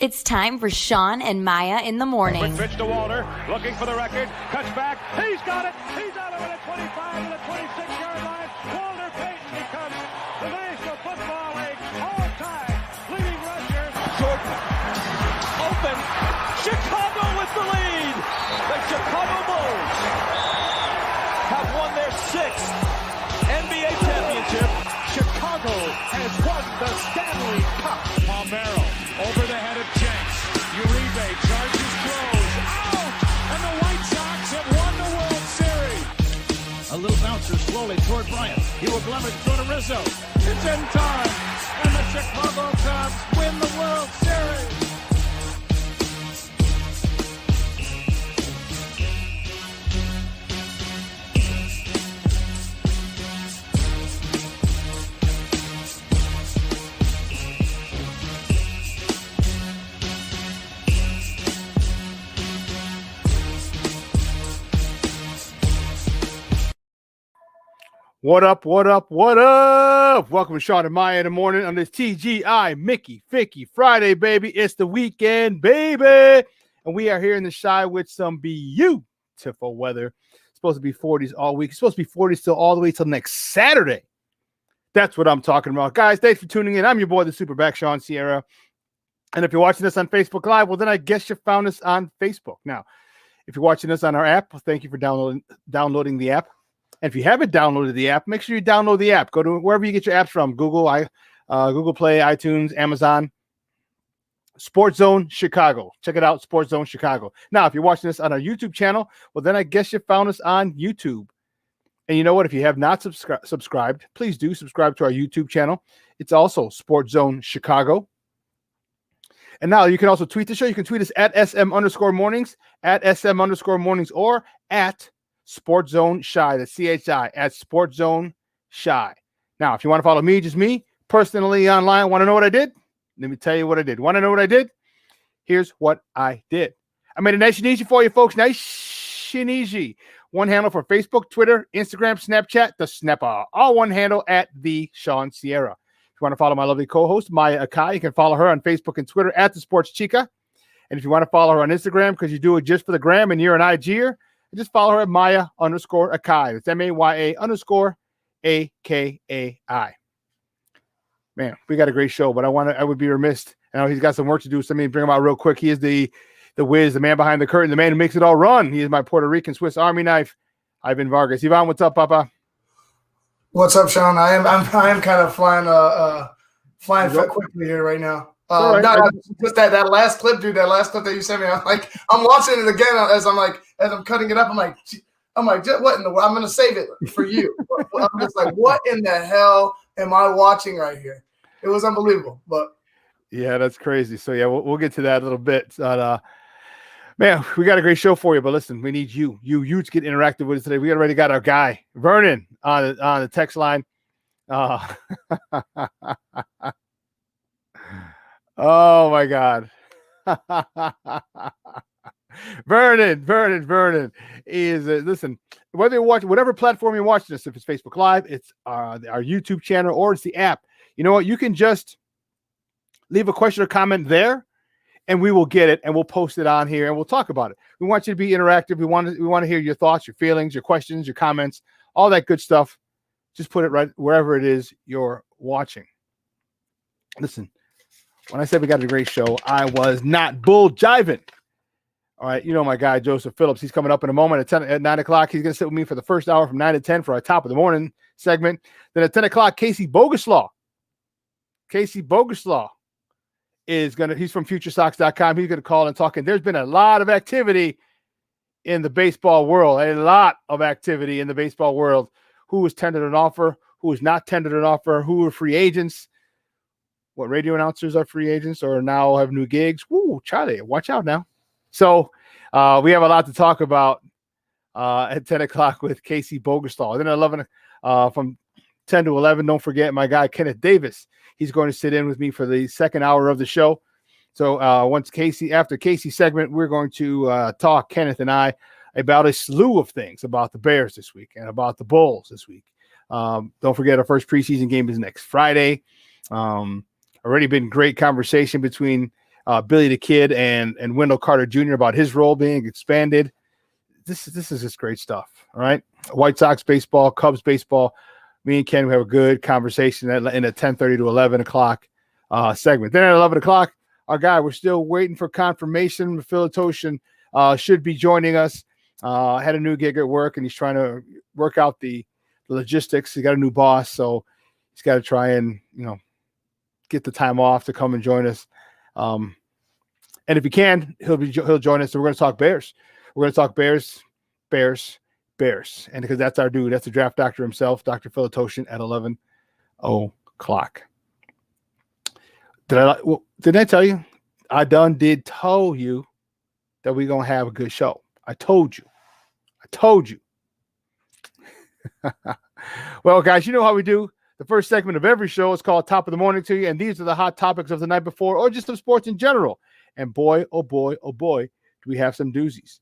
It's time for Shawn and Maya in the morning. Quick pitch to Walter, looking for the record, cuts back, he's got it, he's out of it at 25 to the 26-yard line. Walter Payton becomes the National Football League all-time leading rusher. Jordan, open, Chicago with the lead. The Chicago Bulls have won their 6th NBA championship. Chicago has won the Stanley Cup. Palmero over the head of Jenks. Uribe charges, throws, out! And the White Sox have won the World Series. A little bouncer slowly toward Bryant. He will glove it, throw to Rizzo. It's in time, and the Chicago Cubs win the World Series. What up, what up, what up? Welcome to Shawn and Maya in the morning on this TGI Mickey Ficky Friday, baby. It's the weekend, baby. And we are here in the Shy with some beautiful weather. It's supposed to be 40s all week. It's supposed to be 40s till all the way till next Saturday. That's what I'm talking about. Guys, thanks for tuning in. I'm your boy, the Superback Shawn Sierra. And if you're watching this on Facebook Live, well, then I guess you found us on Facebook. Now, if you're watching this on our app, well, thank you for downloading the app. And if you haven't downloaded the app, make sure you download the app. Go to wherever you get your apps from, Google Play, iTunes, Amazon. SportsZone Chicago. Check it out, SportsZone Chicago. Now, if you're watching this on our YouTube channel, well, then I guess you found us on YouTube. And you know what? If you have not subscribed, please do subscribe to our YouTube channel. It's also SportsZone Chicago. And now you can also tweet the show. You can tweet us at SM_mornings, at SM_mornings, or at SportsZone Shy, that's CHI, at SportsZone Shy. Now, if you want to follow me, just me, personally online, want to know what I did? Let me tell you what I did. Want to know what I did? Here's what I did. I made it nice and easy for you folks. Nice and easy. One handle for Facebook, Twitter, Instagram, Snapchat, the Snapper. All one handle at the Shawn Sierra. If you want to follow my lovely co-host, Maya Akai, you can follow her on Facebook and Twitter at the Sports Chica. And if you want to follow her on Instagram because you do it just for the gram and you're an IGer, just follow her at Maya_Akai. It's MAYA_AKAI. Man, we got a great show, but I would be remiss. I know he's got some work to do, so let me bring him out real quick. He is the whiz, the man behind the curtain, the man who makes it all run. He is my Puerto Rican Swiss Army knife, Ivan Vargas. Ivan, what's up, Papa? What's up, Shawn? I am kind of flying quickly here right now. Right. No, just that last clip, dude. That last clip that you sent me. I'm watching it again as I'm cutting it up. I'm like, what in the world? I'm gonna save it for you. I'm just like, what in the hell am I watching right here? It was unbelievable. But yeah, that's crazy. So yeah, we'll get to that a little bit. But man, we got a great show for you. But listen, we need you to get interactive with us today. We already got our guy Vernon on the text line. Oh my God. Vernon is listen, whether you watch whatever platform you're watching this, if it's Facebook Live, it's our YouTube channel, or it's the app. You know what? You can just leave a question or comment there, and we will get it and we'll post it on here and we'll talk about it. We want you to be interactive. We want to hear your thoughts, your feelings, your questions, your comments, all that good stuff. Just put it right wherever it is you're watching. Listen. When I said we got a great show, I was not bull jiving. All right, you know my guy, Joseph Phillips. He's coming up in a moment at 9 o'clock. He's going to sit with me for the first hour from 9 to 10 for our top of the morning segment. Then at 10 o'clock, Casey Boguslaw. Casey Boguslaw he's from FutureSox.com. He's going to call and talk. And there's been a lot of activity in the baseball world. Who was tendered an offer? Who was not tendered an offer? Who were free agents? What radio announcers are free agents or now have new gigs? Woo, Charlie, watch out now. So we have a lot to talk about at 10 o'clock with Casey Boguslaw. Then at 11, from 10 to 11, don't forget my guy, Kenneth Davis. He's going to sit in with me for the second hour of the show. So after Casey's segment, we're going to talk, Kenneth and I, about a slew of things about the Bears this week and about the Bulls this week. Don't forget our first preseason game is next Friday. Already been great conversation between Billy the Kid and Wendell Carter Jr. about his role being expanded. This is just great stuff. All right. White Sox baseball, Cubs baseball. Me and Ken, we have a good conversation in a 10:30 to 11 o'clock segment. Then at 11 o'clock, our guy, we're still waiting for confirmation. Phil Ottochian should be joining us. Had a new gig at work, and he's trying to work out the logistics. He got a new boss, so he's got to try and get the time off to come and join us. And if he can, he'll join us. So we're going to talk Bears. We're going to talk Bears, and because that's our dude, that's the draft doctor himself, Dr. Phil Ottochian, at 11 o'clock. Didn't I tell you? I did tell you that we're going to have a good show. I told you. Well, guys, you know how we do. The first segment of every show is called Top of the Morning to you, and these are the hot topics of the night before or just of sports in general. And boy, oh boy, do we have some doozies.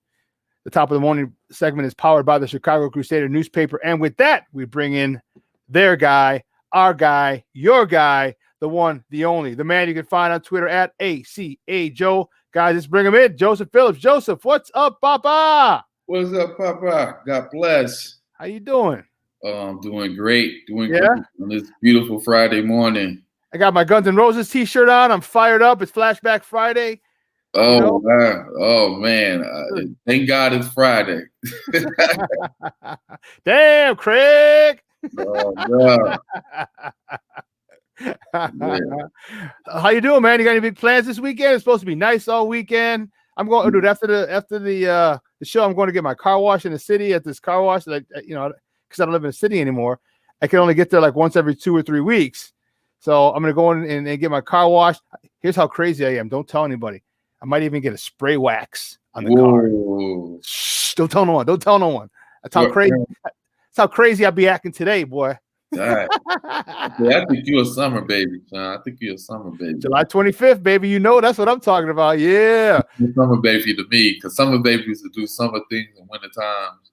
The Top of the Morning segment is powered by the Chicago Crusader newspaper, and with that, we bring in their guy, our guy, your guy, the one, the only, the man you can find on Twitter at ACA Joe. Guys, let's bring him in. Joseph Phillips. Joseph, what's up, Papa? What's up, Papa? God bless. How you doing? I'm doing great. Great on this beautiful Friday morning. I got my Guns N' Roses t-shirt on. I'm fired up. It's Flashback Friday. Oh, wow. Oh, man. Thank God it's Friday. Damn, Craig. Oh, God. Yeah. How you doing, man? You got any big plans this weekend? It's supposed to be nice all weekend. I'm going, dude. After the show, I'm going to get my car wash in the city at this car wash that because I don't live in the city anymore. I can only get there like once every 2 or 3 weeks. So I'm gonna go in and get my car washed. Here's how crazy I am. Don't tell anybody. I might even get a spray wax on the car. Shh, don't tell no one. That's how crazy. That's how crazy I'll be acting today, boy. Right. I think you're a summer baby, Sean. I think you're a summer baby. July 25th, baby. That's what I'm talking about. Yeah. You're a summer baby to me, because summer babies to do summer things in winter times.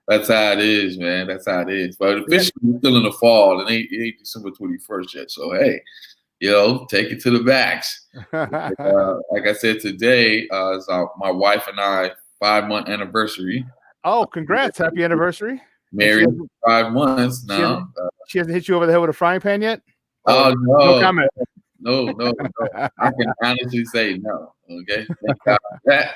That's how it is, man. That's how it is. But officially, we're still in the fall, and it ain't December 21st yet. So, hey, take it to the max. Like I said, today is my wife and I 5-month anniversary. Oh, congrats. Happy anniversary. Married 5 months now. She hasn't hit you over the head with a frying pan yet? Oh, no. No comment. No. I can honestly say no. Okay? Thank God for that.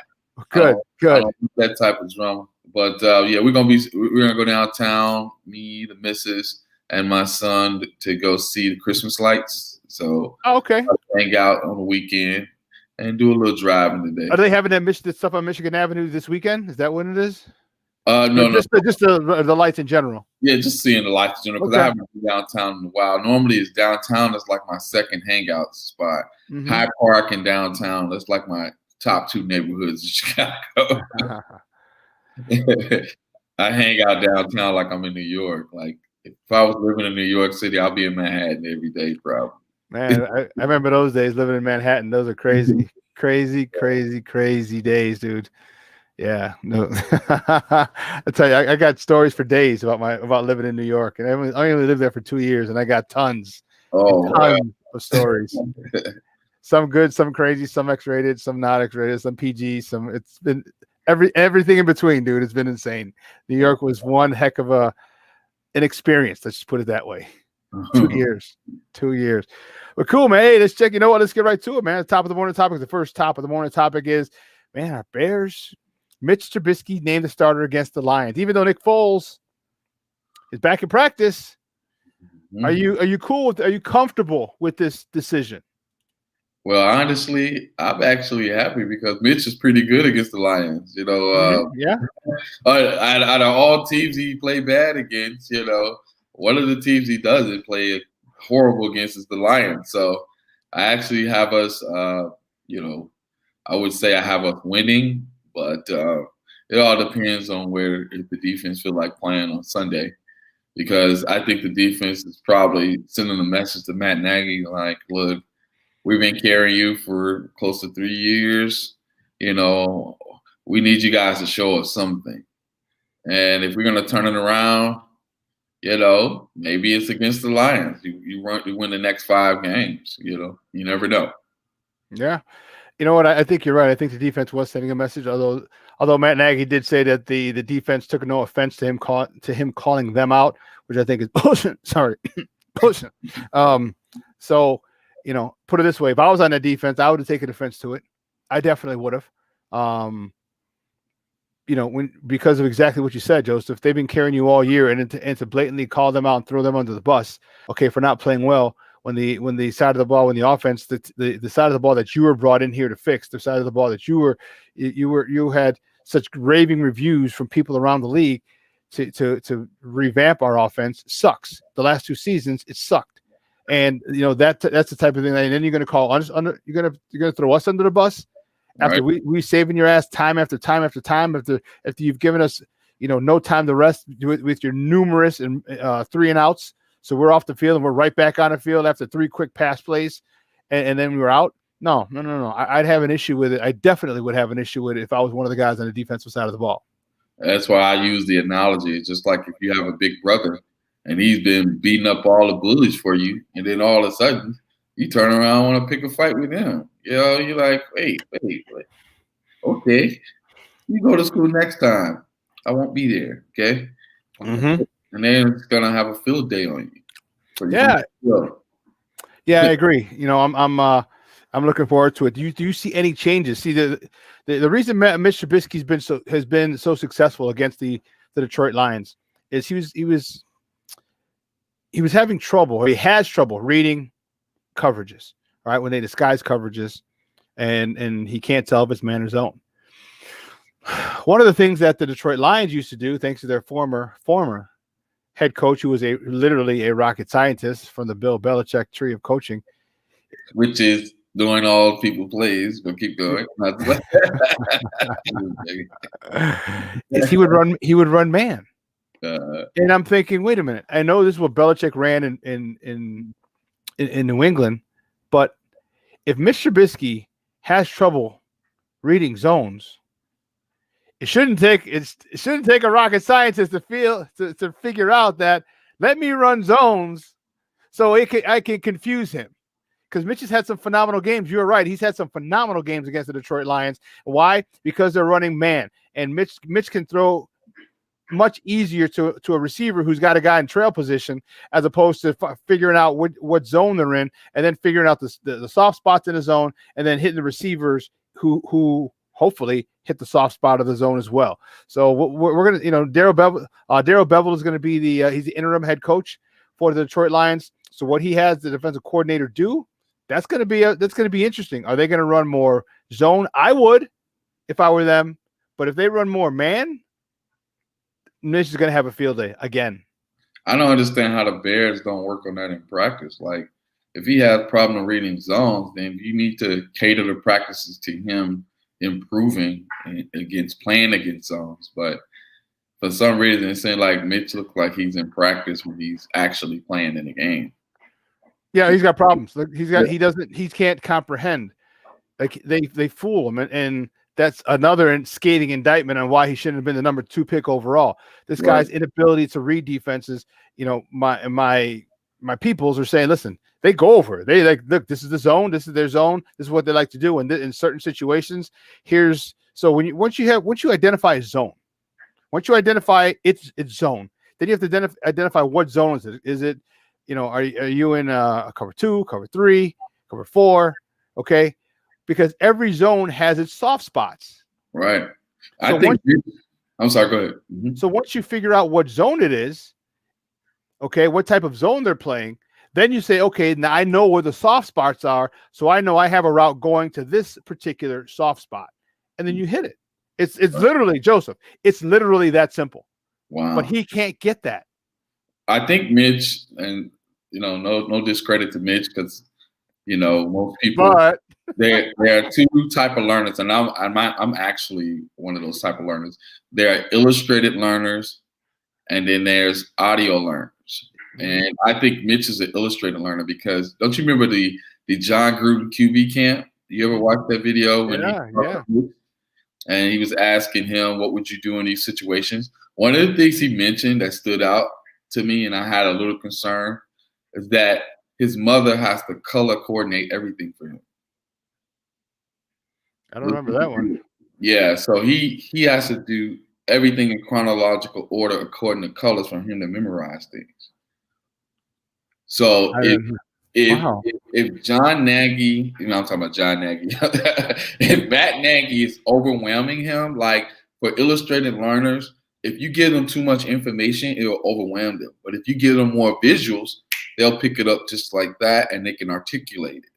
Good. I don't need that type of drama. But we're gonna go downtown, me, the missus, and my son to go see the Christmas lights. So okay, hang out on the weekend and do a little driving today. Are they having that stuff on Michigan Avenue this weekend? Is that what it is? No, just the lights in general. Yeah, just seeing the lights in general, because I haven't been downtown in a while. Normally, it's downtown. It's like my second hangout spot. Mm-hmm. Hyde Park and downtown. That's like my top 2 neighborhoods in Chicago. I hang out downtown like I'm in New York. Like if I was living in New York City, I'll be in Manhattan every day, probably. Man, I remember those days living in Manhattan. Those are crazy, crazy days, dude. Yeah, no. I tell you, I got stories for days about living in New York, and I only lived there for 2 years, and I got tons of stories. Some good, some crazy, some X-rated, some not X-rated, some PG, some. It's been everything in between, dude. It's been insane. New York was one heck of an experience. Let's just put it that way. 2 years. But cool, man. Hey, let's check. You know what? Let's get right to it, man. The top of the morning topic. The first top of the morning topic is, man, our Bears. Mitch Trubisky named the starter against the Lions, even though Nick Foles is back in practice. Mm-hmm. Are you cool with? Are you comfortable with this decision? Well, honestly, I'm actually happy because Mitch is pretty good against the Lions. Out of all teams he played bad against, one of the teams he doesn't play horrible against is the Lions. So I actually have us, I would say I have us winning, but it all depends on if the defense feel like playing on Sunday, because I think the defense is probably sending a message to Matt Nagy like, look, we've been carrying you for close to 3 years. We need you guys to show us something. And if we're going to turn it around, maybe it's against the Lions. You win the next 5 games. You never know. Yeah. You know what? I think you're right. I think the defense was sending a message, although Matt Nagy did say that the defense took no offense to him calling them out, which I think is bullshit. Sorry, bullshit. So put it this way: if I was on that defense, I would have taken offense to it. I definitely would have. Because of exactly what you said, Joseph, they've been carrying you all year, and to blatantly call them out and throw them under the bus, okay, for not playing well. When the side of the ball, when the offense, the side of the ball that you were brought in here to fix, the side of the ball that you had such raving reviews from people around the league to revamp our offense sucks. The last 2 seasons it sucked, and that's the type of thing. And then you're going to call us under. You're going to throw us under the bus after we saving your ass time after time after time after you've given us no time to rest with your numerous and 3 and outs. So we're off the field and we're right back on the field after 3 quick pass plays, and then we were out. No. I'd have an issue with it. I definitely would have an issue with it if I was one of the guys on the defensive side of the ball. That's why I use the analogy. It's just like if you have a big brother and he's been beating up all the bullies for you, and then all of a sudden you turn around and want to pick a fight with him. You're like, wait. Okay, you go to school next time. I won't be there. Okay. Mm-hmm. And then it's gonna have a field day on you. Yeah, I agree. I'm looking forward to it. Do you see any changes? See the reason Mitch Trubisky's has been so successful against the Detroit Lions is he was having trouble, or he has trouble reading coverages, right? When they disguise coverages, and he can't tell if it's man or zone. One of the things that the Detroit Lions used to do, thanks to their former head coach, who was literally a rocket scientist from the Bill Belichick tree of coaching, which is doing all people plays, but keep going. He would run man, and I'm thinking, wait a minute. I know this is what Belichick ran in New England, but if Mitch Trubisky has trouble reading zones, it shouldn't take a rocket scientist to figure out that let me run zones so I can confuse him. Because Mitch has had some phenomenal games. You're right. He's had some phenomenal games against the Detroit Lions. Why? Because they're running man. And Mitch can throw much easier to a receiver who's got a guy in trail position, as opposed to figuring out what zone they're in, and then figuring out the soft spots in the zone, and then hitting the receivers who hopefully hit the soft spot of the zone as well. So we're going to, Darrell Bevell is going to be he's the interim head coach for the Detroit Lions. So what he has the defensive coordinator do, that's going to be interesting. Are they going to run more zone? I would, if I were them, but if they run more man, Mitch is going to have a field day again. I don't understand how the Bears don't work on that in practice. Like, if he has a problem reading zones, then you need to cater the practices to him improving playing against zones. But for some reason, it seems like Mitch looks like he's in practice when he's actually playing in the game. Yeah, he's got problems. He can't comprehend. Like they fool him, and that's another scathing indictment on why he shouldn't have been the number 2 pick overall. This guy's inability to read defenses. My peoples are saying, listen, they go over it. They look, this is the zone, this is their zone, this is what they like to do. And in certain situations, once you identify a zone, once you identify its zone, then you have to identify what zone is it. Is it, are you in cover 2, cover 3, cover 4? Okay. Because every zone has its soft spots. Right. I'm sorry, go ahead. Mm-hmm. So once you figure out what zone it is, okay, what type of zone they're playing, then you say, okay, now I know where the soft spots are, so I know I have a route going to this particular soft spot. And then you hit it. It's literally, Joseph, it's literally that simple. Wow. But he can't get that. I think Mitch, and no discredit to Mitch, because most people, but there are 2 type of learners, and I'm actually one of those type of learners. There are illustrated learners, and then there's audio learners. And I think Mitch is an illustrated learner, because don't you remember the John Gruden QB camp? You ever watch that video? Yeah. And he was asking him, what would you do in these situations? One of the things he mentioned that stood out to me, and I had a little concern, is that his mother has to color coordinate everything for him. I don't remember that one. Yeah, so he has to do everything in chronological order according to colors for him to memorize things. So Wow. if John Nagy, I'm talking about John Nagy, if Matt Nagy is overwhelming him, like for illustrated learners, if you give them too much information, it'll overwhelm them. But if you give them more visuals, they'll pick it up just like that, and they can articulate it.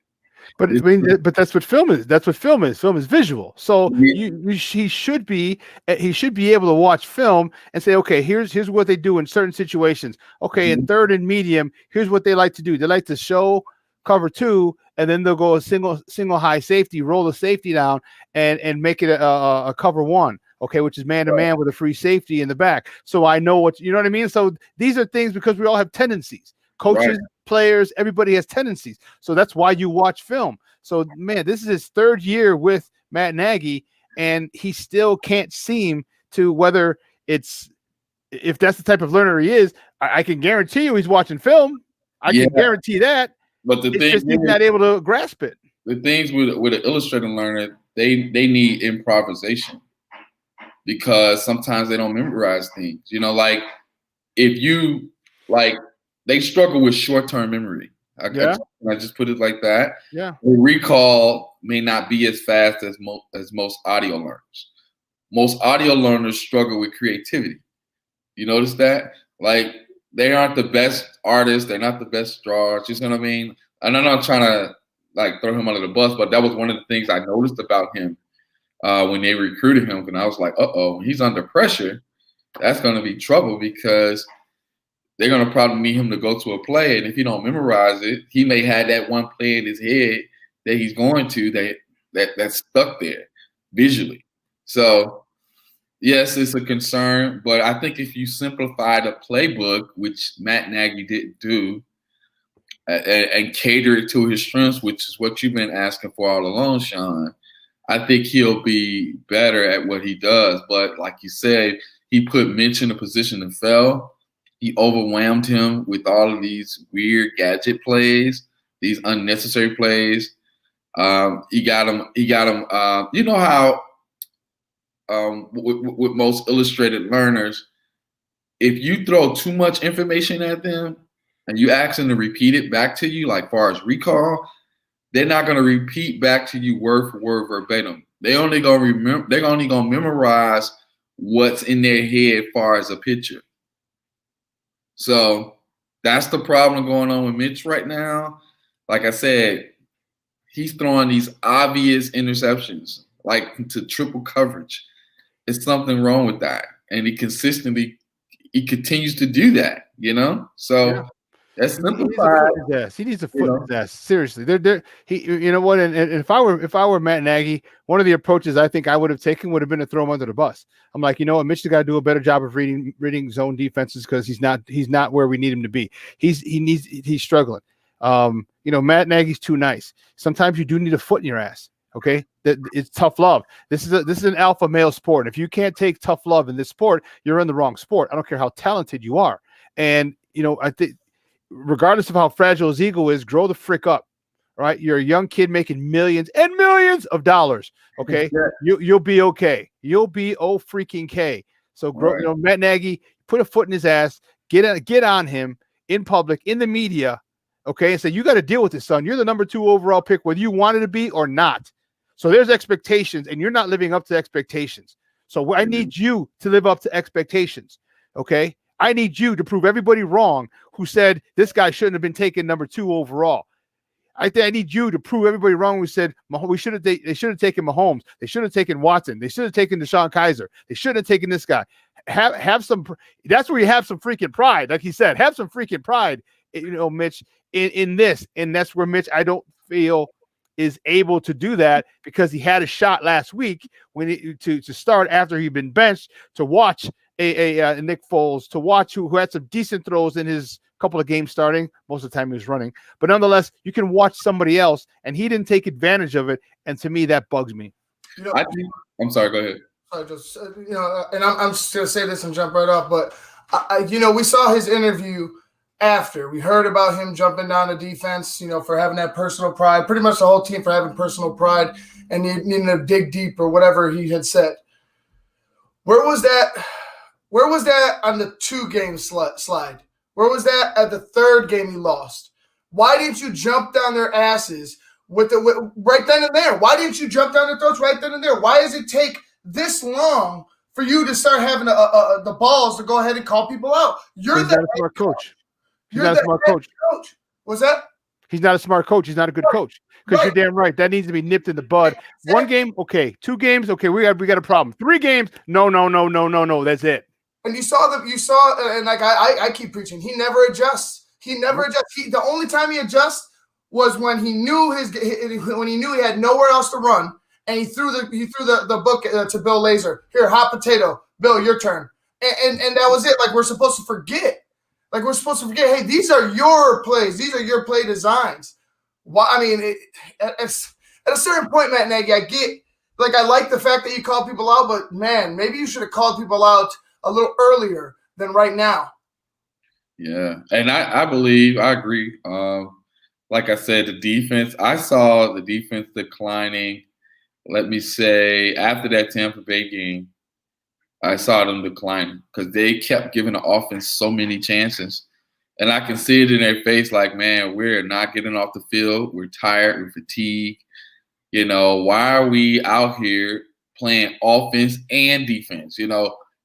But I mean, but that's what film is. That's what film is. Film is visual. So he should be able to watch film and say, okay, here's what they do in certain situations. Okay, in third and medium, here's what they like to do. They like to show cover 2, and then they'll go a single high safety, roll the safety down, and make it a cover 1. Okay, which is man to man with a free safety in the back. So I know what you know what I mean. So these are things because we all have tendencies. Coaches, players, everybody has tendencies. So that's why you watch film. So, man, this is his 3rd year with Matt Nagy, and he still can't seem to whether if that's the type of learner he is, I can guarantee you he's watching film. I can guarantee that. But the thing he's not able to grasp it. The things with an illustrated learner, they need improvisation because sometimes they don't memorize things. You know, like if you like – they struggle with short-term memory. I just put it like that. Yeah. The recall may not be as fast as most audio learners. Most audio learners struggle with creativity. You notice that? Like they aren't the best artists. They're not the best drawers. You know what I mean? And I'm not trying to like throw him under the bus, but that was one of the things I noticed about him when they recruited him. And I was like, when he's under pressure, that's going to be trouble because they're going to probably need him to go to a play. And if he don't memorize it, he may have that one play in his head that he's going to that's stuck there visually. So, yes, it's a concern. But I think if you simplify the playbook, which Matt Nagy didn't do, and cater it to his strengths, which is what you've been asking for all along, Shawn, I think he'll be better at what he does. But like you said, he put Mitch in a position to fail. He overwhelmed him with all of these weird gadget plays, these unnecessary plays. He got him. You know how with most illustrated learners, if you throw too much information at them and you ask them to repeat it back to you, like far as recall, they're not going to repeat back to you word for word verbatim. They're only going to memorize what's in their head far as a picture. So that's the problem going on with Mitch right now. Like I said, he's throwing these obvious interceptions, like to triple coverage. There's something wrong with that. And he continues to do that, you know? So that's simplified. He needs a foot in his ass. Seriously. You know what? And if I were Matt Nagy, one of the approaches I think I would have taken would have been to throw him under the bus. I'm like, you know what, Mitch has got to do a better job of reading zone defenses because he's not where we need him to be. He's struggling. You know, Matt Nagy's too nice. Sometimes you do need a foot in your ass. Okay, it's tough love. This is an alpha male sport. If you can't take tough love in this sport, you're in the wrong sport. I don't care how talented you are. And you know, I think regardless of how fragile his ego is, grow the frick up. Right, you're a young kid making millions and millions of dollars. Okay, you'll be okay. You'll be freaking K. So grow. Right. You know, Matt Nagy, put a foot in his ass. Get on him in public, in the media. Okay, and say you got to deal with this, son. You're the number 2 overall pick, whether you wanted to be or not. So there's expectations, and you're not living up to expectations. So I need you to live up to expectations. Okay, I need you to prove everybody wrong who said this guy shouldn't have been taken number 2 overall. I need you to prove everybody wrong who said they should have taken Mahomes. They should have taken Watson. They should have taken Deshaun Kaiser. They shouldn't have taken this guy. Have some. That's where you have some freaking pride, like he said. Have some freaking pride, you know, Mitch, in this, and that's where Mitch, I don't feel, is able to do that because he had a shot last week when to start after he'd been benched, to watch a Nick Foles, to watch who had some decent throws in his couple of games starting. Most of the time he was running, but nonetheless, you can watch somebody else, and he didn't take advantage of it. And to me, that bugs me. You know, I'm sorry. Go ahead. I just and I'm just gonna say this and jump right off, but you know, we saw his interview after. We heard about him jumping down the defense, for having that personal pride, pretty much the whole team for having personal pride and needing to dig deep or whatever he had said. Where was that on the 2-game slide? Where was that at the 3rd game he lost? Why didn't you jump down their asses right then and there? Why didn't you jump down their throats right then and there? Why does it take this long for you to start having the balls to go ahead and call people out? You're the smart coach. He's You're not a smart coach. What's that? He's not a smart coach. He's not a good coach. Because you're damn right. That needs to be nipped in the bud. 1 game, okay. 2 games, okay. We got a problem. 3 games, no. That's it. And you saw, and like I keep preaching. He never adjusts. The only time he adjusts was when he knew he had nowhere else to run, and he threw the book to Bill Lazor. Here, hot potato, Bill, your turn. And that was it. Like we're supposed to forget. Hey, these are your plays. These are your play designs. Well, I mean, at a certain point, Matt Nagy, I like the fact that you call people out, but man, maybe you should have called people out a little earlier than right now. Yeah, and I agree. Like I said, the defense, I saw the defense declining, let me say, after that Tampa Bay game. I saw them declining because they kept giving the offense so many chances. And I can see it in their face like, man, we're not getting off the field. We're tired. We're fatigued. Why are we out here playing offense and defense?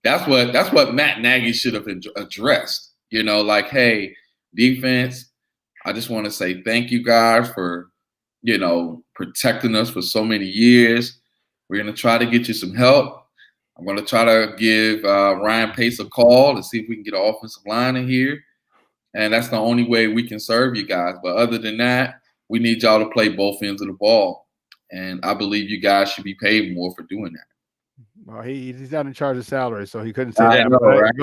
That's what Matt Nagy should have addressed. Like, hey, defense, I just want to say thank you guys for, protecting us for so many years. We're going to try to get you some help. I'm going to try to give Ryan Pace a call to see if we can get an offensive line in here. And that's the only way we can serve you guys. But other than that, we need y'all to play both ends of the ball. And I believe you guys should be paid more for doing that. Well, he's not in charge of salary, so he couldn't say that. Know, right?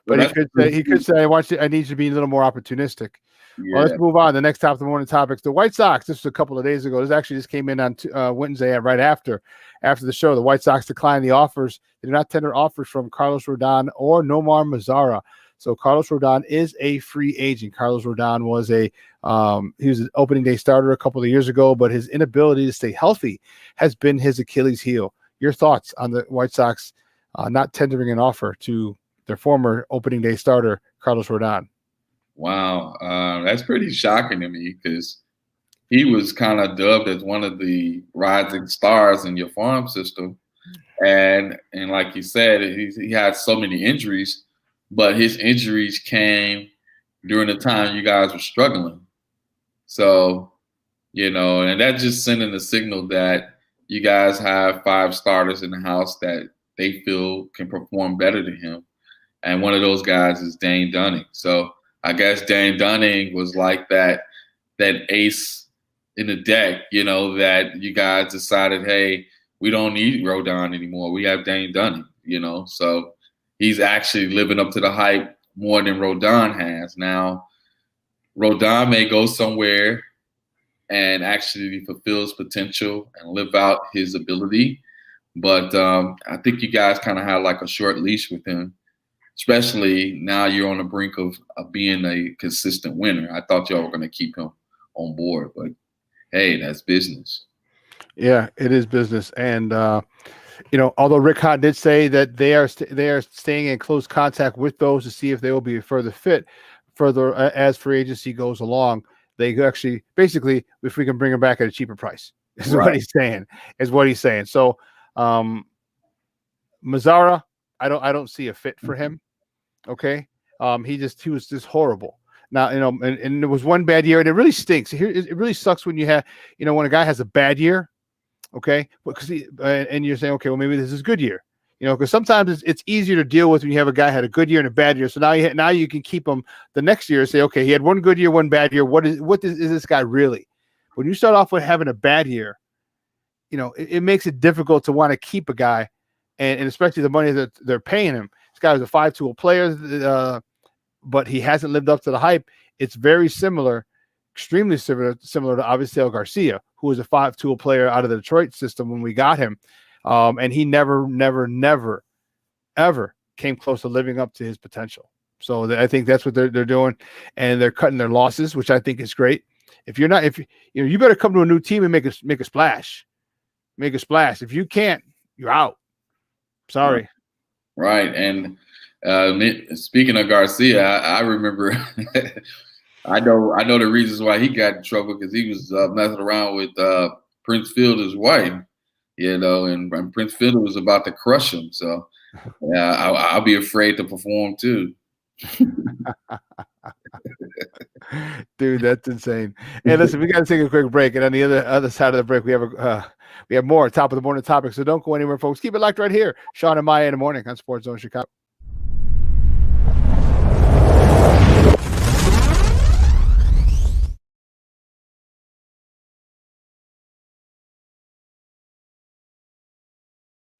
But he could say, I need you to be a little more opportunistic. Yeah. Well, let's move on. The next top of the morning topics. The White Sox, this was a couple of days ago. This actually just came in on Wednesday right after the show. The White Sox declined the offers. They did not tender offers from Carlos Rodon or Nomar Mazara. So Carlos Rodon is a free agent. Carlos Rodon was he was an opening day starter a couple of years ago, but his inability to stay healthy has been his Achilles heel. Your thoughts on the White Sox not tendering an offer to their former opening day starter, Carlos Rodon? Wow, that's pretty shocking to me because he was kind of dubbed as one of the rising stars in your farm system. And like you said, he had so many injuries, but his injuries came during the time you guys were struggling. So, and that just sending a signal that you guys have 5 starters in the house that they feel can perform better than him. And one of those guys is Dane Dunning. So I guess Dane Dunning was like that ace in the deck, that you guys decided, hey, we don't need Rodon anymore. We have Dane Dunning, So he's actually living up to the hype more than Rodon has. Now, Rodon may go somewhere and actually fulfill his potential and live out his ability. But I think you guys kind of had like a short leash with him, especially now you're on the brink of being a consistent winner. I thought y'all were going to keep him on board, but hey, that's business. Yeah, it is business. And, although Rick Hahn did say that they are staying in close contact with those to see if they will be a further fit as free agency goes along. They actually, basically, if we can bring him back at a cheaper price, is right. what he's saying. So, Mazara, I don't see a fit for him. Okay. He was just horrible. Now, and there was one bad year, and it really stinks. It really sucks when you have, when a guy has a bad year. Okay. Because and you're saying, okay, well, maybe this is a good year. Because sometimes it's easier to deal with when you have a guy had a good year and a bad year. So now you can keep him the next year and say, okay, he had one good year, one bad year. What is this guy really? When you start off with having a bad year, it makes it difficult to want to keep a guy, and especially the money that they're paying him. This guy was a 5-tool player, but he hasn't lived up to the hype. It's very similar, extremely similar to Avisail Garcia, who was a 5-tool player out of the Detroit system when we got him. And he never, ever came close to living up to his potential. So I think that's what they're doing, and they're cutting their losses, which I think is great. If you better come to a new team and make a splash. Make a splash. If you can't, you're out. Sorry. Right. And speaking of Garcia, I remember I know the reasons why he got in trouble, because he was messing around with Prince Fielder's wife, and Prince Fielder was about to crush him. So yeah, I'll be afraid to perform too. Dude, that's insane. Hey, listen, we got to take a quick break, and on the other side of the break, we have more top of the morning topics. So don't go anywhere, folks. Keep it locked right here. Shawn and Maya in the morning on SportsZone Chicago.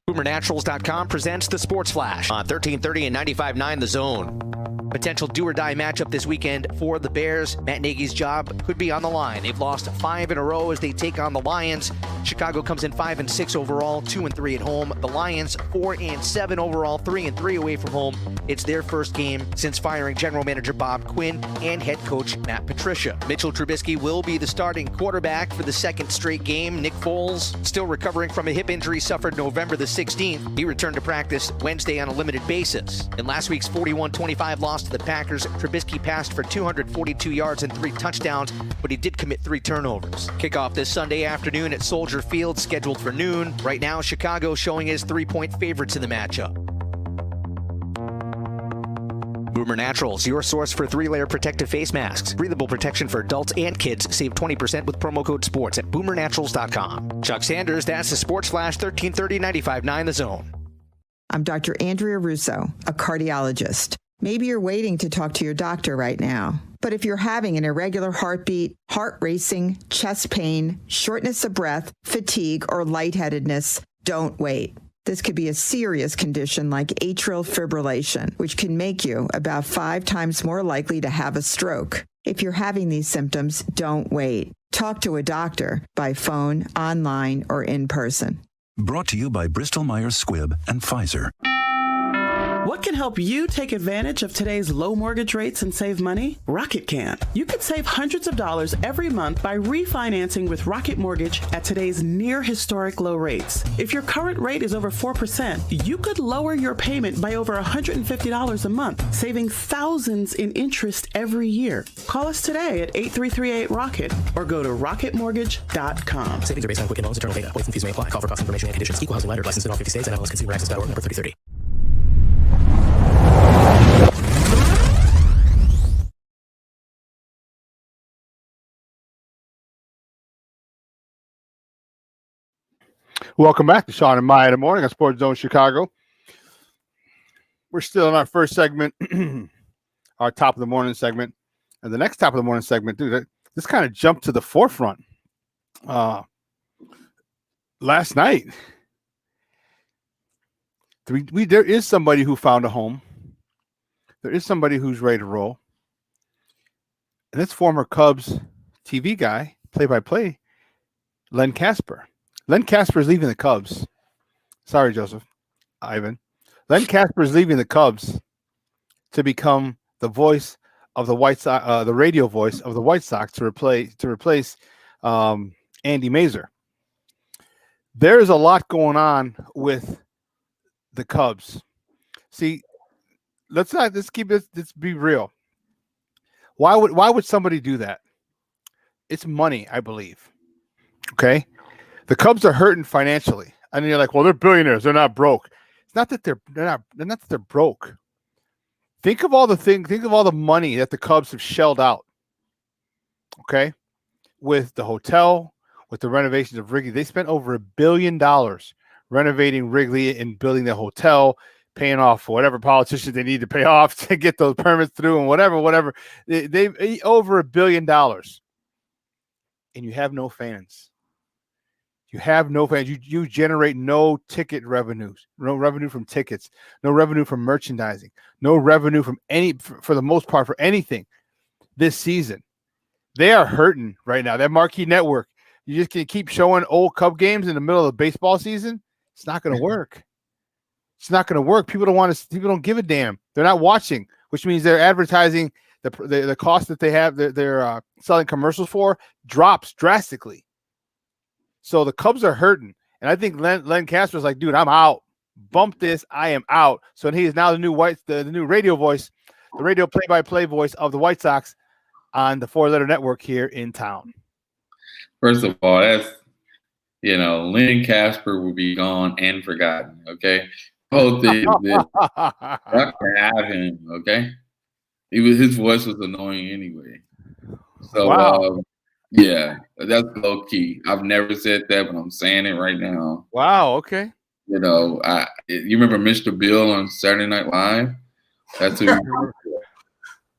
BoomerNaturals.com presents the Sports Flash on 1330 and 95.9 The Zone. Potential do-or-die matchup this weekend for the Bears. Matt Nagy's job could be on the line. They've lost 5 in a row as they take on the Lions. Chicago comes in 5-6 overall, 2-3 at home. The Lions 4-7 overall, 3-3 away from home. It's their first game since firing general manager Bob Quinn and head coach Matt Patricia. Mitchell Trubisky will be the starting quarterback for the second straight game. Nick Foles, still recovering from a hip injury suffered November the 16th. He returned to practice Wednesday on a limited basis. In last week's 41-25 loss to the Packers, Trubisky passed for 242 yards and 3 touchdowns, but he did commit 3 turnovers. Kickoff this Sunday afternoon at Soldier Field, scheduled for noon. Right now, Chicago showing as 3-point favorites in the matchup. Boomer Naturals, your source for 3-layer protective face masks. Breathable protection for adults and kids. Save 20% with promo code SPORTS at BoomerNaturals.com. Chuck Sanders, that's the Sports Flash, 1330 95.9 The Zone. I'm Dr. Andrea Russo, a cardiologist. Maybe you're waiting to talk to your doctor right now. But if you're having an irregular heartbeat, heart racing, chest pain, shortness of breath, fatigue, or lightheadedness, don't wait. This could be a serious condition like atrial fibrillation, which can make you about 5 times more likely to have a stroke. If you're having these symptoms, don't wait. Talk to a doctor by phone, online, or in person. Brought to you by Bristol-Myers Squibb and Pfizer. What can help you take advantage of today's low mortgage rates and save money? Rocket can. You could save hundreds of dollars every month by refinancing with Rocket Mortgage at today's near historic low rates. If your current rate is over 4%, you could lower your payment by over $150 a month, saving thousands in interest every year. Call us today at 8338-ROCKET or go to rocketmortgage.com. Savings are based on Quicken Loans. Internal data. Waived fees may apply. Call for cost information and conditions. Equal housing lender. Licensed in all 50 states. And NMLSConsumerAccess.org. Number 3030. Welcome back to Shawn and Maya in the morning on SportsZone Chicago. We're still in our first segment, our top of the morning segment. And the next top of the morning segment, dude, this kind of jumped to the forefront last night. There is somebody who found a home. There is somebody who's ready to roll. And it's former Cubs TV guy, play-by-play, Len Kasper. Len Kasper is leaving the Cubs. Sorry, Joseph. Ivan. Len Kasper is leaving the Cubs to become the voice of the White Sox, the radio voice of the White Sox to replace Andy Mazer. There is a lot going on with the Cubs. See, let's be real. Why would somebody do that? It's money, I believe. Okay. The Cubs are hurting financially. And you're like, well, they're billionaires. They're not broke. It's not that they're not that they're broke. Think of all the money that the Cubs have shelled out. Okay? With the hotel, with the renovations of Wrigley. They spent over $1 billion renovating Wrigley and building the hotel, paying off whatever politicians they need to pay off to get those permits through and whatever. They've over $1 billion. And you have no fans. You have no fans. You generate no ticket revenues, no revenue from tickets, no revenue from merchandising, no revenue from for the most part, for anything this season. They are hurting right now. That marquee network, you just can keep showing old Cub games in the middle of the baseball season. It's not going to work. It's not going to work. People don't give a damn. They're not watching which means they're advertising the cost that they have they're selling commercials for drops drastically. So the Cubs are hurting, and I think Len Casper's like, dude, I'm out. Bump this, I am out. So he is now the new radio voice, the radio play-by-play voice of the White Sox on the 4-letter network here in town. First of all, that's Len Casper will be gone and forgotten. Okay, the whole thing is I can have him. Okay, his voice was annoying anyway. So wow. Yeah, that's low key. I've never said that, but I'm saying it right now. Wow. Okay. You remember Mr. Bill on Saturday Night Live? That's who.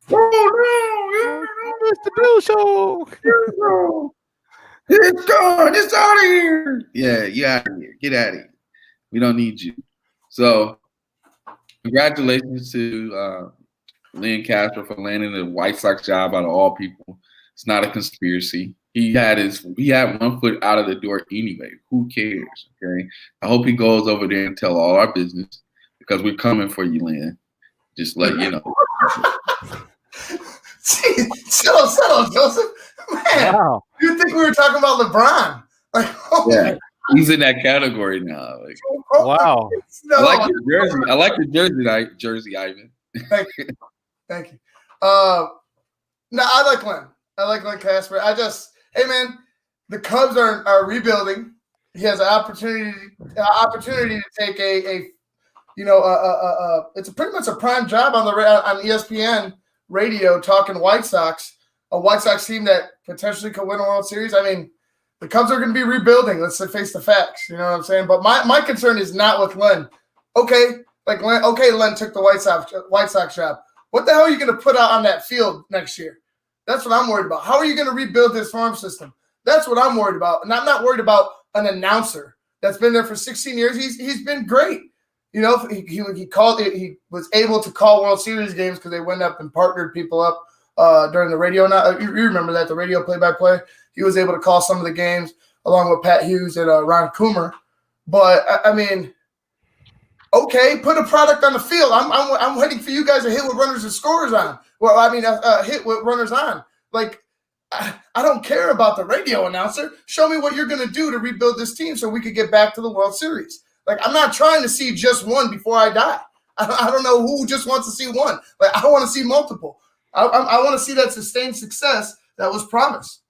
Oh no, Mr. Bill show. It's gone. It's out of here. Yeah, you out of here. Get out of here. We don't need you. So, congratulations to Len Casper for landing the White Sox job out of all people. It's not a conspiracy. He had 1 foot out of the door anyway. Who cares? Okay. I hope he goes over there and tell all our business because we're coming for you, Len. Just let you know. Settle, Joseph. Man, wow. You think we were talking about LeBron? Yeah, he's in that category now. Wow. I like your jersey. I like your jersey, Ivan. Thank you. No, I like Len. I like Len Casper. Hey man, the Cubs are rebuilding. He has an opportunity to take it's pretty much a prime job on ESPN radio talking White Sox, a White Sox team that potentially could win a World Series. I mean, the Cubs are going to be rebuilding. Let's face the facts. You know what I'm saying? But my concern is not with Len. Okay, Len took the White Sox job. What the hell are you going to put out on that field next year? That's what I'm worried about. How are you going to rebuild this farm system? That's what I'm worried about. And I'm not worried about an announcer that's been there for 16 years. He's been great. You know, he was able to call World Series games because they went up and partnered people up during the radio. You remember that, the radio play-by-play. He was able to call some of the games along with Pat Hughes and Ron Coomer. But, I mean, okay, put a product on the field. I'm waiting for you guys to hit with runners and scorers on. Well, I mean, hit with runners on. Like, I don't care about the radio announcer. Show me what you're going to do to rebuild this team so we could get back to the World Series. Like, I'm not trying to see just one before I die. I don't know who just wants to see one. Like, I want to see multiple. I want to see that sustained success that was promised.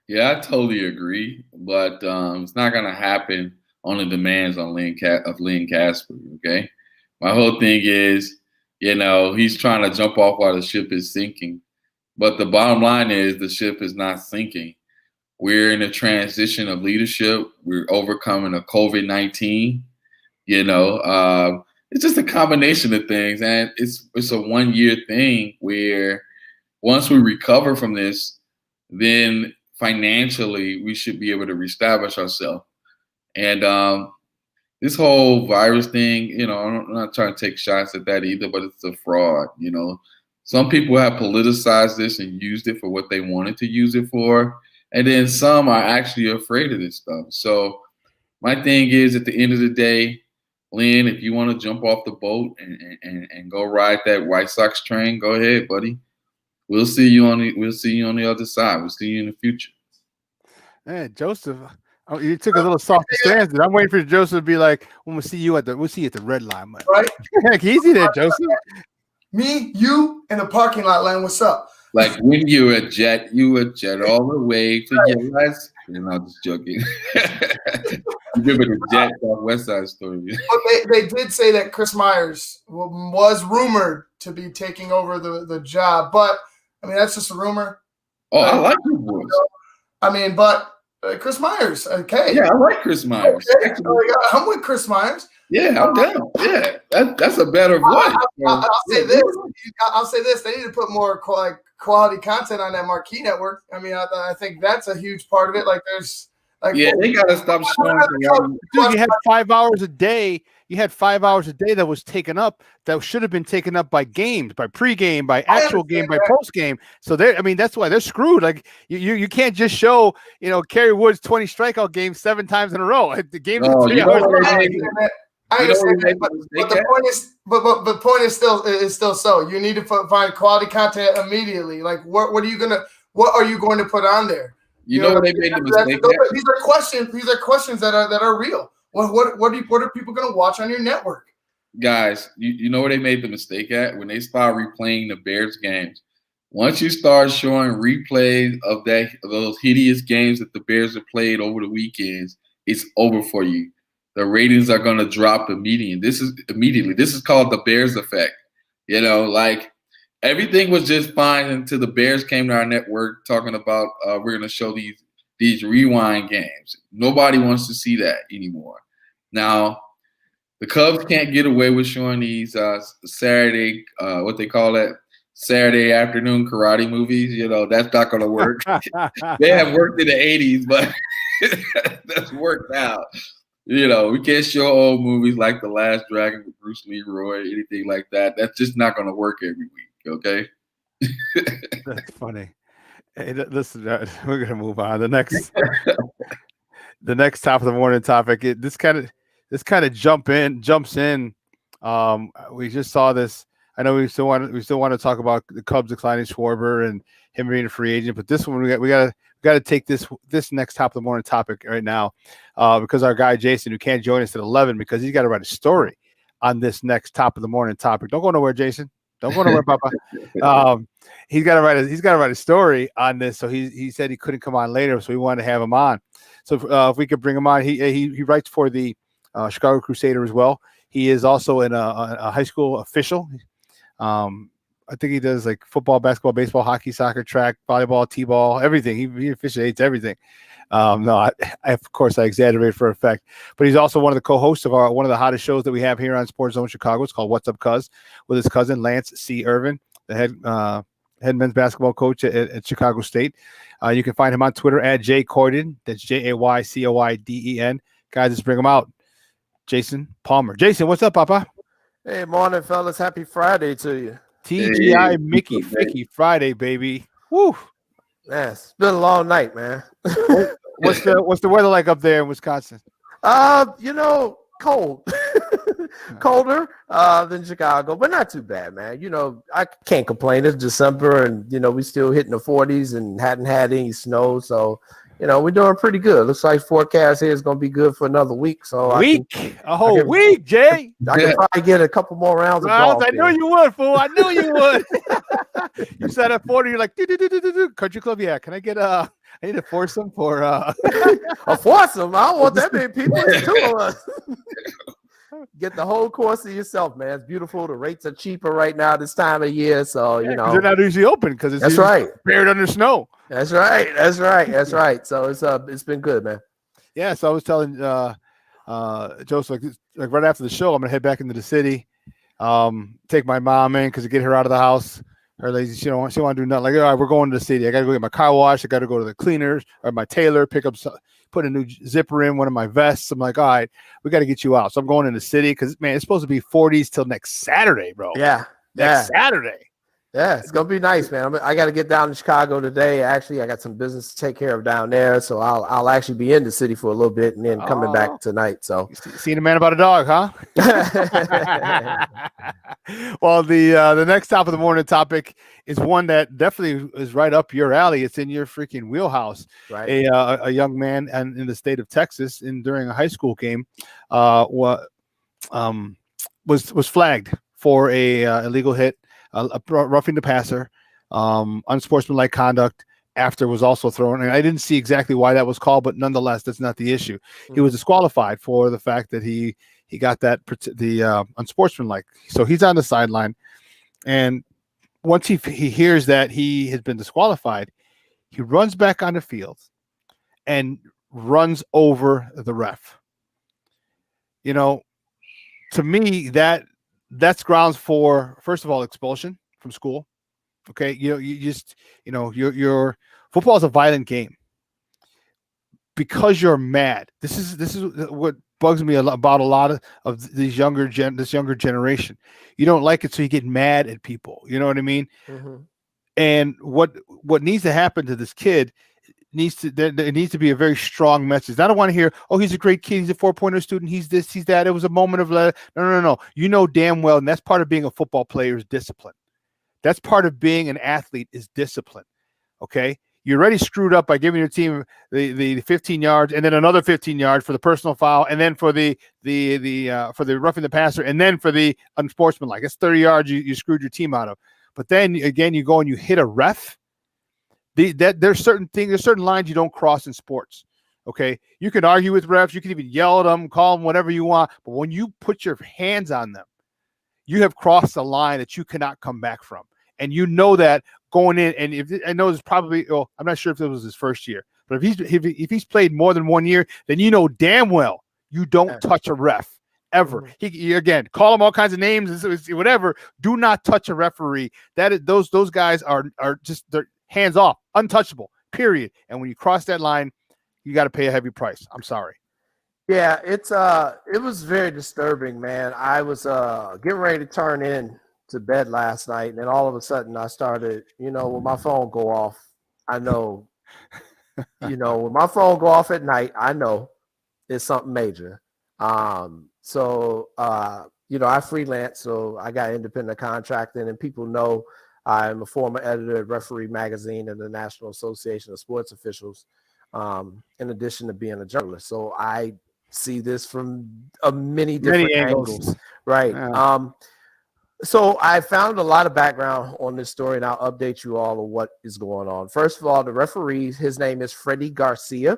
Yeah, I totally agree. But it's not going to happen on the demands on Len Casper, okay? My whole thing is, he's trying to jump off while the ship is sinking. But the bottom line is the ship is not sinking. We're in a transition of leadership. We're overcoming a COVID-19. It's just a combination of things. And it's a 1-year thing where once we recover from this, then financially we should be able to reestablish ourselves. And this whole virus thing, I'm not trying to take shots at that either, but it's a fraud. Some people have politicized this and used it for what they wanted to use it for. And then some are actually afraid of this stuff. So my thing is, at the end of the day, Len, if you want to jump off the boat and go ride that White Sox train, go ahead, buddy. We'll see you on the other side. We'll see you in the future. Man, Joseph, you took a little soft stance. I'm waiting for Joseph to be like, we'll see you at the red line, man. Right? Easy there, Joseph. Me, you, in the parking lot, Len. What's up? Like when you a jet all the way to your last. I'm just joking. You remember the Jet West Side Story? Well, they did say that Chris Myers was rumored to be taking over the job, but I mean that's just a rumor. Oh, I like your voice. I mean, but Chris Myers, okay. Yeah, I like Chris Myers. Okay. I'm with Chris Myers. Yeah, I'm down. Yeah, that's a better voice. I'll say this. They need to put more quality content on that marquee network. I mean, I think that's a huge part of it. They got to stop showing. Dude, you had 5 hours a day. You had 5 hours a day that was taken up. That should have been taken up by games, by pregame, by actual game, by postgame. So that's why they're screwed. Like you can't just show Kerry Wood's 20 strikeout games 7 times in a row. The game is 3 hours. I understand that, but the point is still so. You need to find quality content immediately. Like, what are you going to put on there? You know what they made the mistake? These are questions. These are questions that are real. What are people going to watch on your network? Guys, you know where they made the mistake at? When they start replaying the Bears games. Once you start showing replays of those hideous games that the Bears have played over the weekends, it's over for you. The ratings are going to drop immediately. This is called the Bears effect. You know, like everything was just fine until the Bears came to our network talking about we're going to show these rewind games. Nobody wants to see that anymore. Now, the Cubs can't get away with showing these Saturday, what they call it, Saturday afternoon karate movies. You know, that's not going to work. They have worked in the 80s, but that's worked out. You know, we can't show old movies like The Last Dragon with Bruce Leroy, anything like that. That's just not going to work every week, okay? That's funny. Hey, listen, we're going to move on. The next top of the morning topic. This kind of jumps in. We just saw this. I know we still want to talk about the Cubs declining Schwarber and him being a free agent, but this one we got to take this next top of the morning topic right now, because our guy Jason, who can't join us at 11 because he's got to write a story on this next top of the morning topic. Don't go nowhere, Jason. Don't go nowhere, Papa. He's got to write a story on this. So he said he couldn't come on later, so we wanted to have him on. So if we could bring him on, he writes for the Chicago Crusader as well. He is also a high school official. I think he does like football, basketball, baseball, hockey, soccer, track, volleyball, t-ball, everything. He officiates everything. Of course, I exaggerate for effect. But he's also one of the co-hosts of one of the hottest shows that we have here on SportsZone Chicago. It's called What's Up, Cuz, with his cousin Lance C. Irvin, the head men's basketball coach at Chicago State. You can find him on Twitter at JCoyden. That's JAYCOYDEN. Guys, let's bring him out. Jason Palmer. Jason, what's up, Papa? Hey, morning, fellas. Happy Friday to you. TGI Mickey Ficky Friday, baby. Woo. Man, it's been a long night, man. What's the weather like up there in Wisconsin? Cold. Colder than Chicago, but not too bad, man. You know, I can't complain. It's December, and we still hitting the 40s and hadn't had any snow, so we're doing pretty good. Looks like forecast here is going to be good for another week. So a whole week, Jay. I can probably get a couple more rounds of golf. I knew you would, fool. I knew you would. You said at 40, you're like, country club. Yeah, can I get I need a foursome for a foursome. I don't want that many people. It's two of us. Get the whole course to yourself, man. It's beautiful. The rates are cheaper right now this time of year, so they're not usually open because it's buried under snow. That's right. So it's been good, man. Yeah. So I was telling Joseph like right after the show, I'm gonna head back into the city, take my mom in because to get her out of the house. Her lazy, she don't want to do nothing. Like, all right, we're going to the city. I got to go get my car washed. I got to go to the cleaners or my tailor, put a new zipper in one of my vests. I'm like, all right, we got to get you out. So I'm going in the city because, man, it's supposed to be 40s till next Saturday, bro. Yeah. Next Saturday. Yeah, it's going to be nice, man. I got to get down to Chicago today. Actually, I got some business to take care of down there. So I'll actually be in the city for a little bit and then coming back tonight. So seeing a man about a dog, huh? Well, the next top of the morning topic is one that definitely is right up your alley. It's in your freaking wheelhouse. Right. A young man in the state of Texas during a high school game was flagged for a illegal hit. Roughing the passer, unsportsmanlike conduct after was also thrown. And I didn't see exactly why that was called, but nonetheless, that's not the issue. He was disqualified for the fact that he got the unsportsmanlike. So he's on the sideline, and once he hears that he has been disqualified, he runs back on the field and runs over the ref. To me, that's grounds for, first of all, expulsion from school. Okay. Your football is a violent game because you're mad. This is what bugs me about a lot of these this younger generation. You don't like it. So you get mad at people. You know what I mean? Mm-hmm. And what needs to happen to this kid, needs to be a very strong message. I don't want to hear, oh, he's a great kid, he's a 4.0 student, he's this, he's that. It was a moment of no. You know damn well, and that's part of being a football player is discipline. That's part of being an athlete is discipline. Okay, you already screwed up by giving your team the 15 yards and then another 15 yards for the personal foul, and then for the roughing the passer, and then for the unsportsmanlike. That's 30 yards you screwed your team out of. But then again, you go and you hit a ref. There's certain things, there's certain lines you don't cross in sports. Okay, you can argue with refs, you can even yell at them, call them whatever you want, but when you put your hands on them, you have crossed a line that you cannot come back from, and you know that going in. And I know it's probably, I'm not sure if it was his first year, but if he's played more than 1 year, then you know damn well you don't touch a ref ever. He again, call him all kinds of names, whatever. Do not touch a referee. Those guys are just, they're hands off, untouchable, period. And when you cross that line, you got to pay a heavy price. I'm sorry. Yeah, it was very disturbing, man. I was getting ready to turn in to bed last night, and then all of a sudden I started, when my phone go off, I know, when my phone go off at night, I know it's something major. So I freelance, so I got independent contracting, and people know I'm a former editor at Referee Magazine and the National Association of Sports Officials, in addition to being a journalist. So I see this from many different angles. Right. Yeah. So I found a lot of background on this story, and I'll update you all of what is going on. First of all, the referee, his name is Freddie Garcia.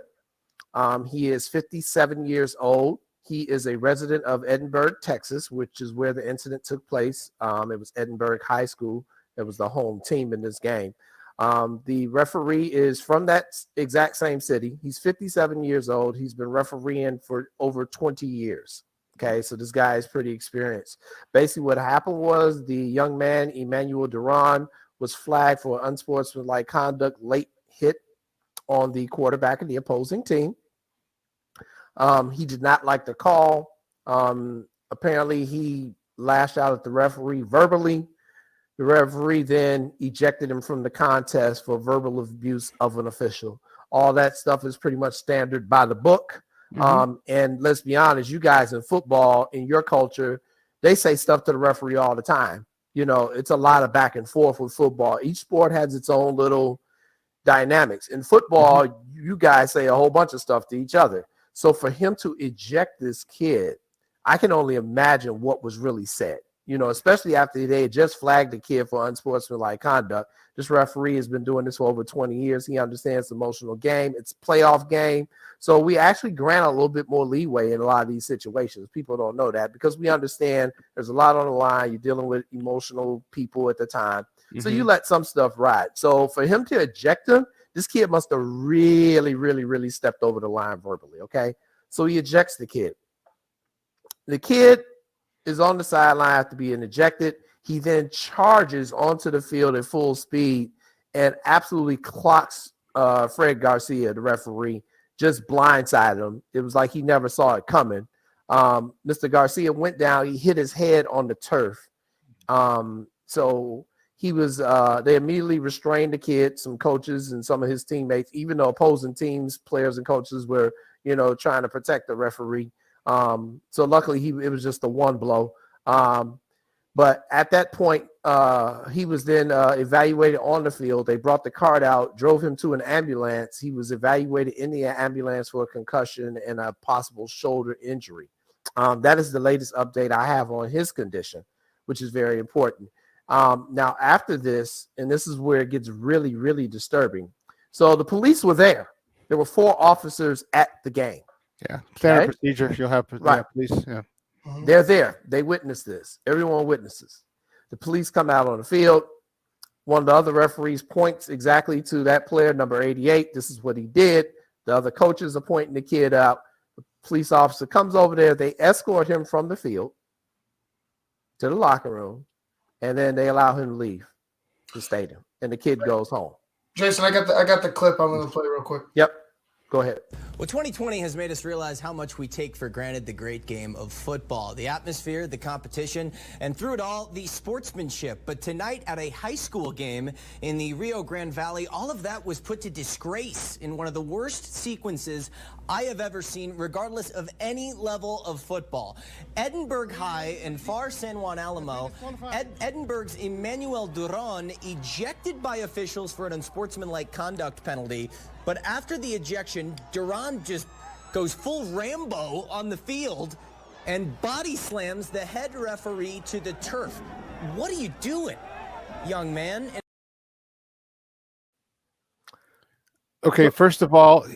He is 57 years old. He is a resident of Edinburgh, Texas, which is where the incident took place. It was Edinburgh High School. It was the home team in this game. The referee is from that exact same city. He's 57 years old. He's been refereeing for over 20 years. Okay, so this guy is pretty experienced. Basically, what happened was the young man, Emmanuel Duran, was flagged for unsportsmanlike conduct, late hit on the quarterback of the opposing team. He did not like the call. Apparently, he lashed out at the referee verbally. The referee then ejected him from the contest for verbal abuse of an official. All that stuff is pretty much standard by the book. Mm-hmm. And let's be honest, you guys in football, in your culture, they say stuff to the referee all the time. It's a lot of back and forth with football. Each sport has its own little dynamics. In football, you guys say a whole bunch of stuff to each other. So for him to eject this kid, I can only imagine what was really said. Especially after they had just flagged the kid for unsportsmanlike conduct. This referee has been doing this for over 20 years. He understands the emotional game. It's a playoff game. So we actually grant a little bit more leeway in a lot of these situations. People don't know that because we understand there's a lot on the line. You're dealing with emotional people at the time. Mm-hmm. So you let some stuff ride. So for him to eject him, this kid must have really, really, really stepped over the line verbally, okay? So he ejects the kid. The kid is on the sideline after being ejected. He then charges onto the field at full speed and absolutely clocks Fred Garcia, the referee, just blindsided him. It was like he never saw it coming. Mr. Garcia went down. He hit his head on the turf. So he was they immediately restrained the kid, some coaches and some of his teammates, even though opposing teams, players and coaches were, trying to protect the referee. So luckily it was just a one blow. But at that point, he was then evaluated on the field. They brought the cart out, drove him to an ambulance. He was evaluated in the ambulance for a concussion and a possible shoulder injury. That is the latest update I have on his condition, which is very important. Now, after this, and this is where it gets really, really disturbing. So the police were there. There were 4 officers at the game. Yeah, standard procedure. You'll have police. Yeah, they're there. They witnessed this. Everyone witnesses. The police come out on the field. One of the other referees points exactly to that player, number 88. This is what he did. The other coaches are pointing the kid out. The police officer comes over there. They escort him from the field to the locker room, and then they allow him to leave the stadium. And the kid goes home. Jason, I got the clip I'm going to play real quick. Yep. Go ahead. Well, 2020 has made us realize how much we take for granted the great game of football, the atmosphere, the competition, and through it all, the sportsmanship. But tonight at a high school game in the Rio Grande Valley, all of that was put to disgrace in one of the worst sequences I have ever seen, regardless of any level of football. Edinburgh High in far San Juan Alamo, Edinburgh's Emmanuel Duron ejected by officials for an unsportsmanlike conduct penalty. But after the ejection, Duran just goes full Rambo on the field and body slams the head referee to the turf. What are you doing, young man? Okay, first of all,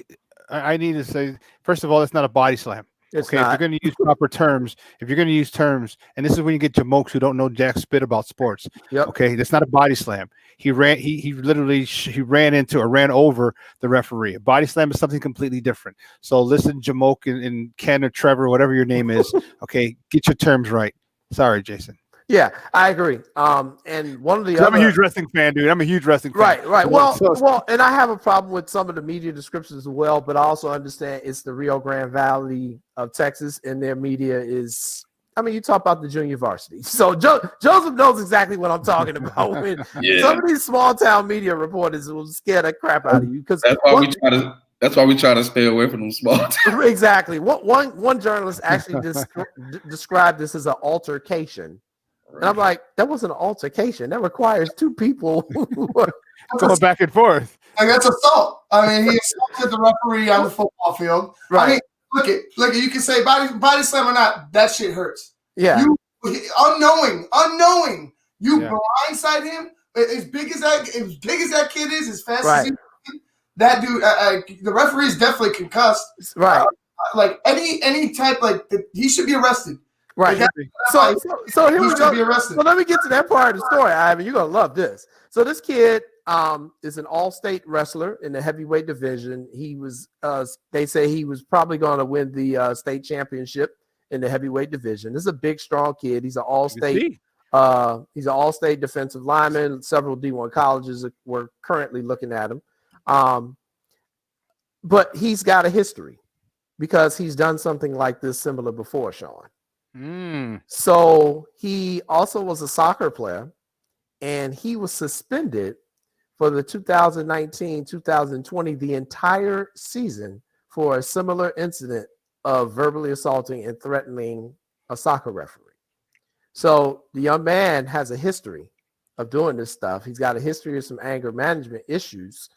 I need to say, first of all, it's not a body slam. It's okay, not. if you're going to use proper terms, if you're going to use terms, and this is when you get jamokes who don't know jack spit about sports. Yep. Okay, that's not a body slam. He literally ran into or ran over the referee. A body slam is something completely different. So listen, jamoke and Ken or Trevor, whatever your name is. Okay, get your terms right. Sorry, Jason. Yeah, I agree. And one of the I'm a huge wrestling fan, dude. I'm a huge wrestling fan. Right. Well, and I have a problem with some of the media descriptions as well, but I also understand it's the Rio Grande Valley of Texas, and their media is, I mean, you talk about the junior varsity. So Joseph knows exactly what I'm talking about. When some of these small town media reporters will scare the crap out of you. Because that's why we try to stay away from them small towns. Exactly. One journalist actually described this as an altercation. And I'm like, that wasn't an altercation. That requires two people going back and forth. Like, that's assault. I mean, he assaulted the referee on the football field. Right. I mean, look it. You can say body slam or not. That shit hurts. Yeah. You unknowing. You blindside him. As big as that kid is, as fast as he is, that dude. The referee is definitely concussed. Right. Like any type, he should be arrested. Right. So here we go. So let me get to that part of the story, Ivan. You're gonna love this. So this kid is an all-state wrestler in the heavyweight division. He was they say he was probably going to win the state championship in the heavyweight division. This is a big, strong kid. He's an all-state defensive lineman. Several D1 colleges were currently looking at him. But he's got a history because he's done something like this similar before, Shawn. So he also was a soccer player, and he was suspended for the 2019-2020, the entire season, for a similar incident of verbally assaulting and threatening a soccer referee. So the young man has a history of doing this stuff. He's got a history of some anger management issues.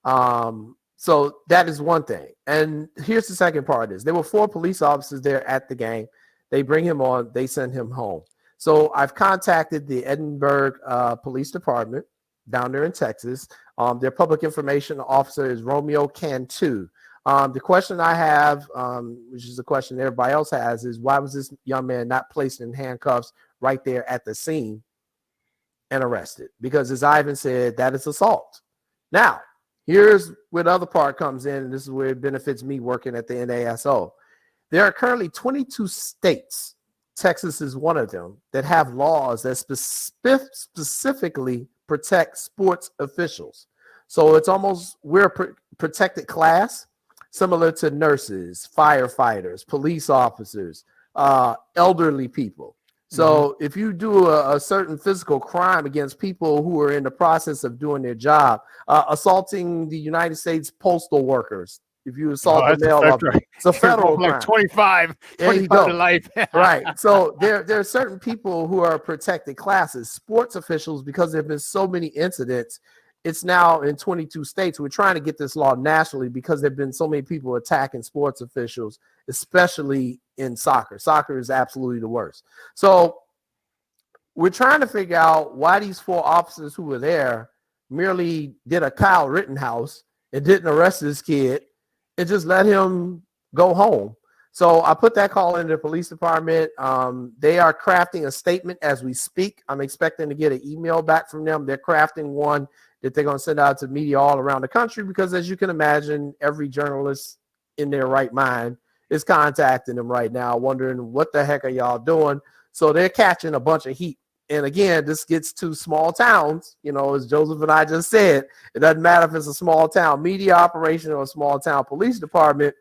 So that is one thing. And here's the second part of this. There were 4 police officers there at the game. They bring him on. They send him home. So I've contacted the Edinburgh Police Department down there in Texas. Their public information officer is Romeo Cantu. The question I have, which is a question everybody else has, is why was this young man not placed in handcuffs right there at the scene and arrested? Because as Ivan said, that is assault. Now, here's where the other part comes in, and this is where it benefits me working at the NASO. There are currently 22 states, Texas is one of them, that have laws that specifically protect sports officials. So it's almost, we're a protected class, similar to nurses, firefighters, police officers, elderly people. So if you do a certain physical crime against people who are in the process of doing their job, assaulting the United States postal workers, if you assault a male, it's a federal crime. Like 25 to life. Right. So there are certain people who are protected classes. Sports officials, because there have been so many incidents, it's now in 22 states. We're trying to get this law nationally because there have been so many people attacking sports officials, especially in soccer. Soccer is absolutely the worst. So we're trying to figure out why these 4 officers who were there merely did a Kyle Rittenhouse and didn't arrest this kid and just let him go home. So I put that call into the police department. They are crafting a statement as we speak. I'm expecting to get an email back from them. They're crafting one that they're going to send out to media all around the country because, as you can imagine, every journalist in their right mind is contacting them right now, wondering what the heck are y'all doing? So they're catching a bunch of heat. And again, this gets to small towns, as Joseph and I just said. It doesn't matter if it's a small town media operation or a small town police department.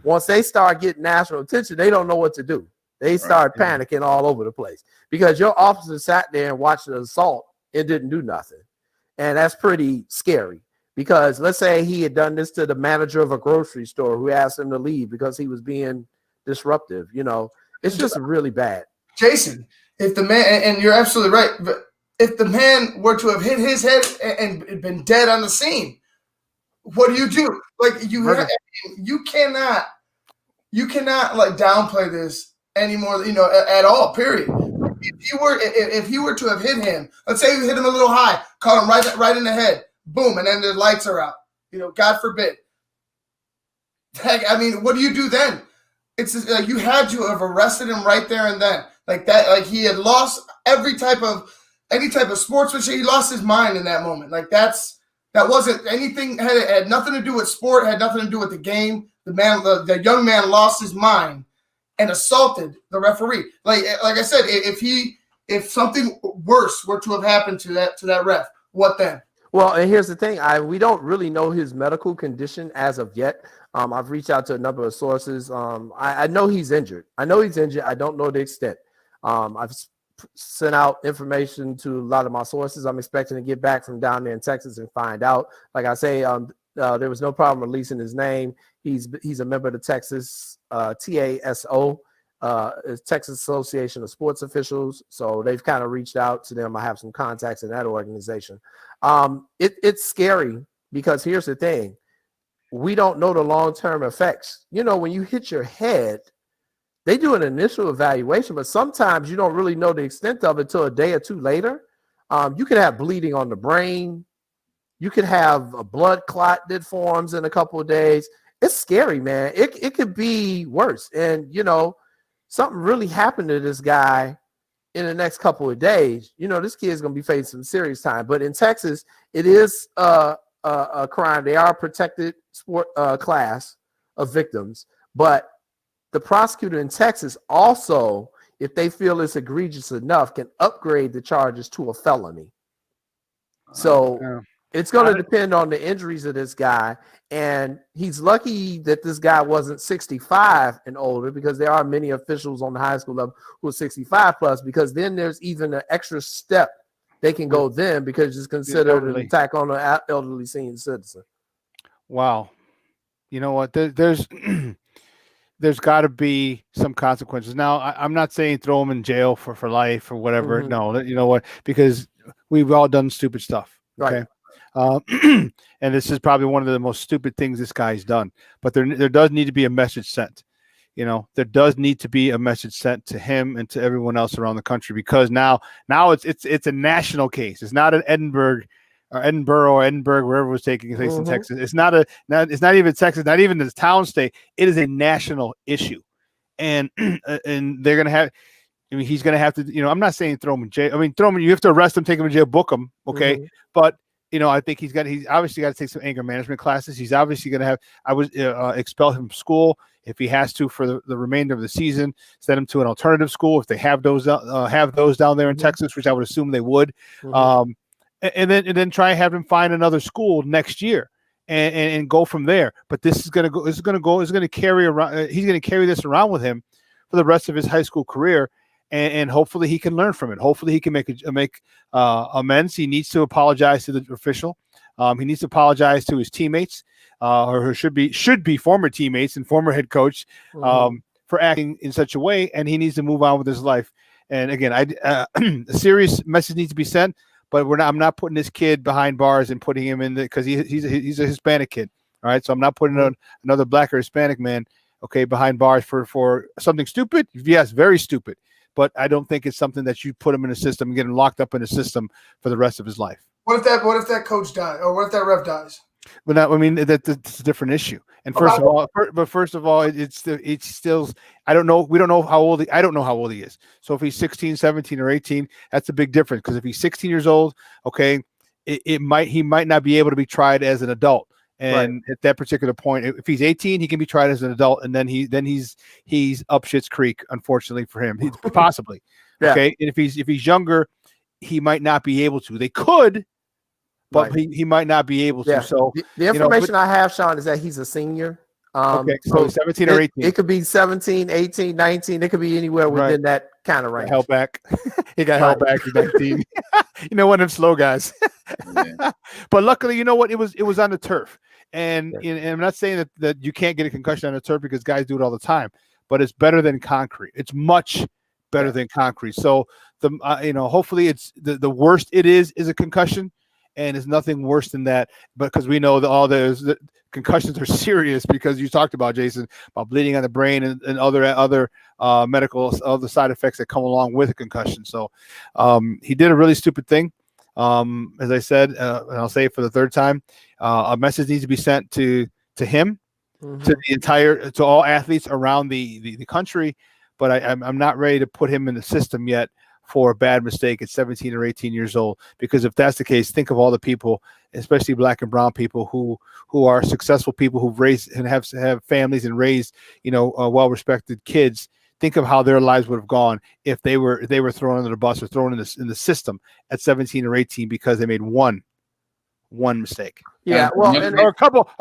once they start getting national attention, they don't know what to do. They start panicking all over the place because your officer sat there and watched the assault and didn't do nothing. And that's pretty scary because let's say he had done this to the manager of a grocery store who asked him to leave because he was being disruptive. It's just really bad. Jason, if the man, and you're absolutely right, but if the man were to have hit his head and been dead on the scene, what do? Like you cannot like downplay this anymore, at all, period. If he were to have hit him, let's say you hit him a little high, caught him right in the head, boom, and then the lights are out. God forbid. Heck, what do you do then? It's just, like you had to have arrested him right there and then, like that. Like he had lost any type of sportsmanship. He lost his mind in that moment. Like that wasn't anything. Had nothing to do with sport. Had nothing to do with the game. The young man lost his mind and assaulted the referee. Like I said, if something worse were to have happened to that ref, what then? Well, and here's the thing. We don't really know his medical condition as of yet. I've reached out to a number of sources. I know he's injured. I don't know the extent. I've sent out information to a lot of my sources. I'm expecting to get back from down there in Texas and find out. Like I say, there was no problem releasing his name. He's a member of the Texas TASO, Texas Association of Sports Officials. So they've kind of reached out to them. I have some contacts in that organization. It's scary because here's the thing. We don't know the long-term effects. When you hit your head, they do an initial evaluation, but sometimes you don't really know the extent of it till a day or two later. You could have bleeding on the brain. You could have a blood clot that forms in a couple of days. It's scary, man. It could be worse. And, something really happened to this guy in the next couple of days. This kid's going to be facing some serious time. But in Texas, it is a crime. They are a protected sport class of victims. But the prosecutor in Texas also, if they feel it's egregious enough, can upgrade the charges to a felony. So it's going to depend on the injuries of this guy. And he's lucky that this guy wasn't 65 and older, because there are many officials on the high school level who are 65 plus, because then there's even an extra step they can go then, because it's considered an attack on an elderly senior citizen. Wow. You know what? There's got to be some consequences. Now, I'm not saying throw him in jail for life or whatever. Mm-hmm. No, you know what? Because we've all done stupid stuff. Okay. Right. And this is probably one of the most stupid things this guy's done. But there does need to be a message sent. There does need to be a message sent to him and to everyone else around the country, because now it's a national case. It's not an Edinburgh, wherever it was taking place in Texas. It's not even Texas, not even the town state. It is a national issue, and they're gonna have. He's gonna have to. I'm not saying throw him in jail. Throw him. You have to arrest him, take him to jail, book him. Okay, but. I think he's obviously got to take some anger management classes. He's obviously going to have, expel him from school if he has to for the remainder of the season, send him to an alternative school if they have those down there in Texas, which I would assume they would. And then try and have him find another school next year and go from there. But this is going to carry around. He's going to carry this around with him for the rest of his high school career. And hopefully he can learn from it. Hopefully he can make amends. He needs to apologize to the official. He needs to apologize to his teammates, or should be former teammates and former head coach, for acting in such a way. And he needs to move on with his life. And again, a serious message needs to be sent. But I'm not putting this kid behind bars and putting him in because he's a Hispanic kid. All right, so I'm not putting another black or Hispanic man, behind bars for something stupid. Yes, very stupid. But I don't think it's something that you put him in a system and get him locked up in a system for the rest of his life. What if that coach dies, or what if that ref dies? But that's a different issue. And first of all, it's still. I don't know. We don't know how old. I don't know how old he is. So if he's 16, 17, or 18, that's a big difference. Because if he's 16 years old, he might not be able to be tried as an adult. And at that particular point, if he's 18, he can be tried as an adult, and then he's up Schitt's Creek, unfortunately for him, possibly. Yeah. Okay, and if he's younger, he might not be able to. They could, but he might not be able to. So the information I have, Shawn, is that he's a senior. Okay, so 17 or 18. It could be 17, 18, 19. It could be anywhere within that kind of range. Held back. He got held back to 19. You know, one of them slow guys. But luckily, you know what? It was on the turf. And I'm not saying that you can't get a concussion on the turf because guys do it all the time, but it's better than concrete. It's much better than concrete. So hopefully it's the worst it is a concussion, and it's nothing worse than that. But because we know that all the concussions are serious, because you talked about, Jason, about bleeding on the brain and other medical other side effects that come along with a concussion. So he did a really stupid thing. As I said, and I'll say it for the third time, a message needs to be sent to him, to all athletes around the country. But I'm not ready to put him in the system yet for a bad mistake at 17 or 18 years old, because if that's the case, think of all the people, especially black and brown people who are successful people who've raised and have families and raised, well-respected kids. Think of how their lives would have gone if they were thrown under the bus or thrown in the system at 17 or 18 because they made one mistake. Yeah, or a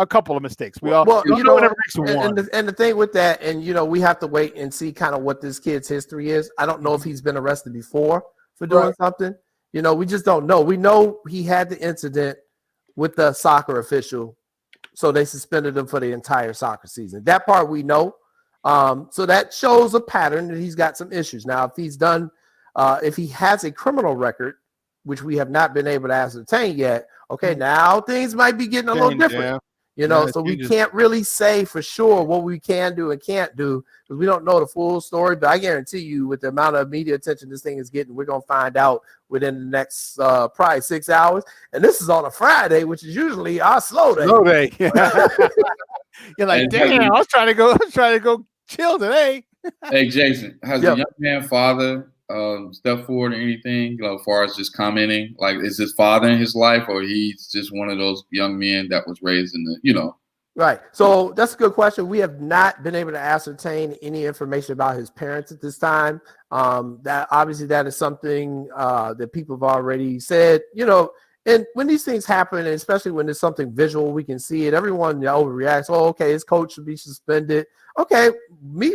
couple of mistakes. Whatever makes one. And the thing with that, and we have to wait and see kind of what this kid's history is. I don't know if he's been arrested before for doing something. We just don't know. We know he had the incident with the soccer official, so they suspended him for the entire soccer season. That part we know. So that shows a pattern that he's got some issues. Now, if he has a criminal record, which we have not been able to ascertain yet, okay, now things might be getting a little different. So we can't really say for sure what we can do and can't do because we don't know the full story. But I guarantee you, with the amount of media attention this thing is getting, we're going to find out within the next probably 6 hours. And this is on a Friday, which is usually our slow day. Slow day. You're like, damn, I was trying to go chill today. Hey, Jason, has the young man father stepped forward or anything, as far as just commenting? Like, is his father in his life, or he's just one of those young men that was raised in the, Right. So that's a good question. We have not been able to ascertain any information about his parents at this time. That obviously that is something that people have already said, and when these things happen, and especially when there's something visual, we can see it. Everyone overreacts. Oh, okay, his coach should be suspended. Okay,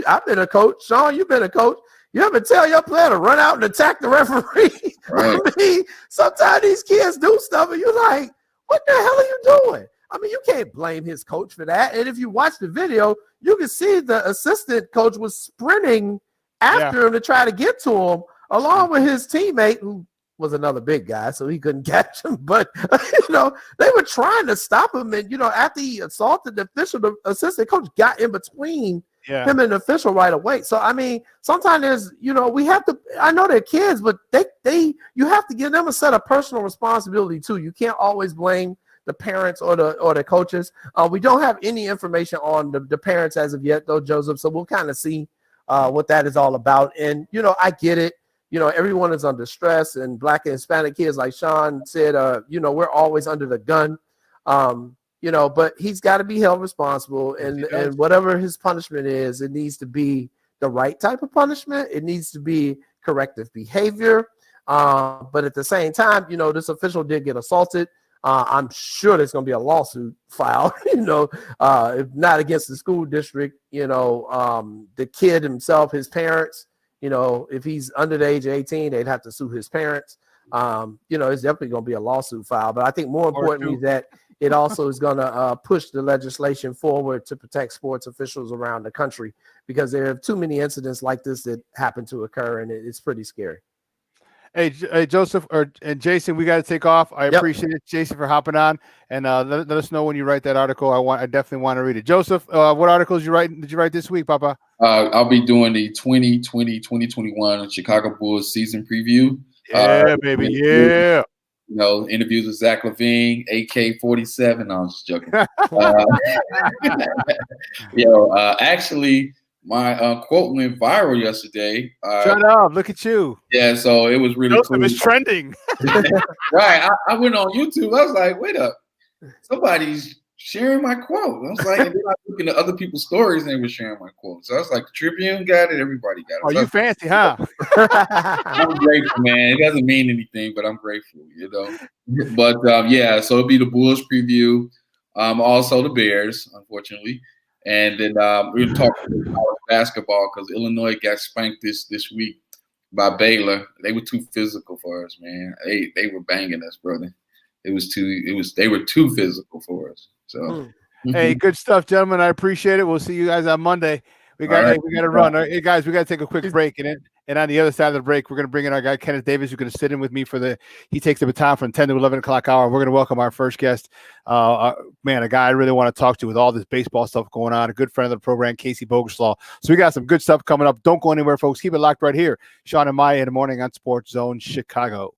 I've been a coach. Shawn, you've been a coach. You ever tell your player to run out and attack the referee? Right. I mean, sometimes these kids do stuff, and you're like, what the hell are you doing? I mean, you can't blame his coach for that. And if you watch the video, you can see the assistant coach was sprinting after him to try to get to him, along with his teammate, who was another big guy, so he couldn't catch him. But, they were trying to stop him. And, after he assaulted the official, the assistant coach got in between him and the official right away. So, I mean, sometimes there's, we have to, I know they're kids, but you have to give them a set of personal responsibility too. You can't always blame the parents or the coaches. We don't have any information on the parents as of yet, though, Joseph. So we'll kind of see what that is all about. And, I get it. Everyone is under stress, and Black and Hispanic kids, like Shawn said, we're always under the gun. But he's got to be held responsible, and whatever his punishment is, it needs to be the right type of punishment. It needs to be corrective behavior. But at the same time, this official did get assaulted. I'm sure there's going to be a lawsuit filed, if not against the school district, the kid himself, his parents. If he's under the age of 18, they'd have to sue his parents. It's definitely going to be a lawsuit filed. But I think more importantly that it also is going to push the legislation forward to protect sports officials around the country, because there are too many incidents like this that happen to occur, and it's pretty scary. Hey, Joseph and Jason, we got to take off. I appreciate it, Jason, for hopping on, and let us know when you write that article. I definitely want to read it. Joseph, what articles did you write this week, Papa? I'll be doing the 2020-2021 Chicago Bulls season preview. Yeah, baby, yeah. Interviews with Zach LaVine, AK-47. No, I'm just joking. Actually, my quote went viral yesterday. Shut up! Look at you. Yeah, so it was really Joseph cool. is trending. Right. I went on YouTube. I was like, wait up. Somebody's sharing my quote. I was like, and then I was looking at other people's stories and they were sharing my quote. So I was like, the Tribune got it. Everybody got it. Oh, you fancy, huh? I'm grateful, man. It doesn't mean anything, but I'm grateful, But, so it'll be the Bulls preview. Also the Bears, unfortunately. And then we were talking about basketball because Illinois got spanked this week by Baylor. They were too physical for us, man. They were banging us, brother. They were too physical for us. So Hey, good stuff, gentlemen. I appreciate it. We'll see you guys on Monday. We got to run. Hey, guys, we got to take a quick break. And on the other side of the break, we're going to bring in our guy, Kenneth Davis, who's going to sit in with me he takes the baton from 10 to 11 o'clock hour. We're going to welcome our first guest, a guy I really want to talk to with all this baseball stuff going on, a good friend of the program, Casey Boguslaw. So we got some good stuff coming up. Don't go anywhere, folks. Keep it locked right here. Shawn and Maya in the morning on SportsZone Chicago.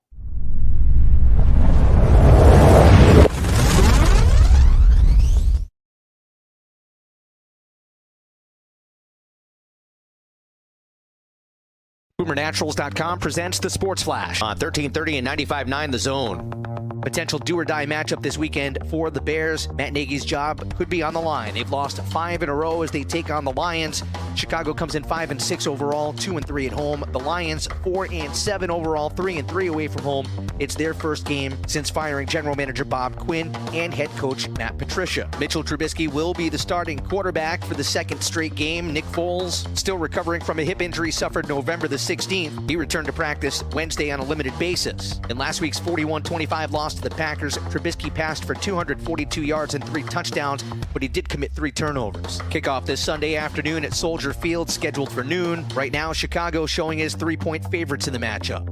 BoomerNaturals.com presents the Sports Flash on 1330 and 95.9 The Zone. Potential do-or-die matchup this weekend for the Bears. Matt Nagy's job could be on the line. They've lost 5 in a row as they take on the Lions. Chicago comes in 5-6 overall, 2-3 at home. The Lions 4-7 overall, 3-3 away from home. It's their first game since firing general manager Bob Quinn and head coach Matt Patricia. Mitchell Trubisky will be the starting quarterback for the second straight game. Nick Foles still recovering from a hip injury suffered November the 16th. He returned to practice Wednesday on a limited basis. In last week's 41-25 loss to the Packers, Trubisky passed for 242 yards and 3 touchdowns, but he did commit 3 turnovers. Kickoff this Sunday afternoon at Soldier Field, scheduled for noon. Right now, Chicago showing as 3-point favorites in the matchup.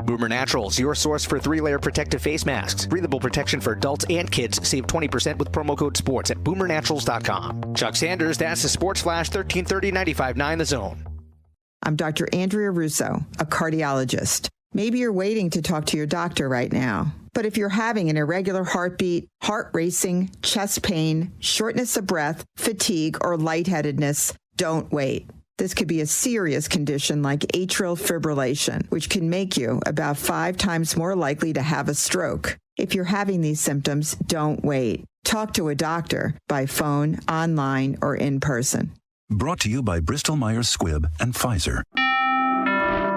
Boomer Naturals, your source for 3-layer protective face masks. Breathable protection for adults and kids. Save 20% with promo code SPORTS at BoomerNaturals.com. Chuck Sanders, that's the Sports Flash, 1330 95.9 The Zone. I'm Dr. Andrea Russo, a cardiologist. Maybe you're waiting to talk to your doctor right now. But if you're having an irregular heartbeat, heart racing, chest pain, shortness of breath, fatigue, or lightheadedness, don't wait. This could be a serious condition like atrial fibrillation, which can make you about 5 times more likely to have a stroke. If you're having these symptoms, don't wait. Talk to a doctor by phone, online, or in person. Brought to you by Bristol-Myers Squibb and Pfizer.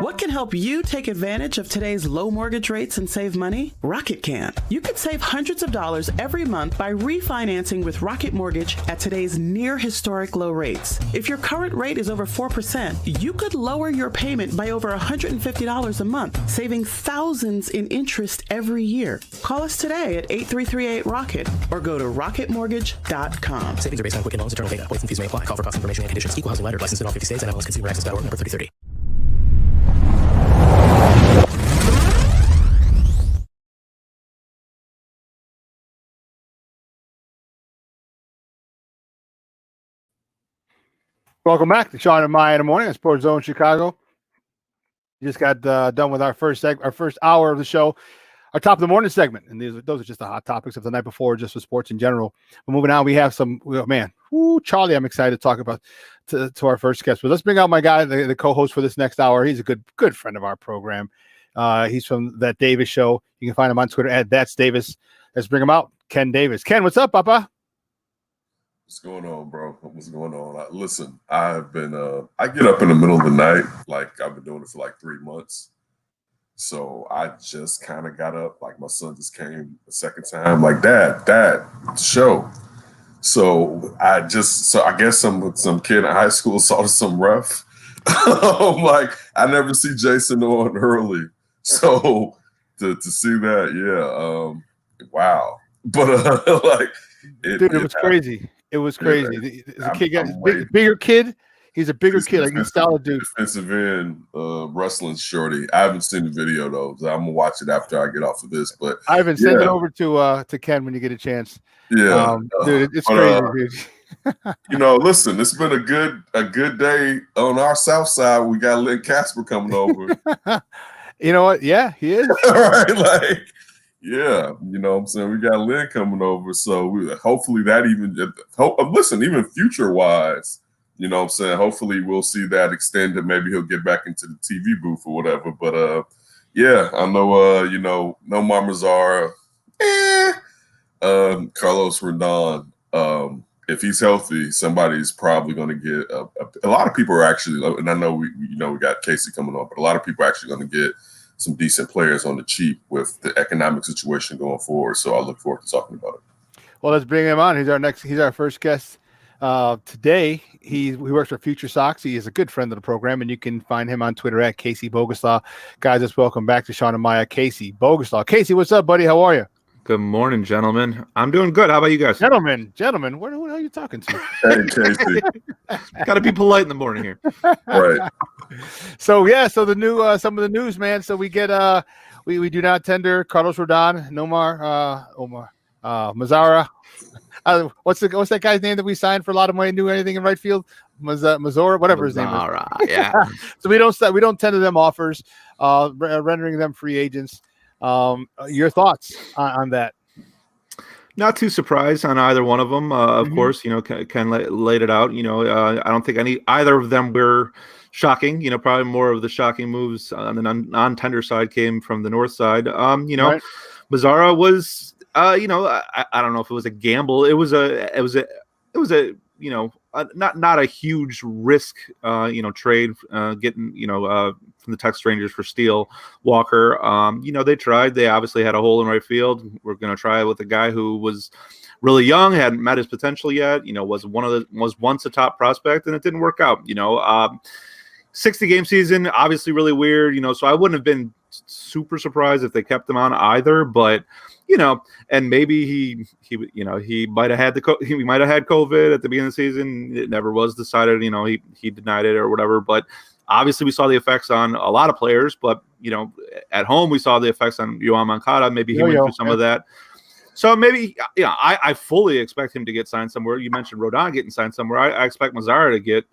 What can help you take advantage of today's low mortgage rates and save money? Rocket can. You could save hundreds of dollars every month by refinancing with Rocket Mortgage at today's near historic low rates. If your current rate is over 4%, you could lower your payment by over $150 a month, saving thousands in interest every year. Call us today at 8338-ROCKET or go to rocketmortgage.com. Savings are based on Quicken Loans, internal data. Points and fees may apply. Call for cost information and conditions. Equal housing lender. Licensed in all 50 states. NMLSConsumerAccess.org. Number 3030. Welcome back to Shawn and Maya in the morning on SportsZone Chicago. We just got done with our first hour of the show, our top of the morning segment, and those are just the hot topics of the night before, just for sports in general. But moving on, we have Charlie. I'm excited to talk about to our first guest. But let's bring out my guy, the co-host for this next hour. He's a good friend of our program. He's from That Davis Show. You can find him on Twitter at That's Davis. Let's bring him out, Ken Davis. Ken, what's up, Papa? What's going on, bro? What's going on? Listen, I've been, I get up in the middle of the night, like I've been doing it for like 3 months. So I just kind of got up, like my son just came the second time, like, Dad, show. So I guess some kid in high school saw some ref. I'm like, I never see Jason on early. So to see that, yeah, wow. But it was crazy. It was crazy. The kid got bigger kid. He's a bigger kid. Like he's solid dude. Defensive end, wrestling shorty. I haven't seen the video though. So I'm gonna watch it after I get off of this. But Ivan, send it over to Ken when you get a chance. Yeah, dude, it's crazy, dude. Listen, it's been a good day on our south side. We got Lynn Casper coming over. You know what? Yeah, he is. Right, yeah, you know what I'm saying? We got Lynn coming over, so hopefully that even future-wise, you know what I'm saying? Hopefully we'll see that extended. Maybe he'll get back into the TV booth or whatever. But, yeah, I know, no Mama Zara, Carlos Rodon. If he's healthy, somebody's probably going to get a lot of people are actually, and I know we got Casey coming on, but a lot of people are actually going to get some decent players on the cheap with the economic situation going forward. So I look forward to talking about it. Well, let's bring him on. He's our first guest today. He works for Future Sox. He is a good friend of the program, and you can find him on Twitter at Casey Boguslaw. Guys, let's welcome back to Shawn and Maya, Casey Boguslaw. Casey, what's up, buddy? How are you? Good morning, gentlemen. I'm doing good. How about you guys? Gentlemen, who the hell are you talking to? Hey, Casey. Got to be polite in the morning here. Right. So the new some of the news, man. So we get we do not tender Carlos Rodon, Nomar Mazara. What's that guy's name that we signed for a lot of money? Do anything in right field? Mazora, whatever his name is. Yeah. So we don't tender them offers, rendering them free agents. Your thoughts on that? Not too surprised on either one of them. Of course, Ken laid it out. I don't think either of them were shocking. Probably more of the shocking moves on the non-tender side came from the north side. Right. Mazara was, I don't know if it was a gamble. It was a not a huge risk, trade, getting, from the Texas Rangers for Steele Walker. They tried. They obviously had a hole in right field. We're going to try it with a guy who was really young, hadn't met his potential yet. Was once a top prospect, and it didn't work out. 60-game season, obviously really weird. So I wouldn't have been super surprised if they kept him on either, but. And maybe he might have had COVID at the beginning of the season. It never was decided. He denied it or whatever. But obviously, we saw the effects on a lot of players. But at home, we saw the effects on Yoan Moncada. Maybe he went through some of that. So maybe, I fully expect him to get signed somewhere. You mentioned Rodon getting signed somewhere. I expect Mazara to get,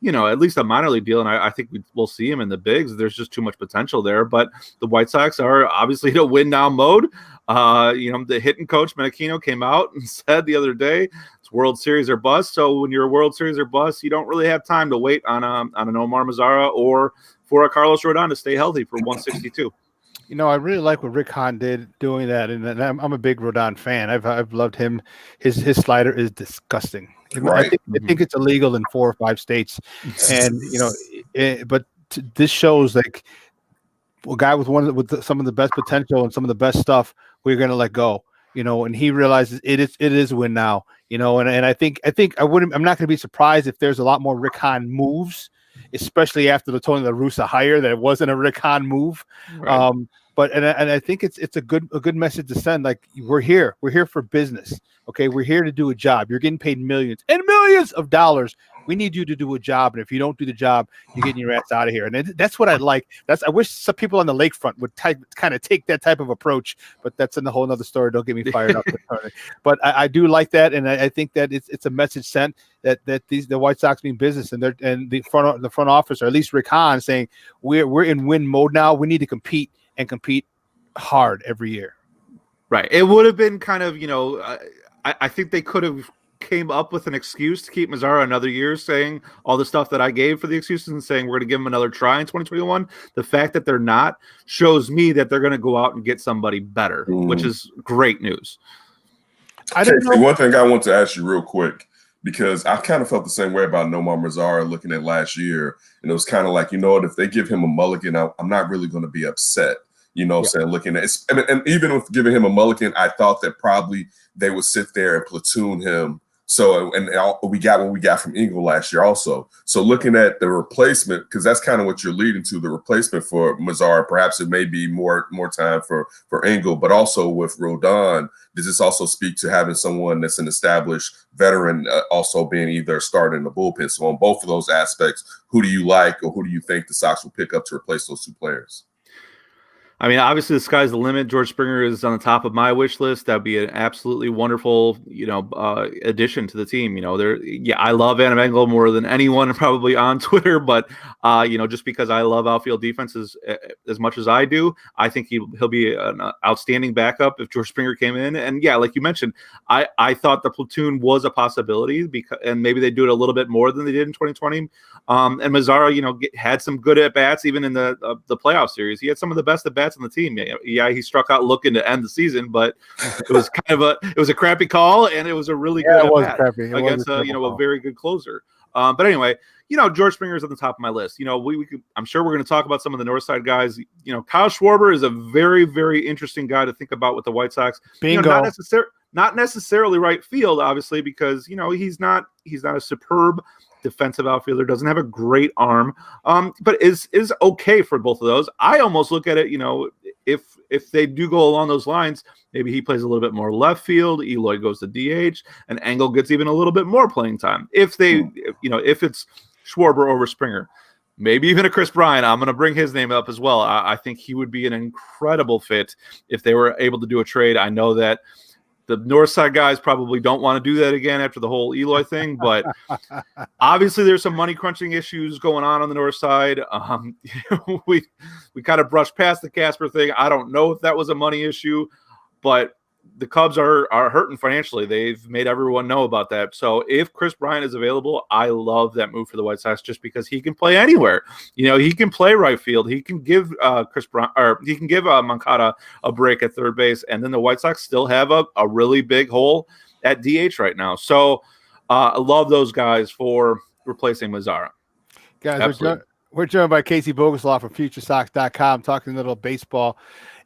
at least a minor league deal, and I think we'll see him in the bigs. There's just too much potential there. But the White Sox are obviously in a win-now mode. The hitting coach, Menachino, came out and said the other day, it's World Series or bust. So when you're a World Series or bust, you don't really have time to wait on an Omar Mazara or for a Carlos Rodon to stay healthy for 162. I really like what Rick Hahn did doing that, and I'm a big Rodon fan. I've loved him. His slider is disgusting. Right. I think it's illegal in 4 or 5 states, and this shows like a guy with some of the best potential and some of the best stuff. We're gonna let go, and he realizes it is a win now, and I think I'm not gonna be surprised if there's a lot more Rick Hahn moves, especially after the Tony La Russa hire, that it wasn't a Rick Hahn move. Right. But I think it's a good message to send. Like, we're here for business. Okay, we're here to do a job. You're getting paid millions and millions of dollars. We need you to do a job, and if you don't do the job, you're getting your ass out of here. And that's what I like. I wish some people on the lakefront would kind of take that type of approach. But that's a whole other story. Don't get me fired up. But I do like that, and I think that it's a message sent that the White Sox mean business, and the front office, or at least Rick Hahn, saying we're in win mode now. We need to compete hard every year. Right. It would have been kind of, I think they could have came up with an excuse to keep Mazara another year, saying all the stuff that I gave for the excuses and saying we're going to give him another try in 2021. The fact that they're not shows me that they're going to go out and get somebody better, which is great news. One thing I want to ask you real quick, because I kind of felt the same way about Nomar Mazara looking at last year. And it was kind of like, if they give him a mulligan, I'm not really going to be upset. Saying, looking at it. And even with giving him a mulligan, I thought that probably they would sit there and platoon him. So, and we got what we got from Engel last year also. So looking at the replacement, because that's kind of what you're leading to, the replacement for Mazara, perhaps it may be more time for Engel, but also with Rodon, does this also speak to having someone that's an established veteran also being either starting in the bullpen? So on both of those aspects, who do you like, or who do you think the Sox will pick up to replace those 2 players? I mean, obviously the sky's the limit. George Springer is on the top of my wish list. That'd be an absolutely wonderful, addition to the team. I love Adam Engel more than anyone probably on Twitter, but just because I love outfield defenses as much as I do, I think he'll be an outstanding backup if George Springer came in. And yeah, like you mentioned, I thought the platoon was a possibility and maybe they do it a little bit more than they did in 2020. And Mazara, had some good at bats even in the playoff series. He had some of the best at bats on the team. Yeah, he struck out looking to end the season, but it was it was a crappy call, and it was a really good at bat against a very good closer. But anyway, George Springer is at the top of my list. I'm sure we're going to talk about some of the North Side guys. Kyle Schwarber is a very, very interesting guy to think about with the White Sox. Bingo. not necessarily right field, obviously, because he's not a superb defensive outfielder, doesn't have a great arm, but is okay for both of those. I almost look at it, if they do go along those lines, maybe he plays a little bit more left field, Eloy goes to DH, and Engel gets even a little bit more playing time. If it's Schwarber over Springer, maybe even a Chris Bryant, I'm going to bring his name up as well. I think he would be an incredible fit if they were able to do a trade. I know that the North Side guys probably don't want to do that again after the whole Eloy thing, but obviously there's some money crunching issues going on the North Side. We kind of brushed past the Casper thing. I don't know if that was a money issue, but the Cubs are hurting financially. They've made everyone know about that. So if Chris Bryant is available, I love that move for the White Sox just because he can play anywhere. He can play right field. He can give Moncada a break at third base, and then the White Sox still have a really big hole at DH right now. So I love those guys for replacing Mazzara. Guys, we're joined by Casey Boguslaw from FutureSox.com talking a little baseball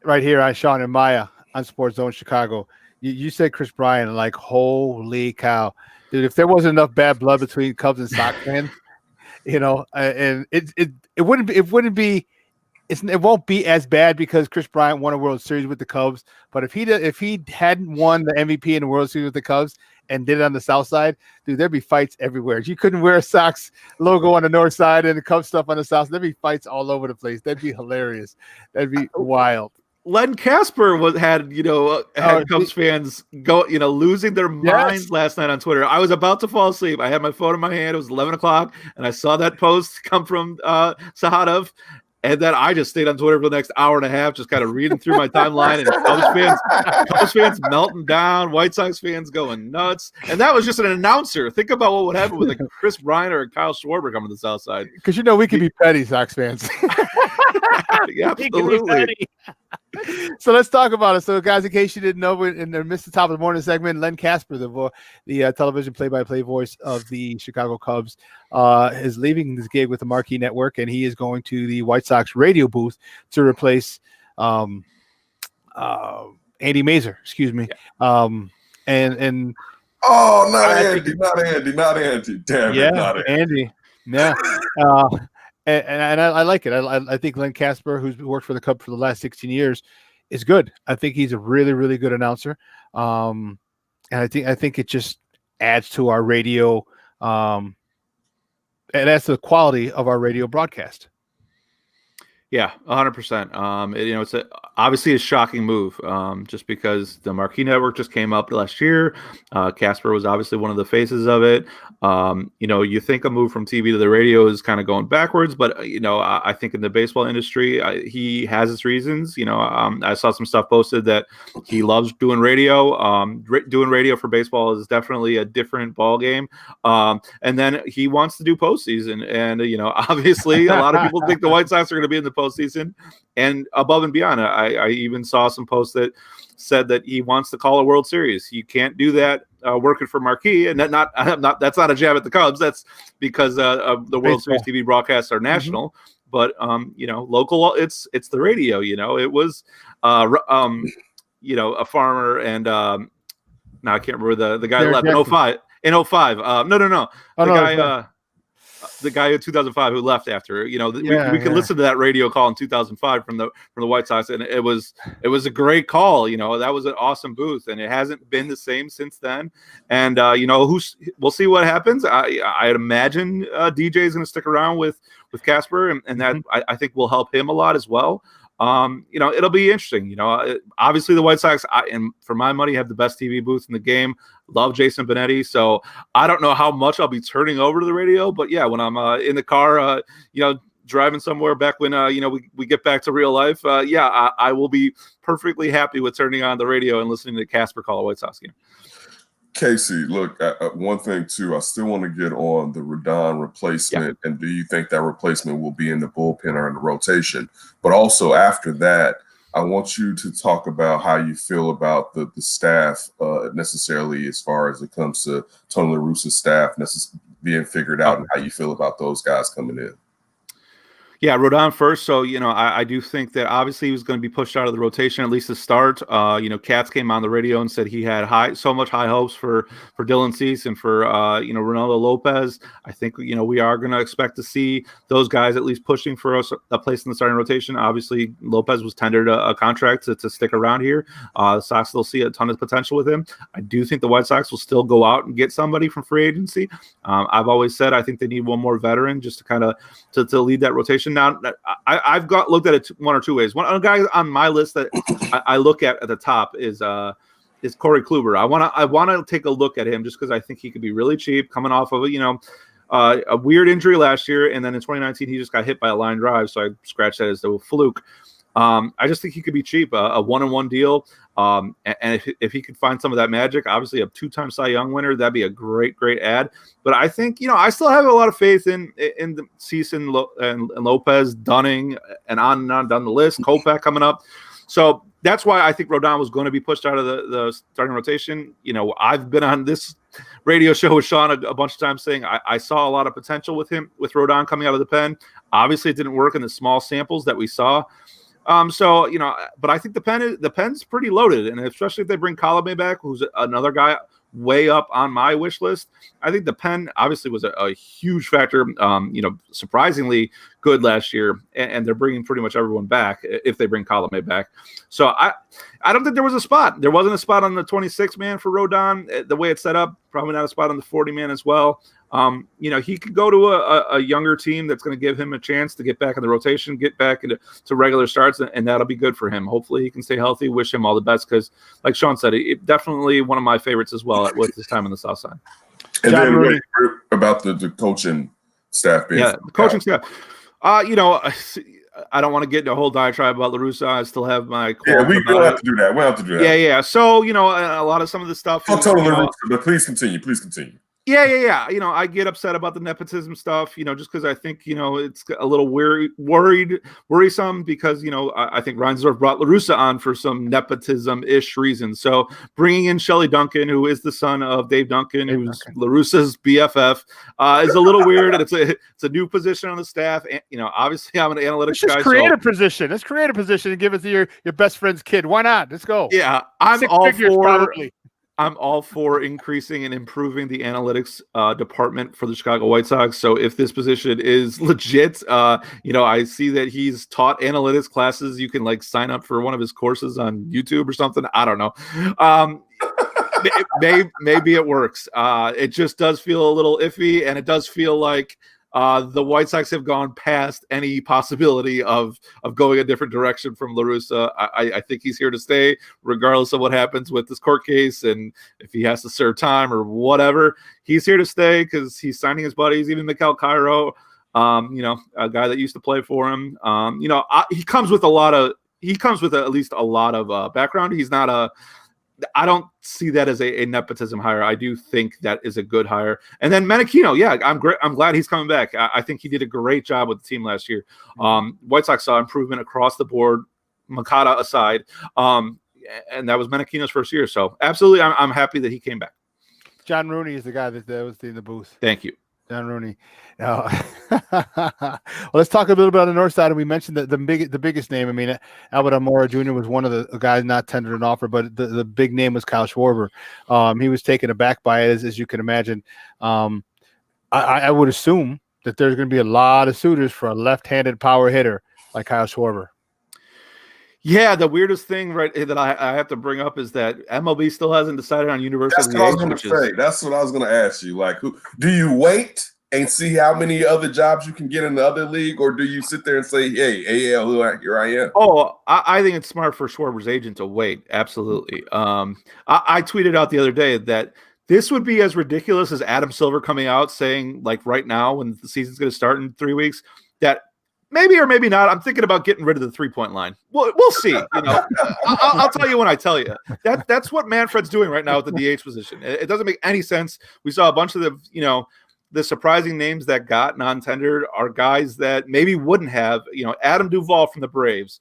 right here on Shawn and Maya on SportsZone Chicago. You said Chris Bryant, like, holy cow, dude! If there wasn't enough bad blood between Cubs and Sox fans, and it wouldn't be as bad because Chris Bryant won a World Series with the Cubs. But if he hadn't won the MVP in the World Series with the Cubs and did it on the South Side, dude, there'd be fights everywhere. You couldn't wear a Sox logo on the North Side and the Cubs stuff on the South. There'd be fights all over the place. That'd be hilarious. That'd be wild. Len Casper had Cubs fans go, losing their minds last night on Twitter. I was about to fall asleep. I had my phone in my hand. It was 11 o'clock, and I saw that post come from Sahadev. And then I just stayed on Twitter for the next hour and a half, just kind of reading through my timeline, and Cubs fans melting down, White Sox fans going nuts. And that was just an announcer. Think about what would happen with a Chris Bryant or a Kyle Schwarber coming to the South Side. Because we can be petty Sox fans. Yeah, absolutely. So let's talk about it. So, guys, in case you didn't know, and missed the top of the morning segment, Len Casper, the television play-by-play voice of the Chicago Cubs, is leaving this gig with the Marquee Network, and he is going to the White Sox radio booth to replace Andy Mazer. Excuse me. Not Andy. Damn it, not Andy. Yeah. And I like it. I think Len Casper, who's worked for the Cubs for the last 16 years, is good. I think he's a really, really good announcer. And I think it just adds to our radio. And adds to the quality of our radio broadcast. Yeah, 100%. It's obviously a shocking move, just because the Marquee Network just came up last year. Casper was obviously one of the faces of it. You think a move from TV to the radio is kind of going backwards, but I think in the baseball industry, he has his reasons. I saw some stuff posted that he loves doing radio. Doing radio for baseball is definitely a different ball game. And then he wants to do postseason, and obviously a lot of people think the White Sox are going to be in the postseason and above and beyond. I even saw some posts that said that he wants to call a World Series. You can't do that working for Marquee, and that's not a jab at the Cubs. That's because the World Series TV broadcasts are national, but local. It's the radio. It was a farmer, and now I can't remember the guy that left in 05. No. The guy in 2005 who left after, we can listen to that radio call in 2005 from the White Sox, and it was a great call. That was an awesome booth, and it hasn't been the same since then. And we'll see what happens. I'd imagine DJ is going to stick around with Casper, and that I think will help him a lot as well. It'll be interesting. Obviously the White Sox, and for my money, have the best TV booth in the game. Love Jason Benetti. So I don't know how much I'll be turning over to the radio, but yeah, when I'm in the car, driving somewhere back when, we get back to real life. I will be perfectly happy with turning on the radio and listening to Casper call a White Sox game. Casey, look, one thing too, I still want to get on the Rodon replacement. Yeah. And do you think that replacement will be in the bullpen or in the rotation? But also after that, I want you to talk about how you feel about the staff necessarily as far as it comes to Tony La Russa's staff being figured out, and how you feel about those guys coming in. Yeah, Rodon first. So, I do think that obviously he was going to be pushed out of the rotation, at least to start. Katz came on the radio and said he had so much high hopes for Dylan Cease and for, Ronaldo Lopez. I think, we are going to expect to see those guys at least pushing for us a place in the starting rotation. Obviously, Lopez was tendered a contract to stick around here. The Sox still see a ton of potential with him. I do think the White Sox will still go out and get somebody from free agency. I've always said I think they need one more veteran just to kind of to lead that rotation. Now, I've looked at it one or two ways. One guy on my list that I look at the top is Corey Kluber. I want to take a look at him just because I think he could be really cheap, coming off of a weird injury last year, and then in 2019 he just got hit by a line drive, so I scratched that as a fluke. I just think he could be cheap, a one-on-one deal. And if he could find some of that magic, obviously a 2-time Cy Young winner, that'd be a great ad. But I think, I still have a lot of faith in the Cease and Lopez, Dunning, and on down the list, Kopech coming up. So that's why I think Rodon was going to be pushed out of the starting rotation. I've been on this radio show with Shawn a bunch of times saying I saw a lot of potential with Rodon coming out of the pen. Obviously, it didn't work in the small samples that we saw. But I think the pen's pretty loaded, and especially if they bring Colomé back, who's another guy way up on my wish list. I think the pen obviously was a huge factor. Surprisingly good last year, and they're bringing pretty much everyone back if they bring Colomé back. So I don't think there was a spot. There wasn't a spot on the 26 man for Rodon the way it's set up. Probably not a spot on the 40 man as well. He could go to a younger team that's going to give him a chance to get back in the rotation, get back into regular starts, and that'll be good for him. Hopefully he can stay healthy. Wish him all the best because, like Shawn said, it definitely one of my favorites as well with his time on the South Side. And then about the coaching staff being the coaching staff. I don't want to get into a whole diatribe about La Russa. I still have my we don't have to do that. We don't have to do that. Yeah. So, a lot of some of the stuff. I'll tell La Russa, but please continue. Please continue. Yeah. I get upset about the nepotism stuff, just because I think, it's a little worrisome because, I think Reinsdorf brought La Russa on for some nepotism-ish reasons. So bringing in Shelley Duncan, who is the son of Dave Duncan, who's La Russa's BFF, is a little weird. And it's a new position on the staff. And, obviously I'm an analytics guy. Create a position. Let's create a position and give it to your best friend's kid. Why not? Let's go. Yeah, I'm all for increasing and improving the analytics department for the Chicago White Sox. So if this position is legit, I see that he's taught analytics classes. You can sign up for one of his courses on YouTube or something. I don't know. Maybe it works. It just does feel a little iffy, and it does feel like the White Sox have gone past any possibility of going a different direction from La Russa. I think he's here to stay, regardless of what happens with this court case and if he has to serve time or whatever. He's here to stay because he's signing his buddies, even Mikel Cairo, a guy that used to play for him. He comes with at least a lot of background. He's not I don't see that as a nepotism hire. I do think that is a good hire. And then Menachino, I'm glad he's coming back. I think he did a great job with the team last year. White Sox saw improvement across the board, Makata aside. And that was Menachino's first year. So absolutely, I'm happy that he came back. John Rooney is the guy that was in the booth. Thank you. John Rooney. Well, let's talk a little bit on the north side. And we mentioned the biggest name. I mean, Albert Almora Jr. was one of the guys not tendered an offer, but the big name was Kyle Schwarber. He was taken aback by it, as you can imagine. I would assume that there's going to be a lot of suitors for a left-handed power hitter like Kyle Schwarber. Yeah, the weirdest thing that I have to bring up is that MLB still hasn't decided on universal DH. That's what I was going to say. That's what I was going to ask you. Do you wait and see how many other jobs you can get in the other league, or do you sit there and say, hey, AL, here I am? Oh, I think it's smart for Schwarber's agent to wait. Absolutely. I tweeted out the other day that this would be as ridiculous as Adam Silver coming out saying, right now when the season's going to start in 3 weeks, that maybe or maybe not. I'm thinking about getting rid of the 3-point line. We'll see. I'll tell you when I tell you. That's what Manfred's doing right now with the DH position. It doesn't make any sense. We saw a bunch of the surprising names that got non-tendered are guys that maybe wouldn't have. Adam Duvall from the Braves,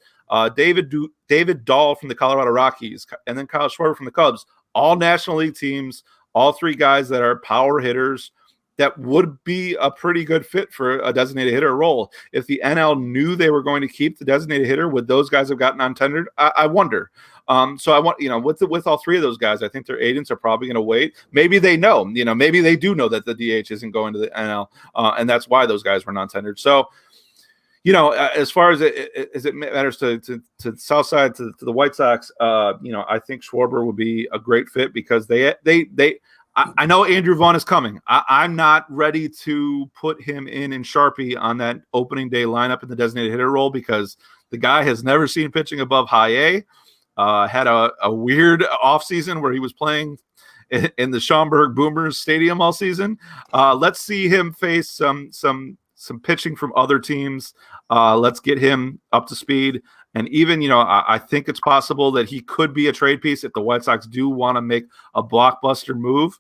David Dahl from the Colorado Rockies, and then Kyle Schwarber from the Cubs. All National League teams. All three guys that are power hitters. that would be a pretty good fit for a designated hitter role. If the NL knew they were going to keep the designated hitter, would those guys have gotten untendered? I wonder. So I want, with all three of those guys, I think their agents are probably going to wait. Maybe they know, maybe they do know that the DH isn't going to the NL, and that's why those guys were non-tendered. So, as far as it matters to the South Side, to the White Sox, I think Schwarber would be a great fit because I know Andrew Vaughn is coming. I'm not ready to put him in Sharpie on that opening day lineup in the designated hitter role because the guy has never seen pitching above high A. Had a weird offseason where he was playing in the Schaumburg Boomers Stadium all season. Let's see him face some pitching from other teams. Let's get him up to speed. And even, I think it's possible that he could be a trade piece if the White Sox do want to make a blockbuster move.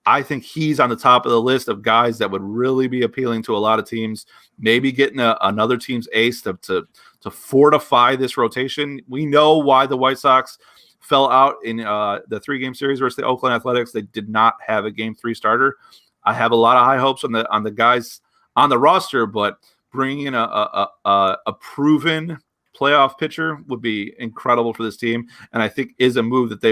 I think he's on the top of the list of guys that would really be appealing to a lot of teams, maybe getting another team's ace to fortify this rotation. We know why the White Sox fell out in the 3-game series versus the Oakland Athletics. They did not have a Game 3 starter. I have a lot of high hopes on the guys on the roster, but bringing in a proven playoff pitcher would be incredible for this team, and I think is a move that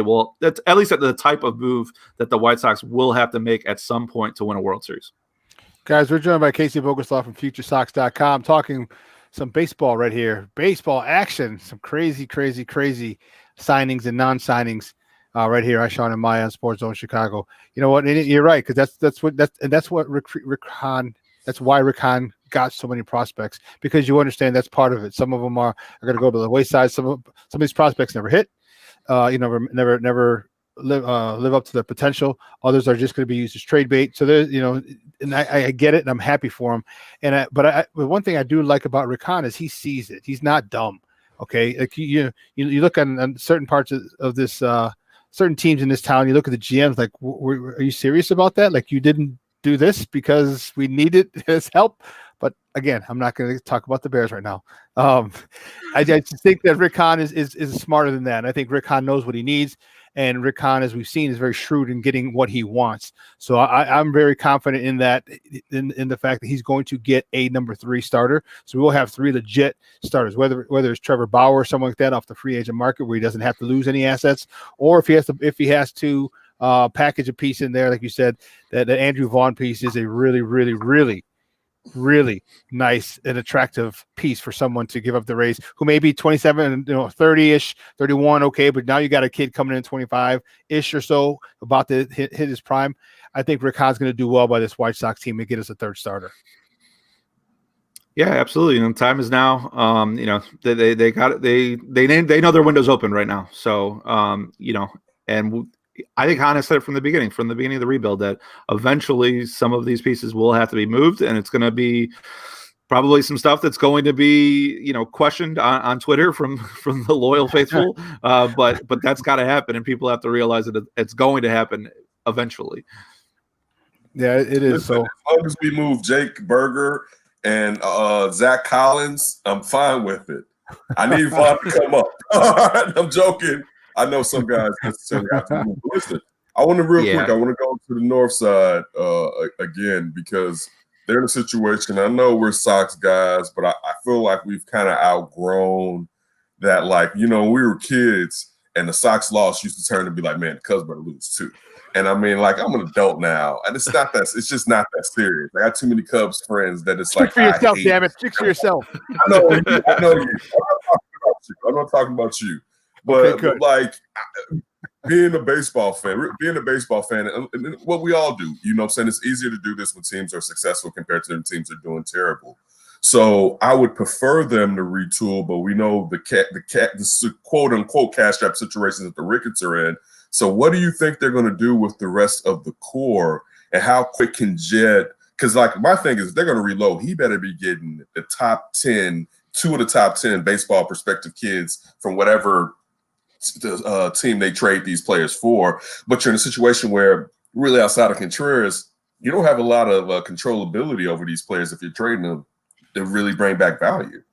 that's at least the type of move that the White Sox will have to make at some point to win a World Series. Guys, we're joined by Casey Boguslaw from FutureSox.com talking some baseball right here. Baseball action, some crazy signings and non-signings right here on Shawn and Maya on SportsZone Chicago. You know what? And you're right, because that's what Rick Hahn. That's why Rick Hahn got so many prospects, because you understand that's part of it. Some of them are going to go to the wayside. Some of these prospects never hit, never live up to their potential. Others are just going to be used as trade bait. So there's, and I get it, and I'm happy for him. But one thing I do like about Rick Hahn is he sees it. He's not dumb. Okay, like you look on certain parts of this, certain teams in this town. You look at the GMs, like, are you serious about that? Like, you didn't do this because we needed his help. But again, I'm not going to talk about the Bears right now. I just think that Rick Hahn is smarter than that. And I think Rick Hahn knows what he needs, and Rick Hahn, as we've seen, is very shrewd in getting what he wants. So I'm very confident in that, in the fact that he's going to get a number 3 starter. So we will have 3 legit starters, whether it's Trevor Bauer or someone like that off the free agent market where he doesn't have to lose any assets, or if he has to package a piece in there, like you said, that Andrew Vaughn piece is a really nice and attractive piece for someone to give up the raise, who may be 27, 30-ish, 31. Okay. But now you got a kid coming in 25-ish or so, about to hit his prime. I think Rick Hahn's going to do well by this White Sox team and get us a 3rd starter. Yeah, absolutely. Time is now. They got it. They know their window's open right now. So, and I think Hahn has said it from the beginning of the rebuild, that eventually some of these pieces will have to be moved, and it's going to be probably some stuff that's going to be, questioned on Twitter from the loyal faithful. But that's got to happen, and people have to realize that it's going to happen eventually. Yeah, it is. Listen, as long as we move Jake Berger and Zach Collins, I'm fine with it. I need Vaughn to come up. I'm joking. I know some guys necessarily have to move. But listen, I want to quick. I want to go to the north side again, because they're in a situation. I know we're Sox guys, but I feel like we've kind of outgrown that. Like, when we were kids and the Sox lost, used to turn to be like, man, the Cubs better lose too. And I mean, like, I'm an adult now, and it's just not that serious. I got too many Cubs friends that it's like, speak for yourself, damn it. Speak for yourself. I know you. I'm not talking about you. But, okay, like, being a baseball fan, and what we all do, I'm saying, it's easier to do this when teams are successful compared to them teams that are doing terrible. So I would prefer them to retool, but we know the quote unquote cash trap situations that the Ricketts are in. So what do you think they're going to do with the rest of the core, and how quick can Jed? Because, like, my thing is, if they're going to reload, he better be getting the top 10, 2 of the top 10 baseball prospective kids from whatever team they trade these players for. But you're in a situation where, really, outside of Contreras, you don't have a lot of controllability over these players if you're trading them to really bring back value.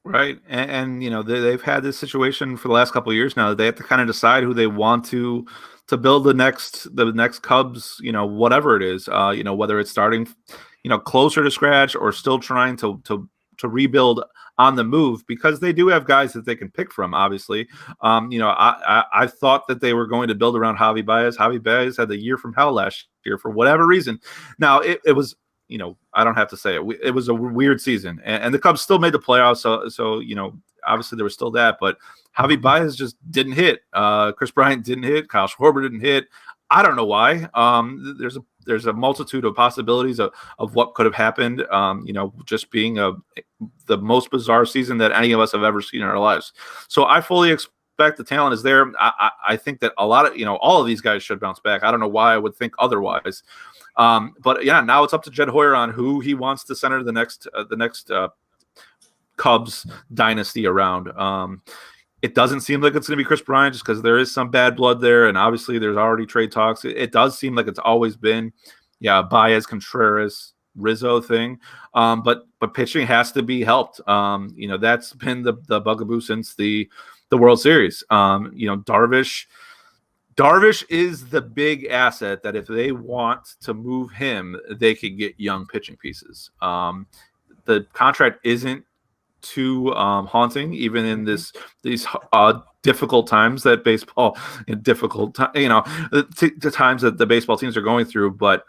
Right. And they've had this situation for the last couple of years now that they have to kind of decide who they want to build the next Cubs, whatever it is, whether it's starting, closer to scratch or still trying to rebuild on the move, because they do have guys that they can pick from, obviously. I thought that they were going to build around Javi Baez. Javi Baez had the year from hell last year for whatever reason. Now it was, I don't have to say it. It was a weird season, and the Cubs still made the playoffs. So obviously there was still that, but Javi Baez just didn't hit. Chris Bryant didn't hit. Kyle Schwarber didn't hit. I don't know why. There's a multitude of possibilities of what could have happened. Just being the most bizarre season that any of us have ever seen in our lives. So I fully expect the talent is there. I think that a lot of all of these guys should bounce back. I don't know why I would think otherwise. But yeah, now it's up to Jed Hoyer on who he wants to center the next Cubs dynasty around. It doesn't seem like it's going to be Chris Bryant just because there is some bad blood there, and obviously there's already trade talks. It does seem like it's always been, Baez, Contreras, Rizzo thing. But pitching has to be helped. That's been the bugaboo since the World Series. Darvish is the big asset that if they want to move him, they could get young pitching pieces. The contract isn't too haunting, even in these difficult times that baseball, the times that the baseball teams are going through. But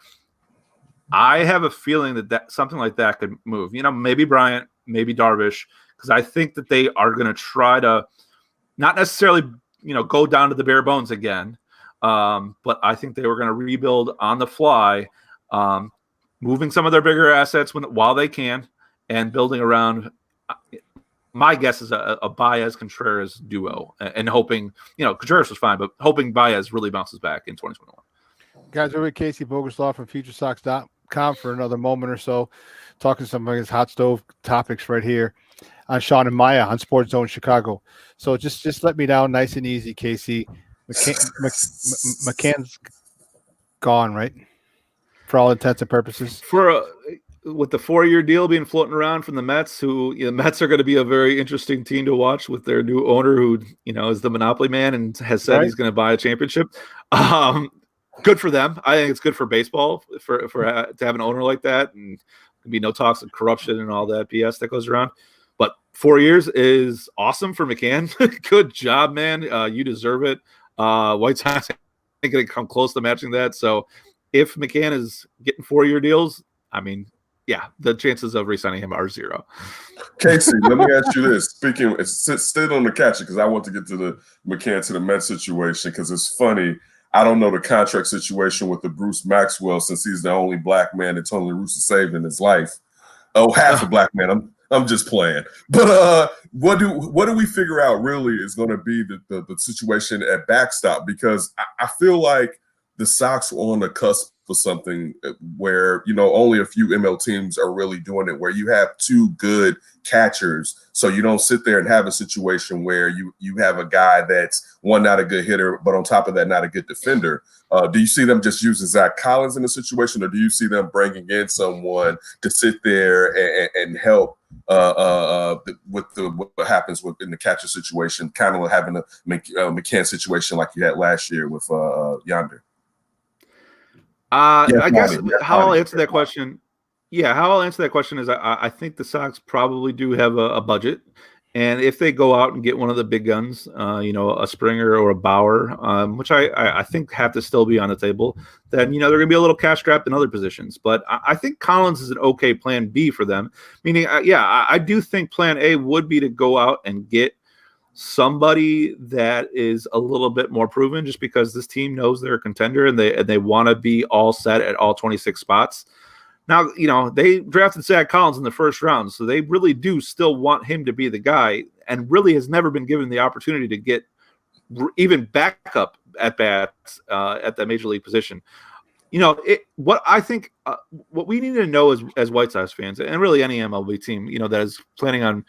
I have a feeling that something like that could move. Maybe Bryant, maybe Darvish, because I think that they are going to try to not necessarily go down to the bare bones again. But I think they were going to rebuild on the fly, moving some of their bigger assets while they can, and building around. My guess is a Baez Contreras duo, and hoping Contreras was fine, but hoping Baez really bounces back in 2021. Guys, we're with Casey Boguslaw from FutureSox.com for another moment or so, talking some of his hot stove topics right here on Shawn and Maya on SportsZone Chicago. So just let me down nice and easy, Casey. McCann's gone, right? For all intents and purposes. With the 4-year deal being floating around from the Mets, the Mets are going to be a very interesting team to watch with their new owner, who is the monopoly man and has said he's going to buy a championship. Good for them. I think it's good for baseball to have an owner like that, and there'll be no talks of corruption and all that BS that goes around. But 4 years is awesome for McCann. Good job, man. You deserve it. White Sox ain't going to come close to matching that. So if McCann is getting 4-year deals, I mean, yeah, the chances of re-signing him are 0. Casey, let me ask you this. Stay on the catcher, because I want to get to the McCann to the Mets situation, because it's funny. I don't know the contract situation with the Bruce Maxwell, since he's the only black man that Tony La Russa saved in his life. Oh, half a black man. I'm just playing. But what do we figure out really is going to be the situation at backstop? Because I feel like the Sox are on the cusp for something where, only a few ML teams are really doing it, where you have 2 good catchers. So you don't sit there and have a situation where you have a guy that's, one, not a good hitter, but on top of that, not a good defender. Do you see them just using Zach Collins in the situation, or do you see them bringing in someone to sit there and help with what happens in the catcher situation, kind of having a McCann situation like you had last year with Yonder? I guess how I'll answer that question. Yeah, how I'll answer that question is I think the Sox probably do have a budget, and if they go out and get one of the big guns, a Springer or a Bauer, which I think have to still be on the table, then they're going to be a little cash strapped in other positions. But I think Collins is an okay plan B for them. Meaning, I do think plan A would be to go out and get somebody that is a little bit more proven, just because this team knows they're a contender and they want to be all set at all 26 spots. Now, they drafted Zach Collins in the first round, so they really do still want him to be the guy, and really has never been given the opportunity to get even backup at bats at that major league position. What I think, what we need to know as White Sox fans, and really any MLB team, that is planning on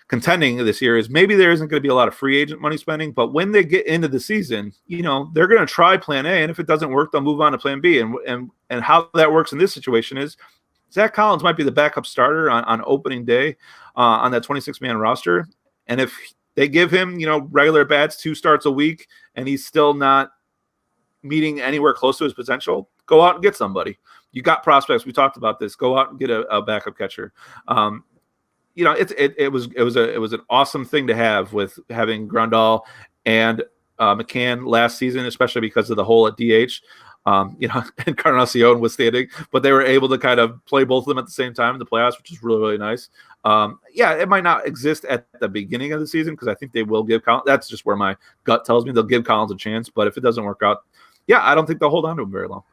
contending this year, is maybe there isn't going to be a lot of free agent money spending, but when they get into the season, they're going to try plan A, and if it doesn't work, they'll move on to plan B. And how that works in this situation is Zach Collins might be the backup starter on opening day on that 26-man roster. And if they give him, regular bats, 2 starts a week, and he's still not meeting anywhere close to his potential, go out and get somebody. You got prospects. We talked about this. Go out and get a backup catcher. It was an awesome thing to have with having Grandal and McCann last season, especially because of the hole at DH. And Encarnacion was standing, but they were able to kind of play both of them at the same time in the playoffs, which is really, really nice. It might not exist at the beginning of the season because I think they will give Collins. That's just where my gut tells me they'll give Collins a chance. But if it doesn't work out, I don't think they'll hold on to him very long.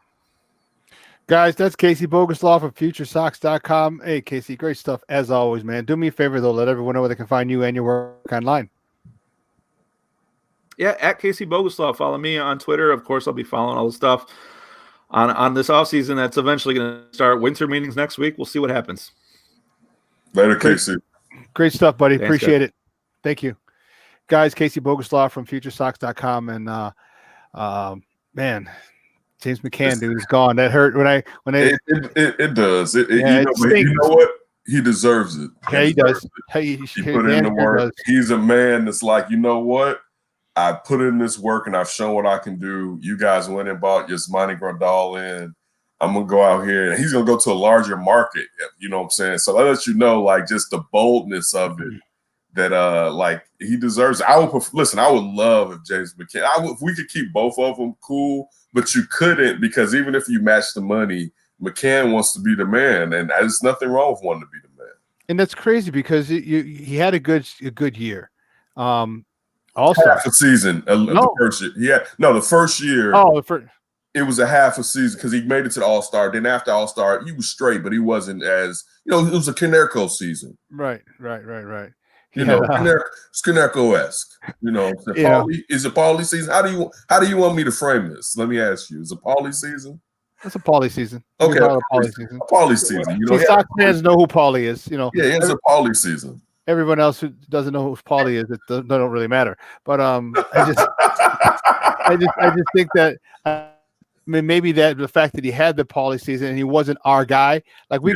Guys, that's Casey Boguslaw from FutureSox.com. Hey, Casey, great stuff as always, man. Do me a favor, though. Let everyone know where they can find you and your work online. Yeah, at Casey Boguslaw. Follow me on Twitter. Of course, I'll be following all the stuff on this offseason that's eventually going to start. Winter meetings next week. We'll see what happens. Later, Casey. Great stuff, buddy. Thanks, Appreciate guys. it. Thank you. Guys, Casey Boguslaw from FutureSox.com. And, man, James McCann, dude, is gone. That hurt It does. You know what? He deserves it. Yeah, he does. He put in the work. He's a man that's like, you know what? I put in this work and I've shown what I can do. You guys went and bought Yasmani Grandal in. I'm going to go out here and he's going to go to a larger market. You know what I'm saying? So that lets you know, like, just the boldness of it that, like, he deserves it. I would love if James McCann, if we could keep both of them, cool, but you couldn't because even if you match the money, McCann wants to be the man, and there's nothing wrong with wanting to be the man. And that's crazy because he had a good year. Also, half a season. The first year. The first year. It was a half a season because he made it to the All-Star. Then after All-Star, he was straight, but he wasn't as it was a Canerco season. Right. It's Canerco-esque. Is it Paulie season? How do you want me to frame this? Let me ask you. Is it Paulie season? That's a Paulie season. Okay, Paulie season. Sox fans know who Paulie is. It's a Paulie season. Everyone else who doesn't know who Paulie is, it don't really matter. But I just think that maybe that the fact that he had the Paulie season and he wasn't our guy. Like we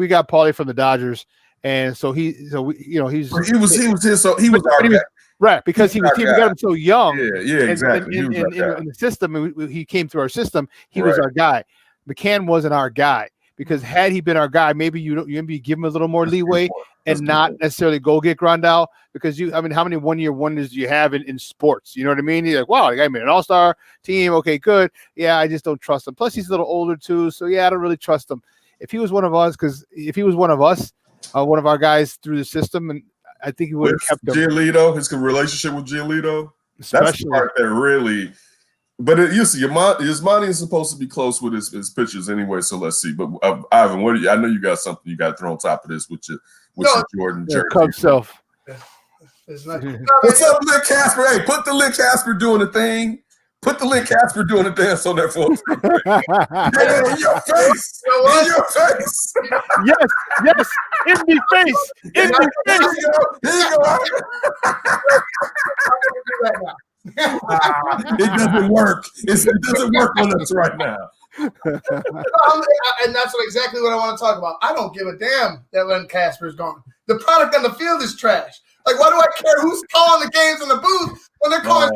got Paulie from the Dodgers, and so he's our guy. Right, because we got him so young. Yeah, exactly. In the system, he came through our system. He was our guy. McCann wasn't our guy because had he been our guy, maybe you give him a little more leeway and not necessarily go get Grandal because how many 1-year wonders do you have in sports? You know what I mean? You're like, wow, the guy made an All-Star team. Okay, good. Yeah, I just don't trust him. Plus, he's a little older too, so I don't really trust him. If he was one of us, one of our guys through the system, and I think he would have kept him. Giolito, his relationship with Giolito, that's the part that really. But you see, Yasmani is supposed to be close with his pitchers anyway. So let's see. But Ivan, I know you got something you got to throw on top of this with your Jordan jersey. Cub self. What's up, Lick Casper? Hey, put the Lick Casper doing the thing. Put the Lick Casper doing the dance on there for us. In your face. In your face. Yes. In the face. In the face. Here you go. It doesn't work. It doesn't work on us right now. And that's exactly what I want to talk about. I don't give a damn that Len Casper's gone. The product on the field is trash. Like, why do I care who's calling the games in the booth when they're calling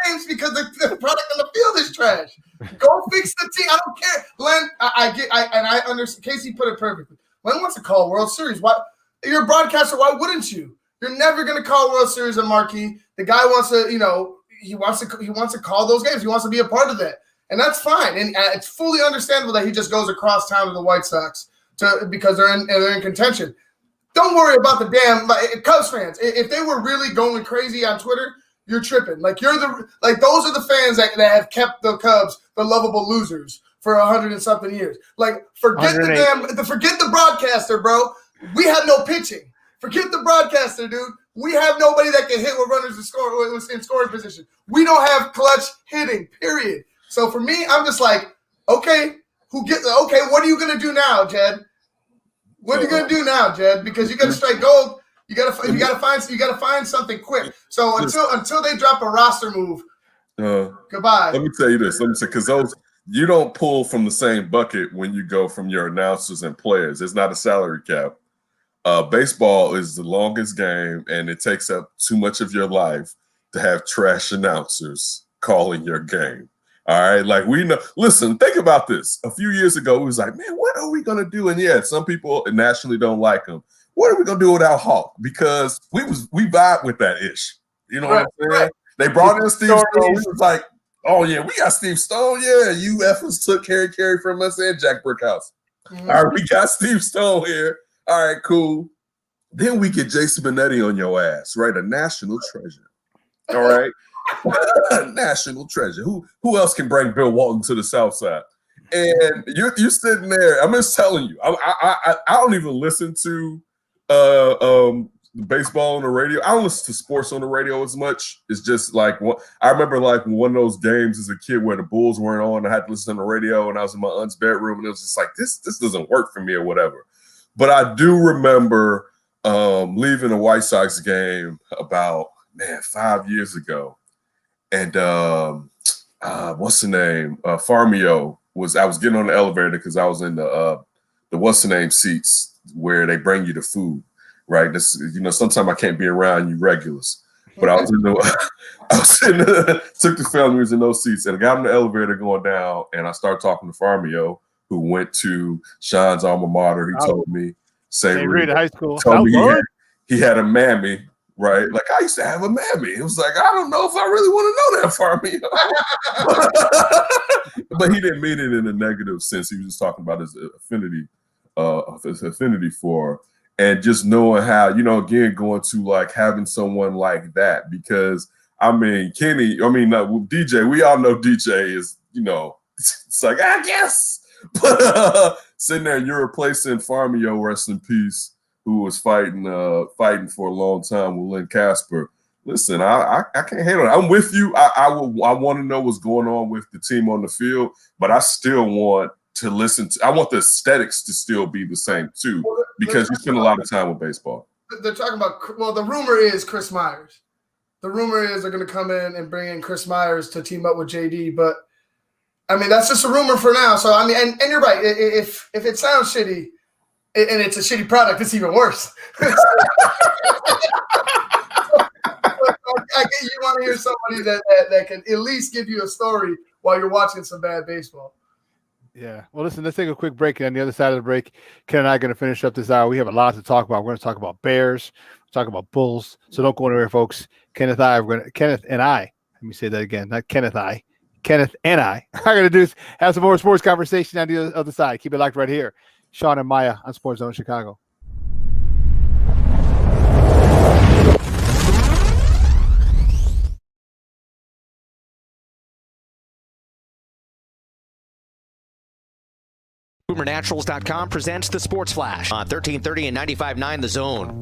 games because the product on the field is trash? Go fix the team. I don't care. Len, I understand. Casey put it perfectly. Len wants to call World Series. Why? You're a broadcaster. Why wouldn't you? You're never going to call World Series and marquee. The guy wants to, he wants to call those games. He wants to be a part of that, and that's fine. And it's fully understandable that he just goes across town to the White Sox because they're in contention. Don't worry about the damn Cubs fans. If they were really going crazy on Twitter, you're tripping. Like those are the fans that have kept the Cubs the lovable losers for 100 and something years. Like forget the broadcaster, bro. We have no pitching. Forget the broadcaster, dude. We have nobody that can hit with runners in scoring position. We don't have clutch hitting, period. So for me, I'm just like, okay, what are you gonna do now, Jed? What are you gonna do now, Jed? Because you got to strike gold. You got to find something quick. So until they drop a roster move, goodbye. Let me tell you this. Let me say because you don't pull from the same bucket when you go from your announcers and players. It's not a salary cap. Baseball is the longest game, and it takes up too much of your life to have trash announcers calling your game. All right, like we know. Listen, think about this. A few years ago, we was like, man, what are we gonna do? And yeah, some people nationally don't like him. What are we gonna do without Hawk? Because we vibe with that ish. You know what I'm saying? Right. They brought in Steve Stone. We was like, oh yeah, we got Steve Stone. Yeah, you effers took Carey from us and Jack Brickhouse. Mm-hmm. All right, we got Steve Stone here. All right, cool. Then we get Jason Benetti on your ass, right? A national treasure. All right. National treasure. Who else can bring Bill Walton to the South Side? And you're sitting there. I'm just telling you. I don't even listen to baseball on the radio. I don't listen to sports on the radio as much. It's just like I remember like one of those games as a kid where the Bulls weren't on. I had to listen on the radio, and I was in my aunt's bedroom, and it was just like this doesn't work for me or whatever. But I do remember leaving a White Sox game about 5 years ago. And what's the name? Farmio I was getting on the elevator because I was in the what's the name seats where they bring you the food, right? This, sometimes I can't be around you regulars, but I was took the family, was in those seats, and I got in the elevator going down, and I started talking to Farmio, who went to Shawn's alma mater. He told me, St. Rita High School. Told me he had a mammy. Right, like I used to have a mammy. It was like I don't know if I really want to know that for me, but he didn't mean it in a negative sense. He was just talking about his affinity for her. And just knowing how, again, going to like having someone like that, because DJ, we all know DJ is, it's like I guess, but sitting there, you're replacing Farmio, rest in peace, who was fighting for a long time with Lynn Casper. Listen, I can't handle it. I'm with you. I want to know what's going on with the team on the field, but I still want to listen to. I want the aesthetics to still be the same too, because you spend a lot of time with baseball. They're talking about. Well, the rumor is Chris Myers. The rumor is they're going to come in and bring in Chris Myers to team up with JD, but I mean that's just a rumor for now. So I mean, and you're right. If it sounds shitty. And it's a shitty product, it's even worse. I get you want to hear somebody that can at least give you a story while you're watching some bad baseball. Yeah. Well, listen, let's take a quick break. And on the other side of the break, Ken and I are going to finish up this hour. We have a lot to talk about. We're going to talk about Bears. We're talking about Bulls. So don't go anywhere, folks. Kenneth and I, let me say that again, not Kenneth and I are going to have some more sports conversation on the other side. Keep it locked right here. Shawn and Maya on SportsZone Chicago. BoomerNaturals.com presents the Sports Flash on 1330 and 95.9 The Zone.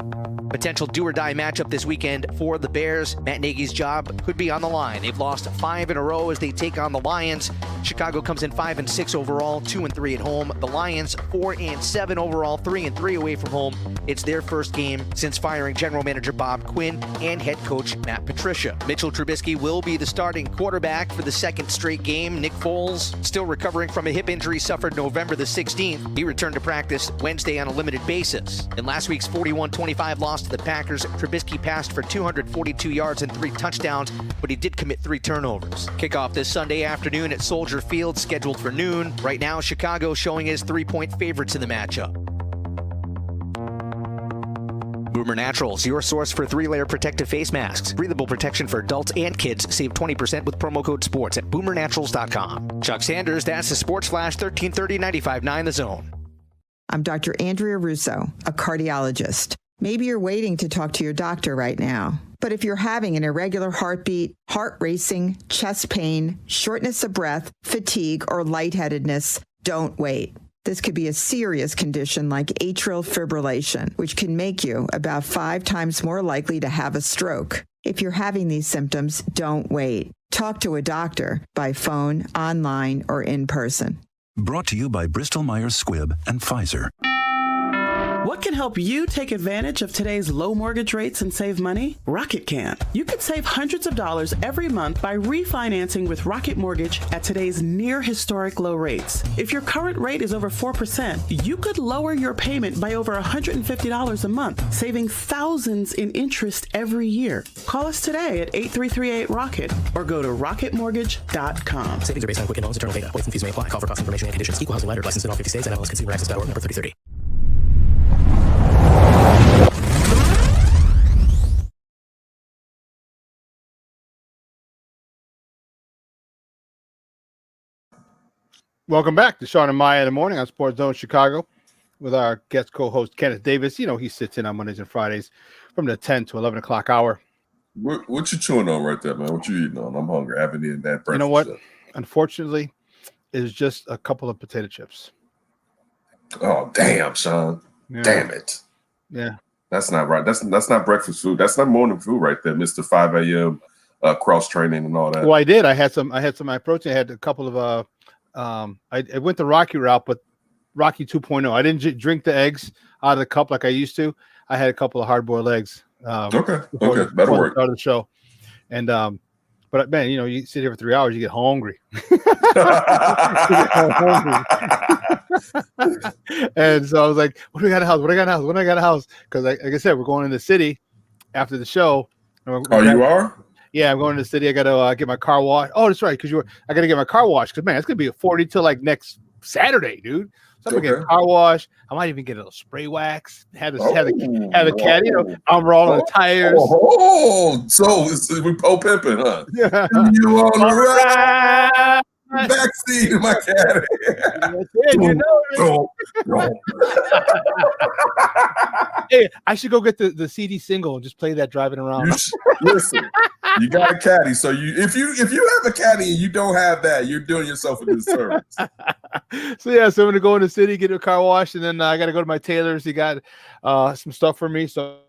Potential do-or-die matchup this weekend for the Bears. Matt Nagy's job could be on the line. They've lost 5 in a row as they take on the Lions. Chicago comes in 5-6 overall, 2-3 at home. The Lions 4-7 overall, 3-3 away from home. It's their first game since firing general manager Bob Quinn and head coach Matt Patricia. Mitchell Trubisky will be the starting quarterback for the second straight game. Nick Foles still recovering from a hip injury suffered November the 16th. He returned to practice Wednesday on a limited basis. In last week's 41-25 loss to the Packers, Trubisky passed for 242 yards and 3 touchdowns, but he did commit 3 turnovers. Kickoff this Sunday afternoon at Soldier Field, scheduled for noon. Right now, Chicago showing as 3-point favorites in the matchup. Boomer Naturals, your source for 3-layer protective face masks. Breathable protection for adults and kids. Save 20% with promo code SPORTS at BoomerNaturals.com. Chuck Sanders, that's the Sports Flash, 1330 95.9 The Zone. I'm Dr. Andrea Russo, a cardiologist. Maybe you're waiting to talk to your doctor right now. But if you're having an irregular heartbeat, heart racing, chest pain, shortness of breath, fatigue, or lightheadedness, don't wait. This could be a serious condition like atrial fibrillation, which can make you about 5 times more likely to have a stroke. If you're having these symptoms, don't wait. Talk to a doctor by phone, online, or in person. Brought to you by Bristol Myers Squibb and Pfizer. What can help you take advantage of today's low mortgage rates and save money? Rocket can. You could save hundreds of dollars every month by refinancing with Rocket Mortgage at today's near historic low rates. If your current rate is over 4%, you could lower your payment by over $150 a month, saving thousands in interest every year. Call us today at 8338-ROCKET or go to rocketmortgage.com. Savings are based on Quicken Loans, internal data. Points and fees may apply. Call for cost information and conditions. Equal housing lender. Licensed in all 50 states. NMLSConsumerAccess.org. Number 3030. Welcome back to Shawn and Maya in the morning on SportsZone Chicago with our guest co-host Kenneth Davis. You know, he sits in on Mondays and Fridays from the 10 to 11 o'clock hour. What you chewing on right there, man? What you eating on? I'm hungry. I haven't eaten that breakfast. You know what? Yet. Unfortunately, it's just a couple of potato chips. Oh, damn, Shawn. Yeah. Damn it. Yeah. That's not right. That's not breakfast food. That's not morning food right there, Mr. 5 a.m. Cross training and all that. Well, I did. I had some high protein. I had a couple of I went the Rocky route, but Rocky 2.0. I didn't drink the eggs out of the cup like I used to. I had a couple of hard-boiled eggs. Okay, that'll work. Start of the show, and but man, you know, you sit here for 3 hours, you get hungry. And so I was like, "What do we got in the house? What do I got in the house? What do I got in the house?" Because, like I said, we're going in the city after the show. You are? Yeah, I'm going to the city. I got to get my car washed. Oh, that's right, because I got to get my car washed. Because man, it's gonna be a 40 till like next Saturday, dude. So I'm gonna get a car wash. I might even get a little spray wax. Have a caddy. You know, I'm rolling the tires. So we pimping, huh? Yeah. You on the right backseat of my caddy. That's it, you know. Hey, I should go get the CD single and just play that driving around. Listen, you got a caddy, so if you have a caddy and you don't have that, you're doing yourself a disservice. So I'm gonna go in the city, get a car wash, and then I got to go to my tailor's. He got some stuff for me, so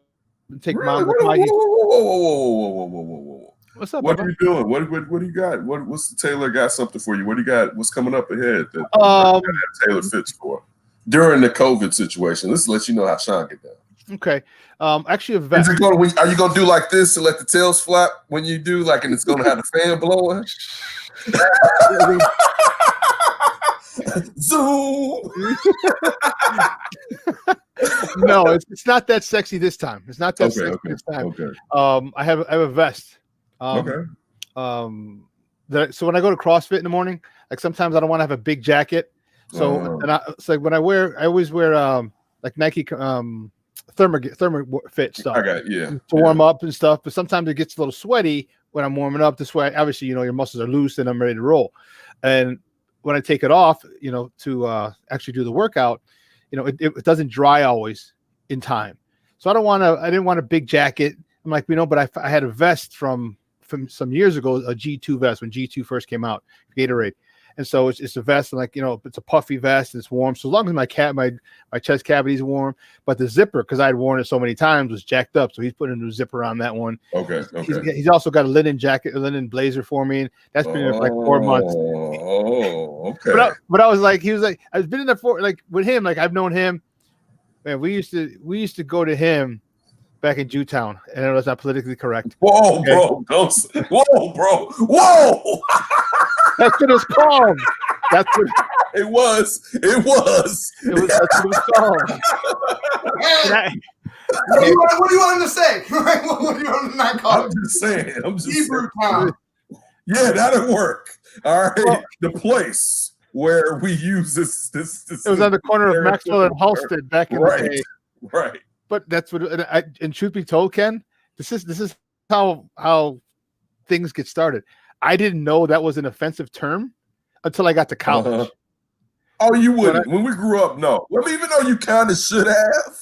take mom. Whoa. What's up? What brother? are you doing? What do you got? What's the tailor got something for you? What do you got? What's coming up ahead that tailor fits for during the COVID situation? Let's let you know how Shawn get down. Okay. Actually, a vest. Are you gonna do like this and let the tails flap when you do like, and it's gonna have the fan blowing? Zoom. No, it's not that sexy this time. It's not that sexy this time. Okay. I have a vest. So when I go to CrossFit in the morning, like sometimes I don't want to have a big jacket. So it's like when I always wear like Nike thermofit stuff. To warm up and stuff. But sometimes it gets a little sweaty when I'm warming up. This way, obviously, you know, your muscles are loose and I'm ready to roll. And when I take it off, you know, to actually do the workout, you know, it doesn't dry always in time. So I didn't want a big jacket. I'm like, you know, but I had a vest from some years ago, a G2 vest when G2 first came out, Gatorade. And so it's a vest, and like, you know, it's a puffy vest and it's warm. So as long as my chest cavity is warm, but the zipper, because I'd worn it so many times, was jacked up. So he's putting a new zipper on that one. Okay. He's also got a linen jacket, a linen blazer for me. And that's been there for like 4 months. Oh, okay. But I was like, he was like, I've been in there for like with him, like I've known him. Man, we used to go to him back in Jewtown, and it was not politically correct. Whoa, bro! Whoa, bro! Whoa! That's what it was called. That's what it was. That's what it was called. What do you want him to say? What do you want him to not call I'm just saying. Hebrew town. Yeah, that'll work. All right. Well, the place where we use this. It was on the corner of Maxwell and Halsted back in the day. Right. But that's what. And truth be told, Ken, this is how things get started. I didn't know that was an offensive term until I got to college. Oh, you wouldn't. When we grew up, no. Well, even though you kind of should have,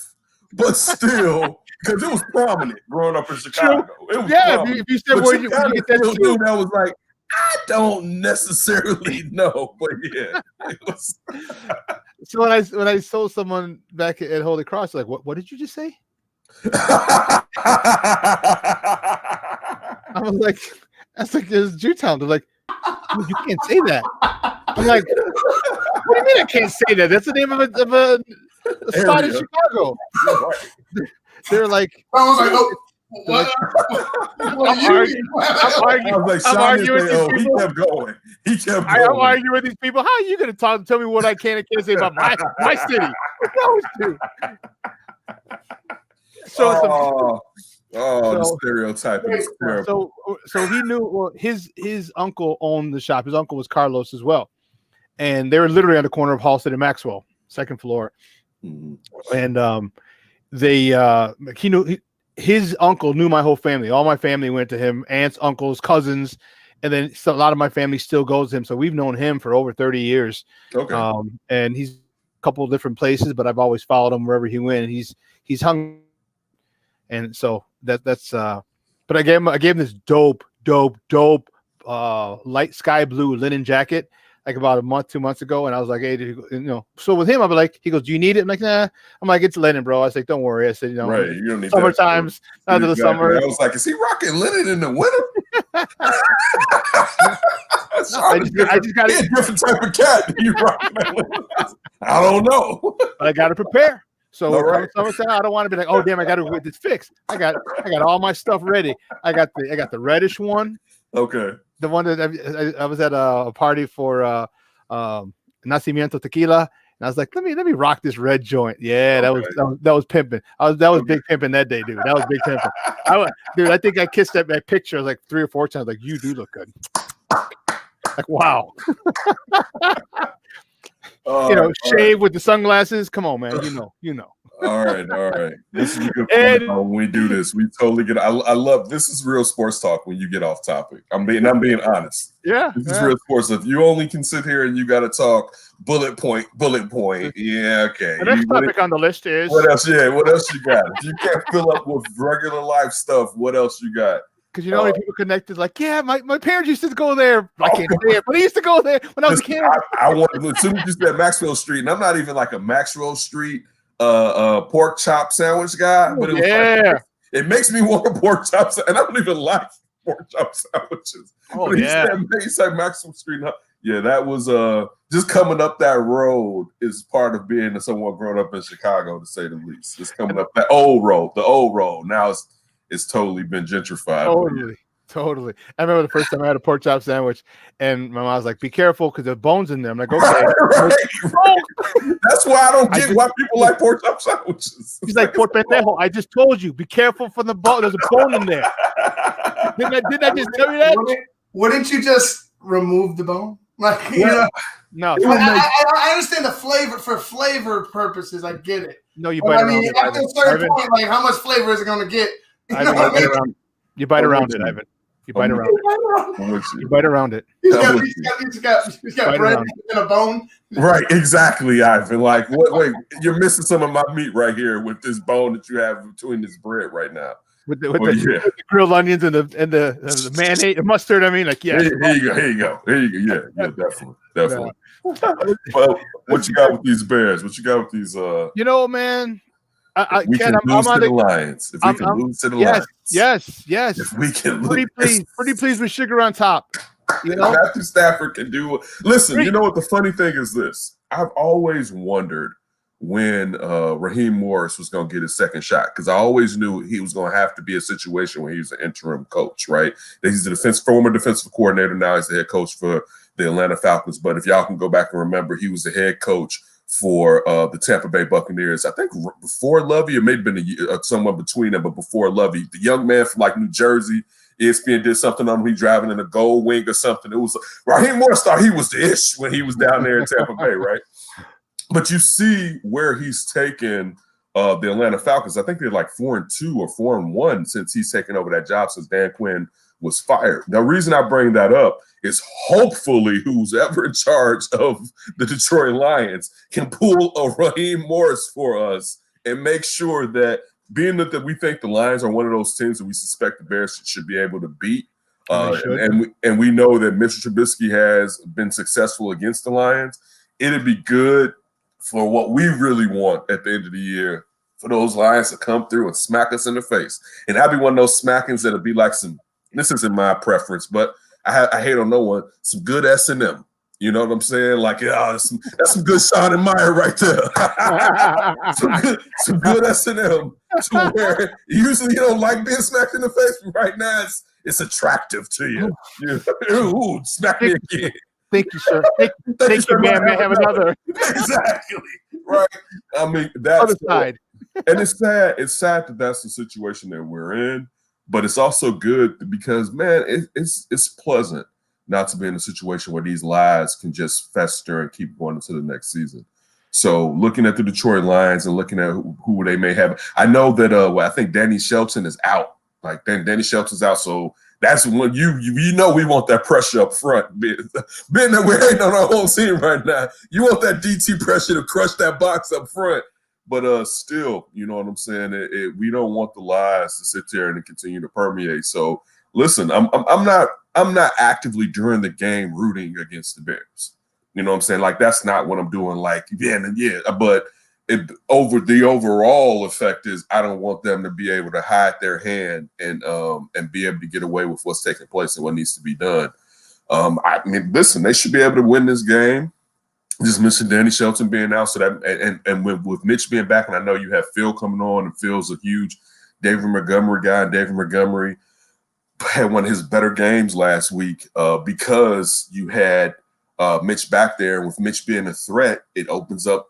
but still, because it was prominent growing up in Chicago. It was prominent. If you said where you get that dude, that was like, I don't necessarily know, but yeah. It was. So when I told someone back at Holy Cross, like, what did you just say? I was like, that's like it's Jewtown. They're like, you can't say that. I'm like, what do you mean I can't say that? That's the name of a spot in Chicago. They're like, I was like, oh. What? I was like, Shawn didn't say, oh, he kept going. He kept going. I'm arguing with these people. How are you going to tell me what I can and can't say about my city? The stereotyping is terrible. So he knew. Well, his uncle owned the shop. His uncle was Carlos as well, and they were literally on the corner of Halsted and Maxwell, second floor. And he knew. His uncle knew my whole family. All my family went to him, aunts, uncles, cousins, and then a lot of my family still goes to him. So we've known him for over 30 years. Okay. And he's a couple of different places, but I've always followed him wherever he went. He's hung, and so that's. But I gave him this dope light sky blue linen jacket like about a month, 2 months ago, and I was like, hey, so with him, I'll be like, he goes, do you need it? I'm like, nah. I'm like, it's linen, bro. I was like, don't worry. I said, right, you don't need summer times, out of the summer. I was like, is he rocking linen in the winter? I just got a different type of cat. You rocking that linen? I don't know. I got to prepare. So summertime, I don't want to be like, oh damn, I got to get this fixed. I got all my stuff ready. I got the reddish one. Okay. The one that I was at a party for Nacimiento Tequila, and I was like, let me rock this red joint. Yeah, that was pimping. That was big pimping that day, dude. That was big pimping. I think I kissed that picture like 3 or 4 times. Like, you do look good. Like, wow. Shave with the sunglasses. Come on, man. You know. All right. This is a good point when we do this. We totally get. I love this. Is real sports talk when you get off topic. I'm being honest. Yeah, this is real sports. If you only can sit here and you got to talk bullet point. Yeah, okay. The next topic on the list is what else? Yeah, what else you got? If you can't fill up with regular life stuff, what else you got? Because you know how many people connected, like, yeah, my parents used to go there. I can't say it, but they used to go there when I was a kid. I wanted, as soon as you said Maxwell Street, and I'm not even like a Maxwell Street pork chop sandwich guy, but it makes me want a pork chop sandwich, and I don't even like pork chop sandwiches. Oh, he said Maxwell Street. Yeah, that was just coming up that road is part of being someone grown up in Chicago, to say the least. Just coming up that old road, the old road. Now it's totally been gentrified. Totally. I remember the first time I had a pork chop sandwich, and my mom was like, be careful because there's bones in there. I'm like, okay. Right. That's why I don't get why people like pork chop sandwiches. He's like, por pendejo, I just told you, be careful from the bone. There's a bone in there. Didn't I just tell you that? Wouldn't you just remove the bone? Like, no. I understand the flavor for flavor purposes. I get it. No, you bite around it. After a certain point, like, how much flavor is it going to get? You bite around it, Ivan. You bite around it. You bite around it. He's got bread and a bone. Right, exactly, Ivan. Like, wait, you're missing some of my meat right here with this bone that you have between this bread right now. With the grilled onions and the mayonnaise, the mustard. I mean, like, yeah. Here you go. Yeah, definitely. Well, what you got with these Bears? What you got with these? Man. We can lose to the Lions. If we can lose to the Lions. Yes. If we can pretty pleased with sugar on top. Matthew Stafford can do it. Listen, you know what the funny thing is this? I've always wondered when Raheem Morris was going to get his second shot, because I always knew he was going to have to be a situation where he was an interim coach, right? He's the former defensive coordinator. Now he's the head coach for the Atlanta Falcons. But if y'all can go back and remember, he was the head coach for the Tampa Bay Buccaneers. I think before Lovey, it may have been somewhere between them, but before Lovey, the young man from like New Jersey, ESPN did something on him. He driving in a gold wing or something. It was Raheem Morris thought he was the ish when he was down there in Tampa Bay, right? But you see where he's taken the Atlanta Falcons. I think they're like 4-2 or 4-1 since he's taken over that job since Dan Quinn was fired. The reason I bring that up is hopefully who's ever in charge of the Detroit Lions can pull a Raheem Morris for us and make sure that, being that we think the Lions are one of those teams that we suspect the Bears should be able to beat, and we know that Mr. Trubisky has been successful against the Lions, it'd be good for what we really want at the end of the year for those Lions to come through and smack us in the face. And that'd be one of those smackings that'll be like this isn't my preference, but I hate on no one, some good S&M. You know what I'm saying? Like, yeah, that's some good Shawn and Meyer right there. some good S&M. To where usually you don't like being smacked in the face, but right now it's attractive to you. Ooh, smack me again. Thank you, sir. Thank you, man. May have another. Exactly. Right. I mean, that's side. And it's sad. It's sad that that's the situation that we're in, but it's also good because, man, it's pleasant not to be in a situation where these lies can just fester and keep going into the next season. So looking at the Detroit Lions and looking at who they may have, I know that I think Danny Shelton is out. Like Danny Shelton's out, so that's when you know we want that pressure up front. Being that we're hating on our whole team right now, you want that DT pressure to crush that box up front. But still, you know what I'm saying? We don't want the lies to sit there and continue to permeate. So listen, I'm not actively during the game rooting against the Bears. You know what I'm saying? Like, that's not what I'm doing. Like, but over the overall effect is I don't want them to be able to hide their hand and be able to get away with what's taking place and what needs to be done. I mean, listen, they should be able to win this game. Just mentioned Danny Shelton being out, so that and with Mitch being back, and I know you have Phil coming on, and Phil's a huge David Montgomery guy. And David Montgomery had one of his better games last week because you had Mitch back there, and with Mitch being a threat, it opens up,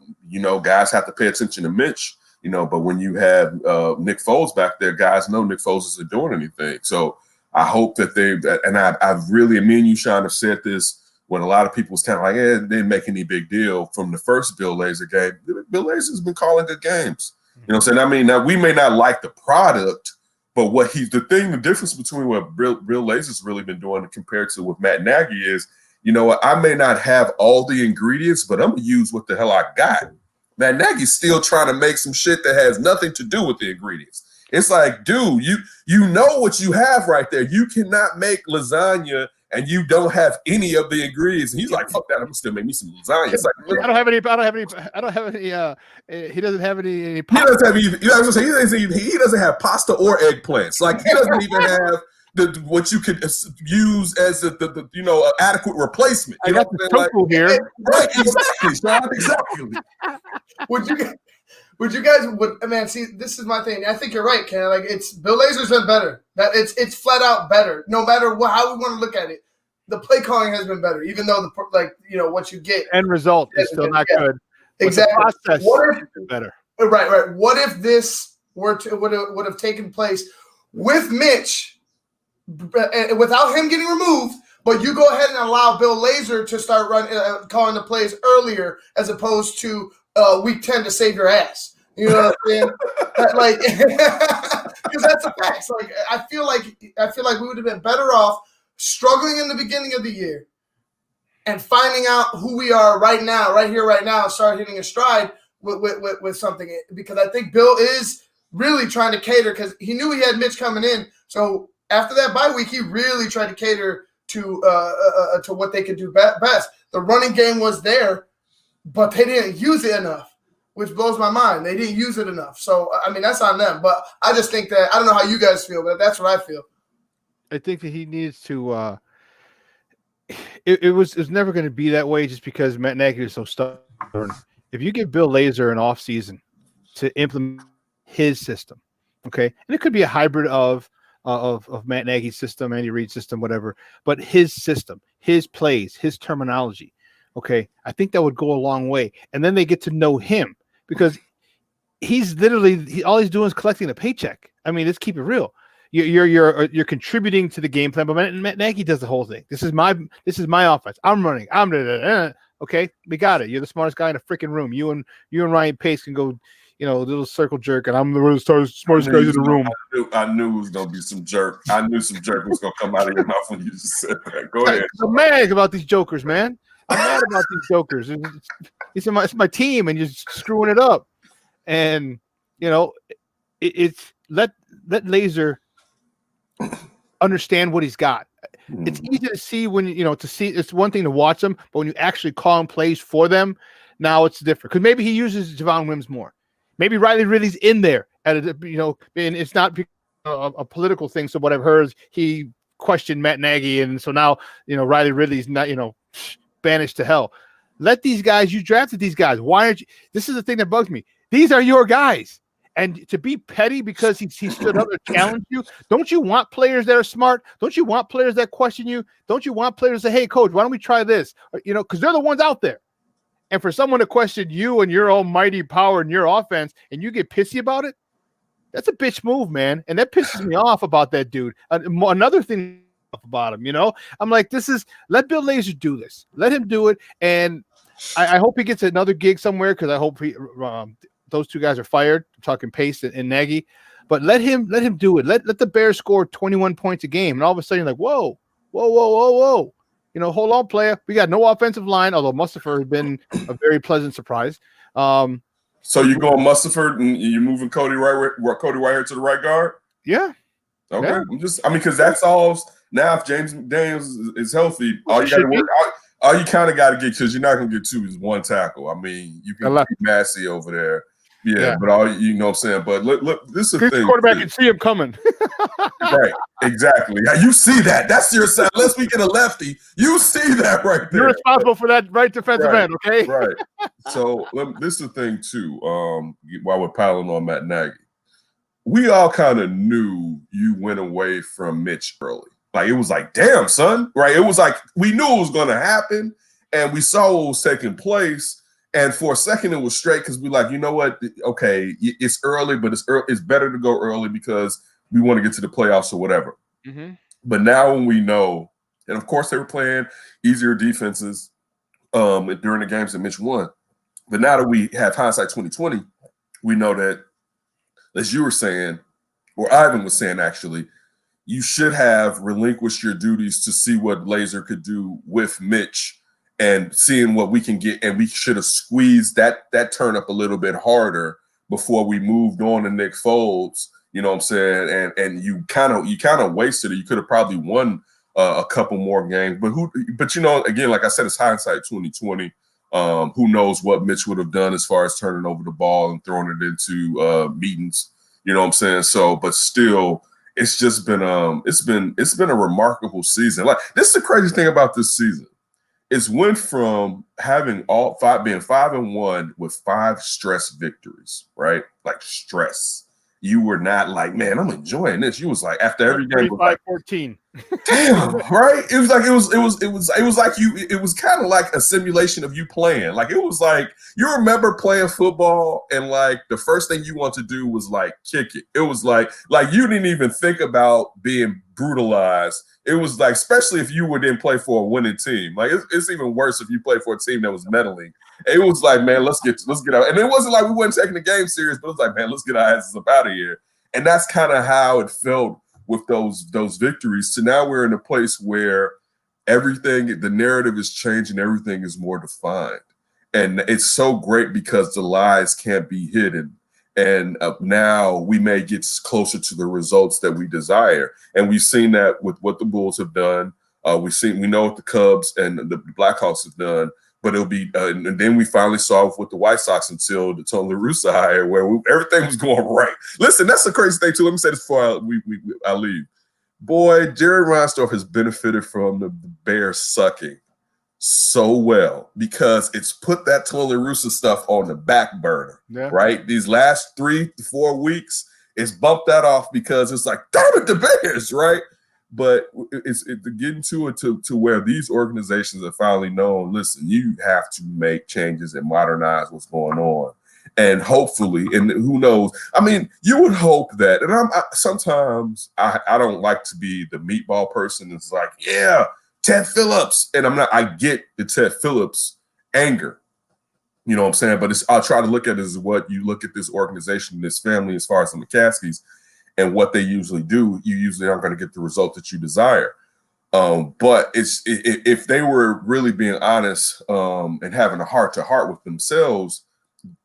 guys have to pay attention to Mitch, but when you have Nick Foles back there, guys know Nick Foles isn't doing anything. So I hope that I've really, me and you, Shawn, have said this when a lot of people was kind of like, they didn't make any big deal from the first Bill Lazor game. Bill Lazor's been calling good games. You know what I'm saying? I mean, now we may not like the product, but the difference between what Bill Lazor's really been doing compared to what Matt Nagy is, I may not have all the ingredients, but I'm going to use what the hell I got. Matt Nagy's still trying to make some shit that has nothing to do with the ingredients. It's like, dude, you know what you have right there. You cannot make lasagna and you don't have any of the ingredients. And he's like, fuck that, I'm gonna still make me some lasagna. It's like, I don't have any. He doesn't have any. He doesn't have even. He doesn't have pasta or eggplants. Like, he doesn't even have what you could use as the adequate replacement. I got the tofu here. Right, exactly, Shawn, exactly. Would you guys man? See, this is my thing. I think you're right, Ken. Like, it's Bill Lazor's been better. That it's flat out better. No matter how we want to look at it, the play calling has been better. Even though what you get end result is still not good. Exactly. What if better? Right. What if this would have taken place with Mitch, without him getting removed? But you go ahead and allow Bill Lazor to start calling the plays earlier, as opposed to week 10 to save your ass. You know what I'm saying? Because that's a fact. Like, I feel like we would have been better off struggling in the beginning of the year and finding out who we are right now, and start hitting a stride with something. Because I think Bill is really trying to cater, because he knew he had Mitch coming in. So after that bye week, he really tried to cater to what they could do best. The running game was there, but they didn't use it enough, which blows my mind. They didn't use it enough. So, I mean, that's on them. But I just think that, I don't know how you guys feel, but that's what I feel. I think that he needs to it's never going to be that way just because Matt Nagy is so stubborn. If you give Bill Lazor an offseason to implement his system, okay, and it could be a hybrid of Matt Nagy's system, Andy Reid's system, whatever, but his system, his plays, his terminology, okay, I think that would go a long way. And then they get to know him, because he's literally all he's doing is collecting a paycheck. I mean, let's keep it real. You're contributing to the game plan, but Matt Nagy does the whole thing. This is my offense. I'm running. Okay, we got it. You're the smartest guy in the freaking room. You and Ryan Pace can go, little circle jerk, and I'm the smartest guys in the room. I knew it was gonna be some jerk. I knew some jerk was gonna come out of your mouth when you just said that. Go ahead. I'm mad about these jokers, man. I'm mad about these jokers. It's my team, and you're screwing it up. And it's let Lazor understand what he's got. It's easy to see when it's one thing to watch them, but when you actually call and plays for them, now it's different. Because maybe he uses Javon Wims more. Maybe Riley Ridley's in there and it's not a political thing. So what I've heard is he questioned Matt Nagy, and so now Riley Ridley's not banished to hell. Let these guys, you drafted these guys. Why aren't you? This is the thing that bugs me. These are your guys. And to be petty because he stood up to challenge you, don't you want players that are smart? Don't you want players that question you? Don't you want players that say, hey, coach, why don't we try this? You know, because they're the ones out there. And for someone to question you and your almighty power and your offense, and you get pissy about it, that's a bitch move, man. And that pisses me off about that dude. Another thing about him, you know, I'm like, let Bill Lazor do this. Let him do it. And I hope he gets another gig somewhere because I hope those two guys are fired. I'm talking Pace and Nagy, but let him do it. Let the Bears score 21 points a game, and all of a sudden you're like, whoa. You know, hold on, player. We got no offensive line, although Mustafa has been a very pleasant surprise. So you go on Mustafa and you're moving Cody Whitehair to the right guard? Yeah. Okay. Yeah. Because that's all. Now, if James Daniels is healthy, all you got to work. All you kind of got to get, because you're not going to get two, is one tackle. I mean, you can keep Massey over there. Yeah, but all you know what I'm saying. But look, this is the thing. Quarterback can see him coming. Right, exactly. You see that. That's your side. Unless we get a lefty, you see that right there. You're responsible for that right defensive end, okay? Right. So this is the thing, too, while we're piling on Matt Nagy. We all kind of knew you went away from Mitch early. Like, it was like, damn, son, right? It was like we knew it was going to happen, and we saw what was taking place. And for a second, it was straight because we like, you know what? Okay, it's early, but it's better to go early because we want to get to the playoffs or whatever. Mm-hmm. But now when we know, and of course they were playing easier defenses during the games that Mitch won. But now that we have hindsight 2020, we know that, as you were saying, or Ivan was saying actually, you should have relinquished your duties to see what Lazor could do with Mitch and seeing what we can get, and we should have squeezed that turn up a little bit harder before we moved on to Nick Foles. You know what I'm saying? And you kind of wasted it. You could have probably won a couple more games, but you know, again, like I said, it's hindsight 2020. Who knows what Mitch would have done as far as turning over the ball and throwing it into meetings. You know what I'm saying? So, but still, it's just been it's been a remarkable season. Like, this is the crazy thing about this season. It's went from having being 5-1 with 5 stress victories, right? Like, stress. You were not like, man, I'm enjoying this. You was like, after every game, 35-14. Damn, right? It was kind of like a simulation of you playing. Like, it was like, you remember playing football and like the first thing you want to do was like kick it. It was like you didn't even think about being brutalized. It was like, especially if you didn't play for a winning team. Like, it's even worse if you play for a team that was meddling. It was like, man, let's get out. And it wasn't like we weren't taking the game serious, but it was like, man, let's get our asses up out of here. And that's kind of how it felt with those victories. So now we're in a place where the narrative is changing, everything is more defined. And it's so great because the lies can't be hidden. And now we may get closer to the results that we desire. And we've seen that with what the Bulls have done. We know what the Cubs and the Blackhawks have done. But it'll be, and then we finally saw with the White Sox until the Tony La Russa hire, where everything was going right. Listen, that's the crazy thing too. Let me say this before I leave. Boy, Jerry Reinsdorf has benefited from the Bears sucking so well because it's put that Tony La Russa stuff on the back burner, right? These last 3 to 4 weeks, it's bumped that off because it's like, damn it, the Bears, right? But it's getting to it to where these organizations have finally known, listen, you have to make changes and modernize what's going on. And hopefully, and who knows, I mean, you would hope that, and sometimes I don't like to be the meatball person. It's like, yeah, Ted Phillips. And I get the Ted Phillips anger. You know what I'm saying? But I'll try to look at it as what you look at this organization, this family, as far as the McCaskies, and what they usually do, you usually aren't going to get the result that you desire. But if they were really being honest and having a heart-to-heart with themselves,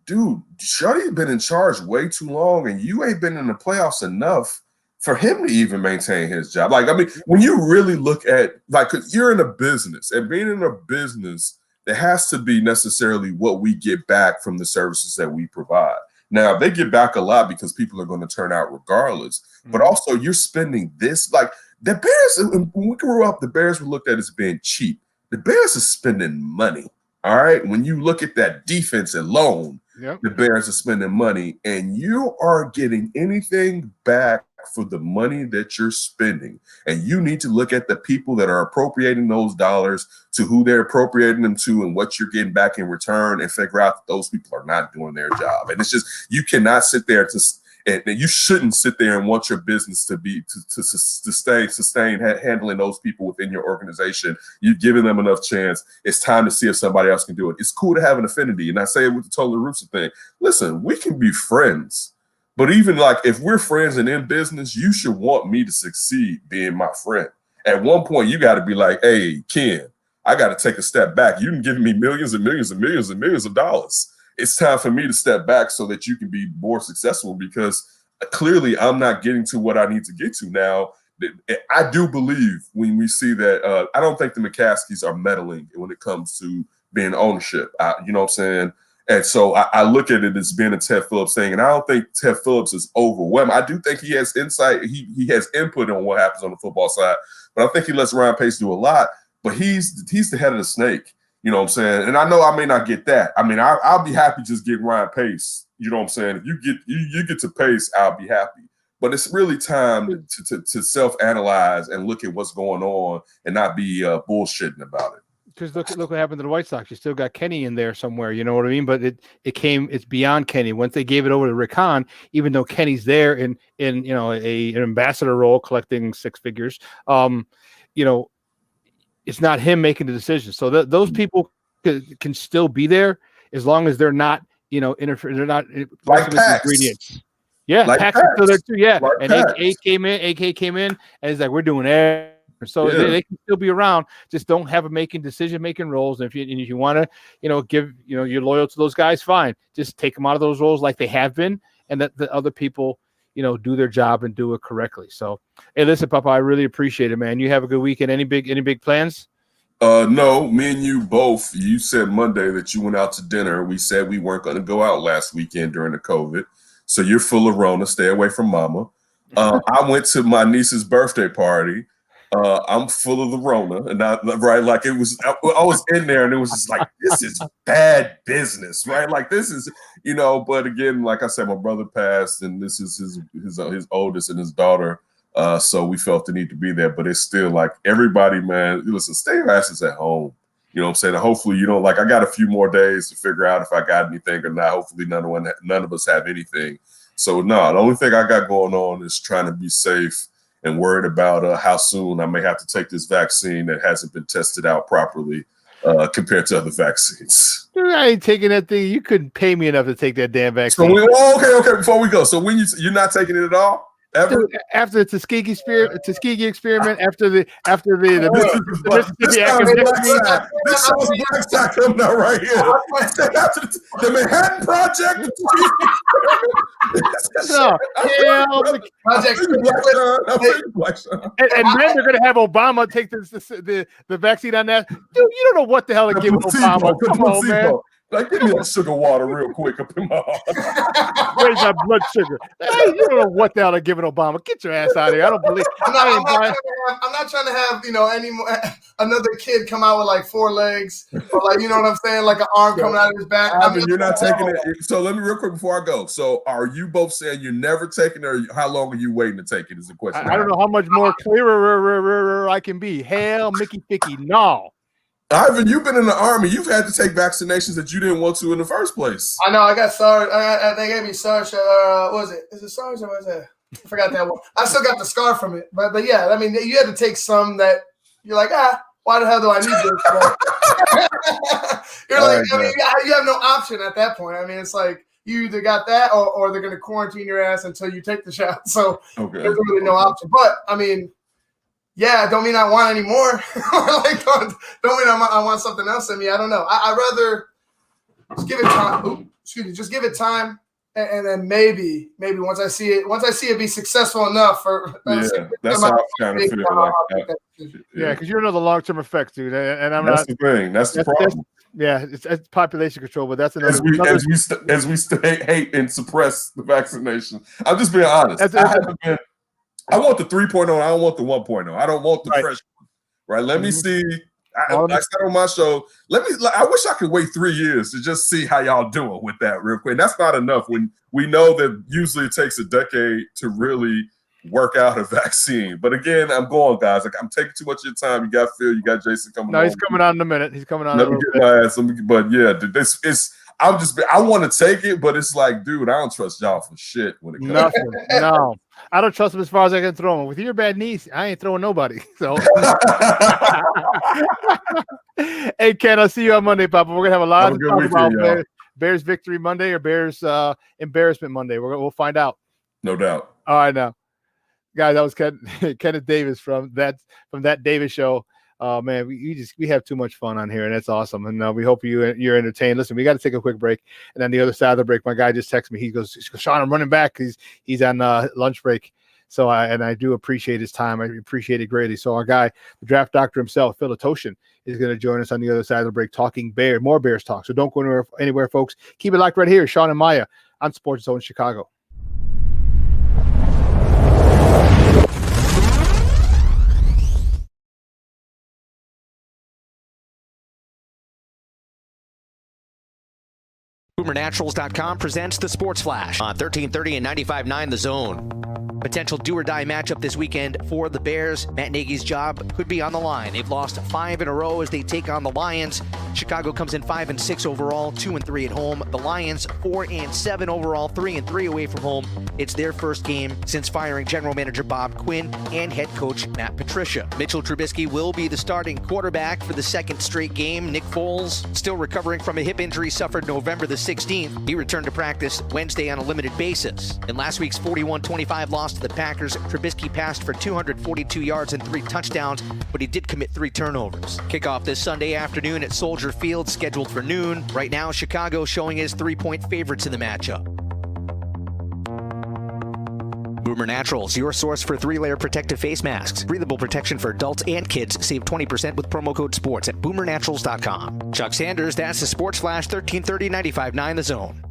dude, Shorty's been in charge way too long, and you ain't been in the playoffs enough for him to even maintain his job. Like, I mean, when you really look at, like, 'cause you're in a business, and being in a business, there has to be necessarily what we get back from the services that we provide. Now, they get back a lot because people are going to turn out regardless. But also, you're spending this. Like, the Bears, when we grew up, the Bears were looked at as being cheap. The Bears are spending money. All right. When you look at that defense alone, the Bears are spending money, and you are getting anything back for the money that you're spending. And you need to look at the people that are appropriating those dollars to who they're appropriating them to and what you're getting back in return, and figure out that those people are not doing their job. And it's just, you cannot sit there and you shouldn't sit there and want your business to be to stay sustained handling those people within your organization. You've given them enough chance. It's time to see if somebody else can do it. It's cool to have an affinity. And I say it with the Totally Rooster thing. Listen, we can be friends. But even like if we're friends and in business, you should want me to succeed being my friend. At one point, you got to be like, hey, Ken, I got to take a step back. You've been giving me millions and millions and millions and millions of dollars. It's time for me to step back so that you can be more successful, because clearly I'm not getting to what I need to get to now. I do believe when we see that, I don't think the McCaskies are meddling when it comes to being ownership. You know what I'm saying? And so I look at it as being a Ted Phillips thing, and I don't think Ted Phillips is overwhelmed. I do think he has insight. He has input on what happens on the football side, but I think he lets Ryan Pace do a lot. But he's the head of the snake. You know what I'm saying? And I know I may not get that. I mean, I'll be happy just getting Ryan Pace. You know what I'm saying? If you get to Pace, I'll be happy. But it's really time to self-analyze and look at what's going on and not be bullshitting about it. Because look what happened to the White Sox. You still got Kenny in there somewhere. You know what I mean? But it's beyond Kenny. Once they gave it over to Rick Hahn, even though Kenny's there in an ambassador role collecting six figures, it's not him making the decisions. So those people can still be there as long as they're not, interfering. They're not like ingredients. Yeah, like Pax is still there too. Yeah, like and AK came in, and it's like, we're doing everything. So they can still be around. Just don't have a decision-making roles. And if you want to, give, you're loyal to those guys, fine. Just take them out of those roles like they have been, and that the other people, do their job and do it correctly. So, hey, listen, Papa, I really appreciate it, man. You have a good weekend. Any big plans? No, me and you both. You said Monday that you went out to dinner. We said we weren't going to go out last weekend during the COVID. So you're full of Rona. Stay away from Mama. I went to my niece's birthday party. I'm full of the Rona, and like it was. I was in there, and it was just like, this is bad business, right? Like this is, But again, like I said, my brother passed, and this is his oldest and his daughter. So we felt the need to be there, but it's still like everybody, man. Listen, stay your asses at home. You know what I'm saying? And hopefully, I got a few more days to figure out if I got anything or not. Hopefully, none of us have anything. So no, the only thing I got going on is trying to be safe and worried about how soon I may have to take this vaccine that hasn't been tested out properly compared to other vaccines. Dude, I ain't taking that thing. You couldn't pay me enough to take that damn vaccine. So okay. Before we go, so when you're not taking it at all? Ever? Dude, after the Tuskegee experiment, after the Mississippi academic, this sounds black coming out right here. After the Manhattan Project. And then they're going to have Obama take the vaccine on that. Dude, you don't know what the hell they're giving Obama. Come on, man. Like, give me that sugar water real quick up in my heart. Raise my blood sugar. Hey, you don't know what the hell they're giving Obama. Get your ass out of here. I don't believe. I'm not trying to have any more another kid come out with like 4 legs, or like, you know what I'm saying, like an arm coming out of his back. I mean, you're not taking it. So let me real quick before I go. So are you both saying you're never taking it, or how long are you waiting to take it? Is the question. I don't know how much more clearer I can be. Hell, Mickey Ficky, no. Ivan, you've been in the Army. You've had to take vaccinations that you didn't want to in the first place. I know. I got SARS. They gave me SARS. What was it? Is it SARS or what is that? I forgot that one. I still got the scar from it. But yeah, I mean, you had to take some that you're like, why the hell do I need this? You're like, I mean, you have no option at that point. I mean, it's like you either got that or they're going to quarantine your ass until you take the shot. So there's really no option. But, I mean, yeah, don't mean I want any more. Like, don't mean I want something else in me. I don't know. I'd rather just give it time. Just give it time, and then maybe once I see it be successful enough for. That's how I kind of feel like that. Yeah, because you don't know the long-term effects, dude. And that's the thing. That's the problem. It's population control, but that's another. As we hate and suppress the vaccination. I'm just being honest. I want the 3.0. I don't want the 1.0. I don't want the fresh one. Right? Let me see I said on my show, I wish I could wait 3 years to just see how y'all doing with that real quick. That's not enough when we know that usually it takes a decade to really work out a vaccine. But again, I'm going, guys. Like, I'm taking too much of your time. You got Phil, you got Jason coming on. No, he's coming on in a minute. He's coming on. Let me get my ass. But yeah, I want to take it, but it's like, dude, I don't trust y'all for shit when it comes. Nothing. No, I don't trust him as far as I can throw him. With your bad knees, I ain't throwing nobody. So, hey, Ken, I'll see you on Monday, Papa. We're gonna have a lot to talk about. Bears victory Monday or Bears embarrassment Monday. We'll find out. No doubt. All right, now, guys, that was Kenneth Davis from that Davis show. Man, we have too much fun on here, and that's awesome. And we hope you're entertained. Listen, we got to take a quick break, and on the other side of the break, my guy just texted me. He goes, "Shawn, I'm running back. He's on lunch break." So I do appreciate his time. I appreciate it greatly. So our guy, the draft doctor himself, Phil Ottochian, is going to join us on the other side of the break, talking more Bears talk. So don't go anywhere, folks. Keep it locked right here, Shawn and Maya on SportsZone Chicago. BoomerNaturals.com presents the Sports Flash on 1330 and 95.9 The Zone. Potential do-or-die matchup this weekend for the Bears. Matt Nagy's job could be on the line. They've lost 5 in a row as they take on the Lions. Chicago comes in 5-6 overall, 2-3 at home. The Lions 4-7 overall, 3-3 away from home. It's their first game since firing general manager Bob Quinn and head coach Matt Patricia. Mitchell Trubisky will be the starting quarterback for the second straight game. Nick Foles, still recovering from a hip injury suffered November the 16th. He returned to practice Wednesday on a limited basis. In last week's 41-25 loss to the Packers, Trubisky passed for 242 yards and 3 touchdowns, but he did commit 3 turnovers. Kickoff this Sunday afternoon at Soldier Field, scheduled for noon. Right now, Chicago showing as 3-point favorites in the matchup. Boomer Naturals, your source for 3-layer protective face masks. Breathable protection for adults and kids. Save 20% with promo code SPORTS at BoomerNaturals.com. Chuck Sanders, that's the Sports Flash, 1330 95.9 The Zone.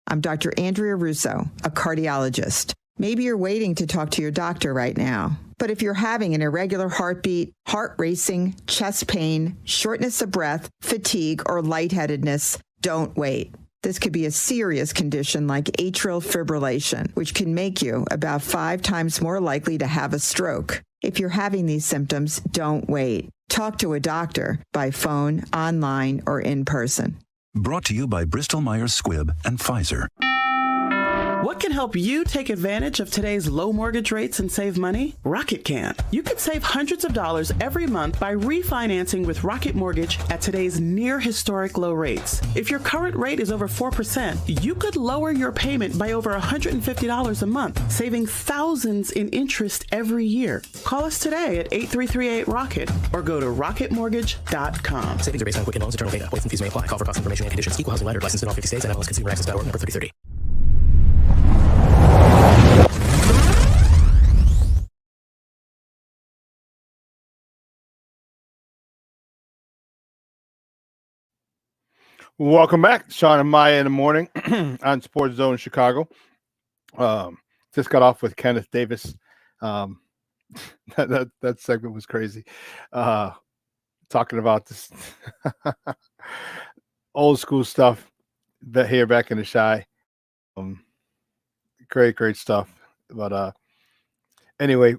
I'm Dr. Andrea Russo, a cardiologist. Maybe you're waiting to talk to your doctor right now. But if you're having an irregular heartbeat, heart racing, chest pain, shortness of breath, fatigue, or lightheadedness, don't wait. This could be a serious condition like atrial fibrillation, which can make you about 5 times more likely to have a stroke. If you're having these symptoms, don't wait. Talk to a doctor by phone, online, or in person. Brought to you by Bristol-Myers Squibb and Pfizer. What can help you take advantage of today's low mortgage rates and save money? Rocket can. You could save hundreds of dollars every month by refinancing with Rocket Mortgage at today's near historic low rates. If your current rate is over 4%, you could lower your payment by over $150 a month, saving thousands in interest every year. Call us today at 8338-ROCKET or go to rocketmortgage.com. Savings are based on Quicken Loans, internal data. Points and fees may apply. Call for cost information and conditions. Equal housing lender. Licensed in all 50 states. NMLSConsumerAccess.org. Number 3030. Welcome back, Shawn and Maya in the morning on SportsZone Chicago. Just got off with Kenneth Davis. That segment was crazy. Talking about this old school stuff that here back in the Shy. Great stuff. But anyway,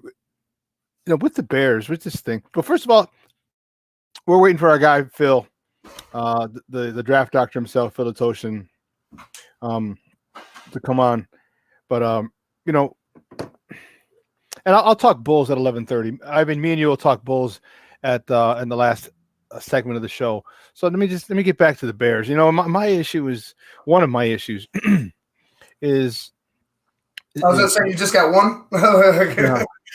with the Bears, with this thing. But first of all, we're waiting for our guy Phil. The draft doctor himself, Phil Ottochian, to come on, but and I'll talk Bulls at 11:30. I mean, me and you will talk Bulls at in the last segment of the show. So let me get back to the Bears. My issue is one of my issues is. I was gonna say you just got one.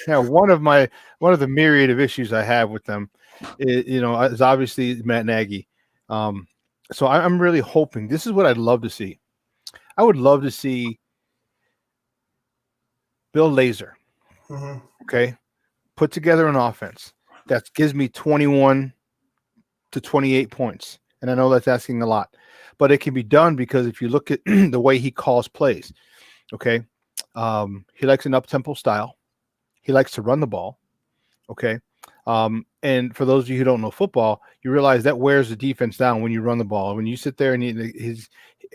Yeah, one of the myriad of issues I have with them is obviously Matt Nagy. So I'm really hoping this is what I'd love to see. I would love to see Bill Lazor, okay, put together an offense that gives me 21 to 28 points. And I know that's asking a lot, but it can be done because if you look at the way he calls plays, okay, he likes an up-tempo style. He likes to run the ball, okay. And for those of you who don't know football, you realize that wears the defense down when you run the ball. When you sit there and his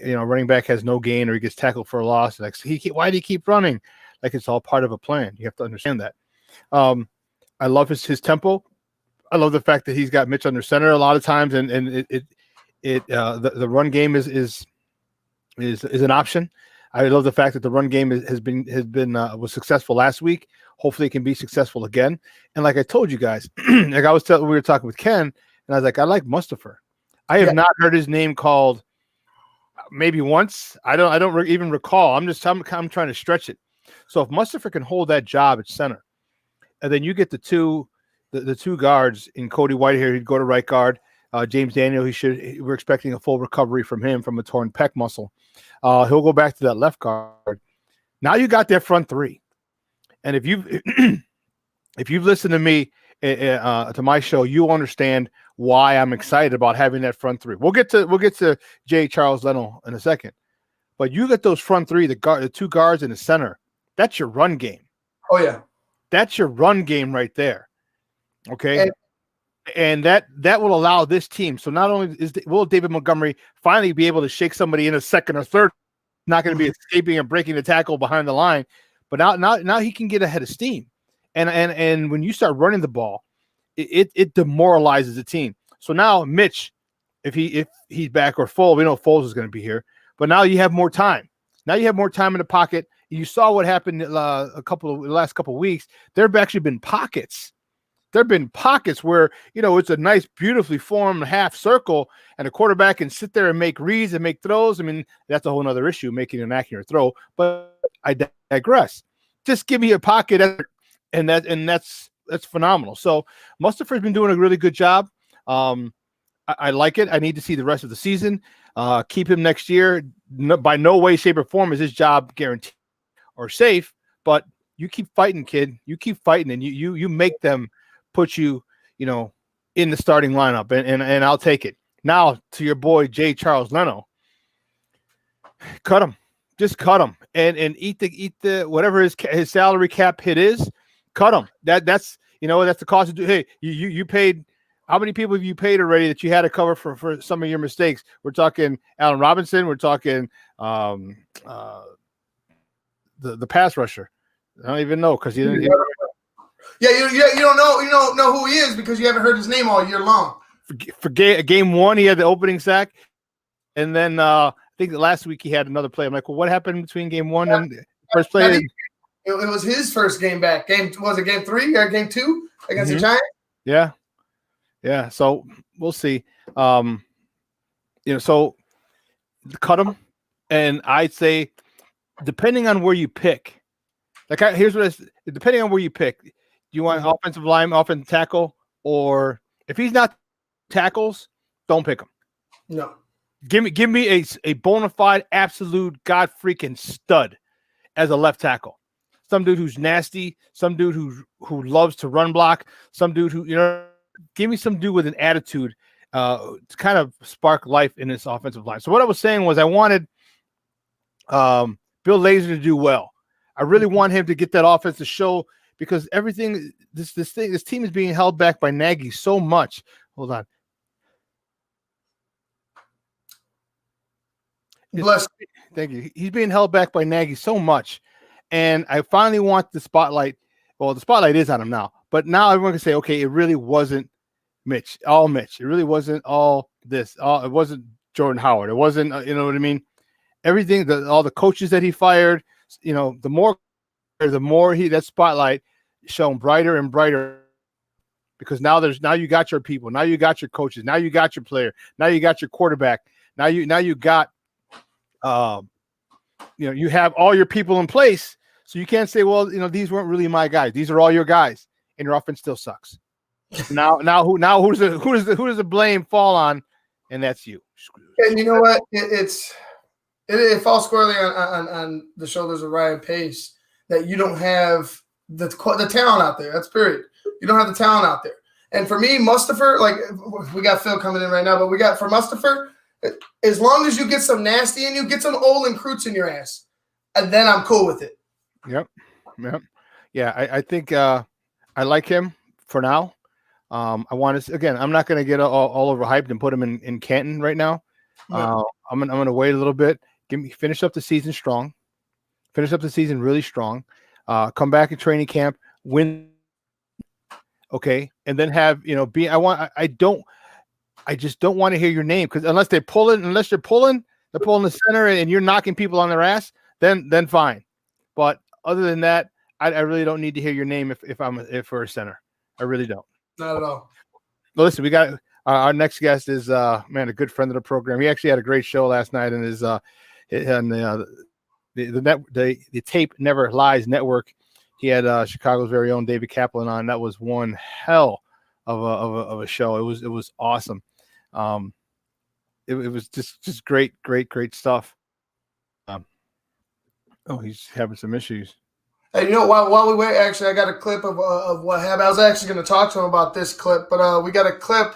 running back has no gain or he gets tackled for a loss, like why do you keep running? Like it's all part of a plan. You have to understand that. I love his tempo. I love the fact that he's got Mitch under center a lot of times, and the run game is an option. I love the fact that the run game was successful last week. Hopefully, it can be successful again. And like I told you guys, like we were talking with Ken, and I was like, I like Mustafa. I have not heard his name called maybe once. I don't even recall. I'm trying to stretch it. So if Mustafa can hold that job at center, and then you get the two guards in Cody Whitehair, he'd go to right guard. James Daniel, we're expecting a full recovery from him from a torn pec muscle. He'll go back to that left guard. Now you got that front three. And if you've listened to me to my show, you understand why I'm excited about having that front three. We'll get to J. Charles Leno in a second. But you get those front three, the two guards in the center. That's your run game. Oh yeah. That's your run game right there. Okay. And that will allow this team. So not only will David Montgomery finally be able to shake somebody in a second or third, not going to be escaping and breaking the tackle behind the line, but now he can get ahead of steam. And when you start running the ball, it demoralizes the team. So now Mitch, if he's back or full, we know Foles is going to be here, but now you have more time. Now you have more time in the pocket. You saw what happened the last couple of weeks. There have actually been pockets. There have been pockets where, it's a nice, beautifully formed half circle, and a quarterback can sit there and make reads and make throws. I mean, that's a whole other issue, making an accurate throw. But I digress. Just give me a pocket, and that's phenomenal. So Mustafa's been doing a really good job. I like it. I need to see the rest of the season. Keep him next year. By no way, shape, or form is his job guaranteed or safe. But you keep fighting, kid. You keep fighting, and you make them put you, in the starting lineup, and I'll take it. Now to your boy J. Charles Leno. Cut him. Just cut him and eat the whatever his salary cap hit is. Cut him. That's the cost of hey, you paid. How many people have you paid already that you had to cover for some of your mistakes? We're talking Allen Robinson. We're talking the pass rusher. I don't even know because you didn't. Yeah, you don't know who he is because you haven't heard his name all year long. For game one, he had the opening sack, and then I think last week he had another play. I'm like, well, what happened between game one and first play? It was his first game back. Was it game 3 or game 2 against the Giants? Yeah. So we'll see. So cut him, and I'd say depending on where you pick. Depending on where you pick. Do you want offensive line, offensive tackle, or if he's not tackles, don't pick him. No. Give me a bona fide, absolute god freaking stud as a left tackle. Some dude who's nasty, some dude who loves to run block, some dude who give me some dude with an attitude to kind of spark life in this offensive line. So what I was saying was I wanted Bill Lazor to do well. I really want him to get that offense to show because everything this team is being held back by Nagy so much. Hold on. Bless. Thank you. He's being held back by Nagy so much. And I finally want the spotlight. Well, the spotlight is on him now. But now everyone can say, okay, it really wasn't Mitch. All Mitch. It really wasn't all this. It wasn't Jordan Howard. It wasn't, you know what I mean? Everything, all the coaches that he fired, the more that spotlight shone brighter and brighter because now you got your people. Now you got your coaches. Now you got your player. Now you got your quarterback. Now you got you have all your people in place, so you can't say, well, these weren't really my guys. These are all your guys, and your offense still sucks. Now who does the blame fall on? And that's you. And you know what? It falls squarely on the shoulders of Ryan Pace that you don't have the talent out there. That's period. You don't have the talent out there. And for me, Mustafa, like we got Phil coming in right now, but for Mustafa, as long as you get some nasty and you get some Olin Kreutz in your ass, and then I'm cool with it. Yep. Yeah, I think I like him for now. I want to again. I'm not going to get all overhyped and put him in Canton right now. I'm gonna wait a little bit. Finish up the season strong. Finish up the season really strong. Come back in training camp, win. Okay, and then have be. I just don't want to hear your name because unless you're pulling the center and you're knocking people on their ass, then fine. But other than that, I really don't need to hear your name if for a center. I really don't. Not at all. Well, listen, we got our next guest is a good friend of the program. He actually had a great show last night and is the Tape Never Lies Network. He had Chicago's very own David Kaplan on. That was one hell of a show. It was awesome. It was just great stuff. He's having some issues. Hey, while we wait, actually, I got a clip of what happened. I was actually going to talk to him about this clip, but we got a clip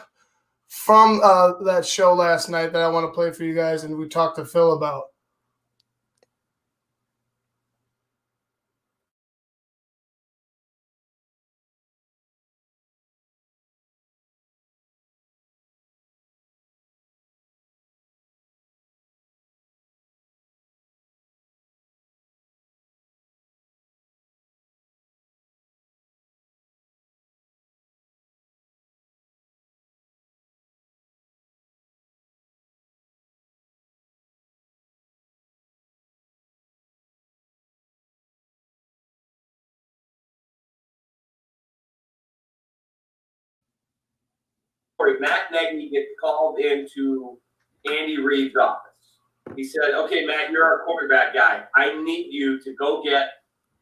from that show last night that I want to play for you guys, and we talked to Phil about. Matt Nagy gets called into Andy Reid's office. He said, okay, Matt, you're our quarterback guy. I need you to go get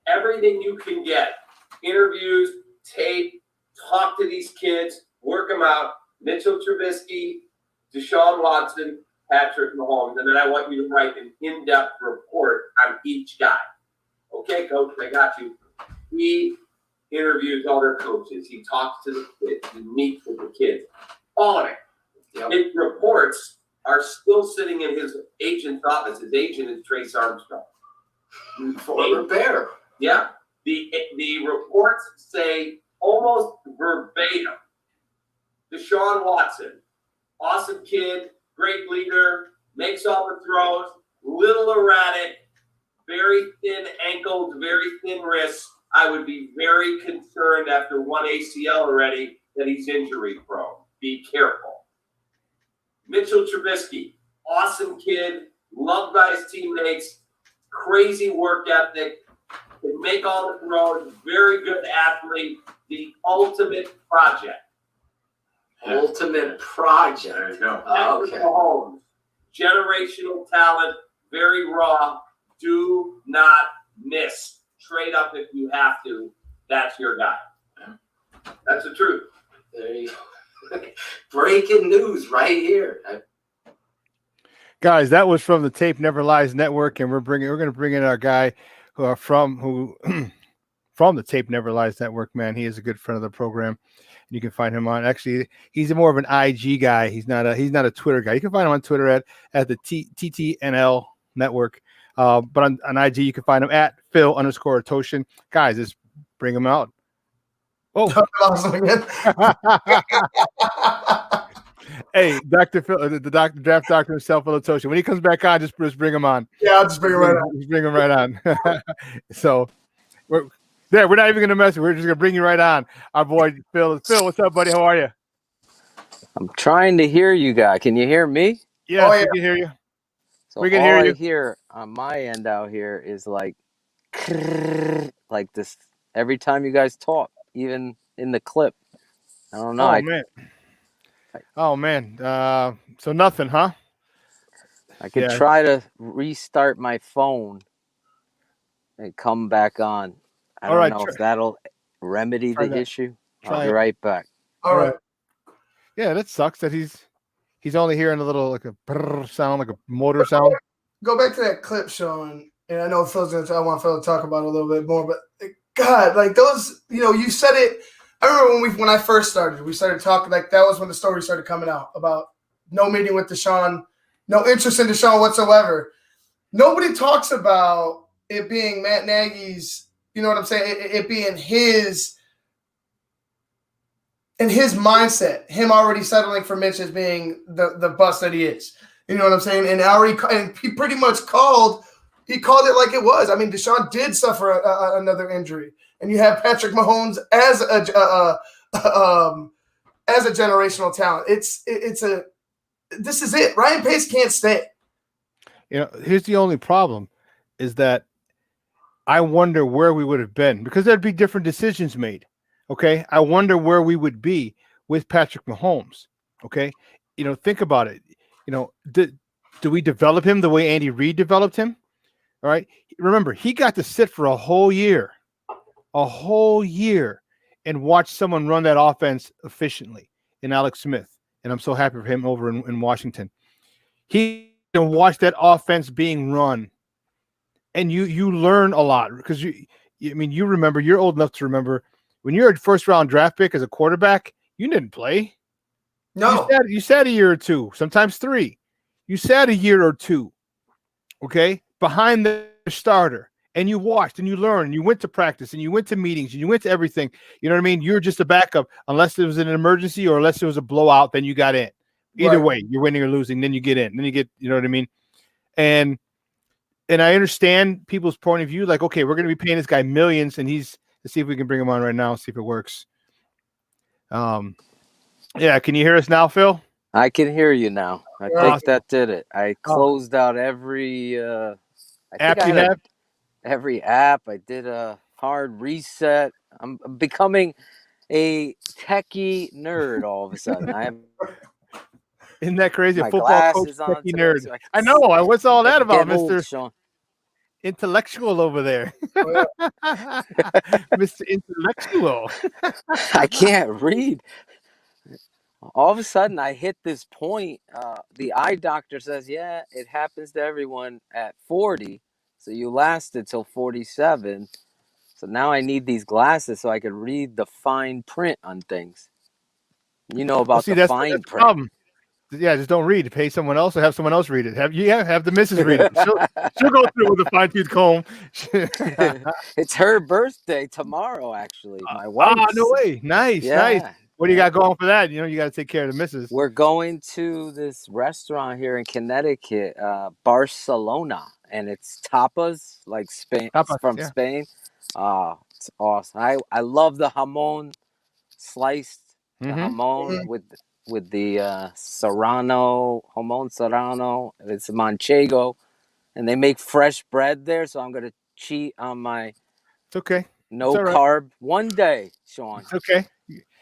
everything you can get. Interviews, tape, talk to these kids, work them out. Mitchell Trubisky, Deshaun Watson, Patrick Mahomes. And then I want you to write an in-depth report on each guy. Okay, coach, I got you. He interviews all their coaches. He talks to the kids. He meets with the kids. All of it. Yep. His reports are still sitting in his agent's office. His agent is Trace Armstrong. Former Bear. Yeah. The reports say almost verbatim. Deshaun Watson, awesome kid, great leader, makes all the throws, little erratic, very thin ankles, very thin wrists. I would be very concerned after one ACL already that he's injury prone. Be careful. Mitchell Trubisky, awesome kid, loved by his teammates, crazy work ethic, can make all the throws, very good athlete, the ultimate project. Ultimate project. There you go. Okay. Mahomes, generational talent, very raw. Do not miss. Trade up if you have to. That's your guy. That's the truth. There you go. Breaking news right here. Guys, that was from the Tape Never Lies Network, and we're going to bring in our guy from the Tape Never Lies Network. Man, he is a good friend of the program. You can find him on. Actually, he's more of an IG guy. He's not a Twitter guy. You can find him on Twitter at the TTNL Network. But on IG, you can find him at Phil_Ottochian. Guys, just bring him out. Oh, hey, Dr. Phil, the draft doctor himself, Phil Ottochian. When he comes back on, just bring him on. Yeah, I'll just bring him right on. Just bring him right on. So we're not even going to mess with. We're just going to bring you right on. Our boy Phil. Phil, what's up, buddy? How are you? I'm trying to hear you guys. Can you hear me? Yes, we can hear you. So we can all hear I you. hear on my end out here is like this every time you guys talk, even in the clip. I don't know. Oh man. So nothing, huh? I could try to restart my phone and come back on. I don't know if that'll remedy the issue. I'll be right back. All right. Yeah, that sucks that he's only hearing a little like a brrr sound, like a motor sound. Go back to that clip, Shawn. And I know I want Phil to talk about it a little bit more, but God, like those, you said it. I remember when I first started, we started talking, like that was when the story started coming out about no meeting with Deshaun, no interest in Deshaun whatsoever. Nobody talks about it being Matt Nagy's, you know what I'm saying? It being his in his mindset, him already settling for Mitch as being the bust that he is. You know what I'm saying? And he pretty much called it like it was. I mean, Deshaun did suffer another injury, and you have Patrick Mahomes as a generational talent. This is it. Ryan Pace can't stay. You know, here's the only problem is that I wonder where we would have been because there'd be different decisions made. Okay. I wonder where we would be with Patrick Mahomes. Okay. You know, think about it. You know, do we develop him the way Andy Reid developed him? All right. Remember, he got to sit for a whole year, and watch someone run that offense efficiently in Alex Smith. And I'm so happy for him over in Washington. He can watch that offense being run. And you learn a lot because you remember, you're old enough to remember when you're a first round draft pick as a quarterback, you didn't play. No, you sat a year or two, sometimes 3. You sat a year or 2, okay, behind the starter, and you watched and you learned. And you went to practice and you went to meetings and you went to everything. You know what I mean? You're just a backup unless it was an emergency or unless it was a blowout. Then you got in. Either way, you're winning or losing. Then you get in. Then you get. You know what I mean? And I understand people's point of view. Like, okay, we're going to be paying this guy millions, and let's see if we can bring him on right now. See if it works. Yeah, can you hear us now, Phil? I can hear you now. I think that did it. I closed out every app you have. Every app. I did a hard reset. I'm becoming a techie nerd all of a sudden. I have. Isn't that crazy? My A football coach, techie nerd. So I know. What's all that about, Mr. Shawn. Intellectual over there? Mr. Intellectual. I can't read. All of a sudden, I hit this point. The eye doctor says, yeah, it happens to everyone at 40. So you lasted till 47. So now I need these glasses so I can read the fine print on things. You know about the fine print. Problem. Yeah, just don't read. Pay someone else or have someone else read it. Have the missus read it. She'll go through with a fine-tooth comb. It's her birthday tomorrow, actually. My wife. No way. Nice, nice. What do you got going for that? You know, you got to take care of the missus. We're going to this restaurant here in Connecticut, Barcelona, and it's tapas, like Spain, from Spain. It's awesome. I love the jamon sliced, the jamon with the serrano, jamon serrano. It's manchego, and they make fresh bread there. So I'm gonna cheat on my. It's okay. No carb one day, Shawn. It's okay.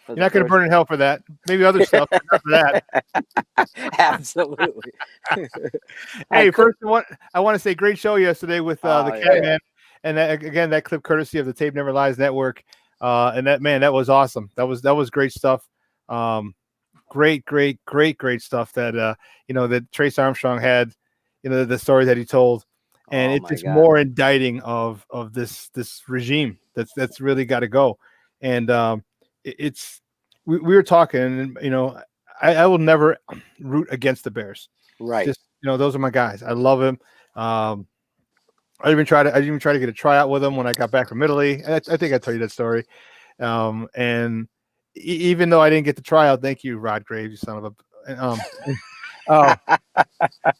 You're not going to burn in hell for that. Maybe other stuff, but not for that. Absolutely. Hey, first I want to say great show yesterday with the Catman, and that clip courtesy of the Tape Never Lies Network. And that was awesome. That was great stuff. Great stuff that that Trace Armstrong had. You know, the story that he told, and it's just more indicting of this regime that's really got to go. And we were talking, and I will never root against the Bears. Right. Just those are my guys. I love him. I didn't even try to get a tryout with him when I got back from Italy. I think I told you that story. And even though I didn't get the tryout, thank you, Rod Graves, you son of a.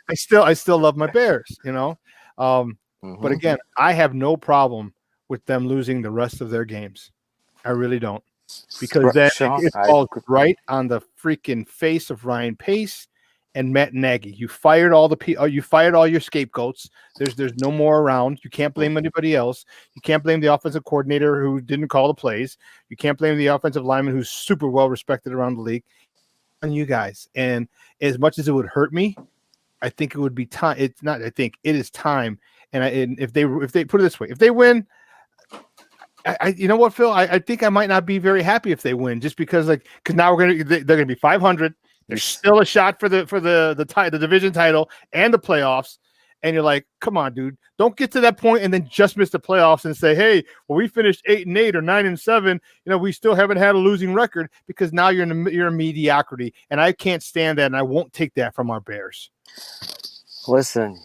I still love my Bears. But again, I have no problem with them losing the rest of their games. I really don't. Because then it falls right on the freaking face of Ryan Pace and Matt Nagy. You fired all your scapegoats. There's no more around. You can't blame anybody else. You can't blame the offensive coordinator who didn't call the plays. You can't blame the offensive lineman who's super well respected around the league. On you guys. And as much as it would hurt me, I think it would be time. It's not. I think it is time. And if they put it this way, if they win. You know what, Phil? I think I might not be very happy if they win, just because now they're gonna be 500. There's still a shot for the division title and the playoffs, and you're like, come on, dude, don't get to that point and then just miss the playoffs and say, hey, well, we finished 8-8 or 9-7. We still haven't had a losing record, because now you're in mediocrity, and I can't stand that, and I won't take that from our Bears. Listen,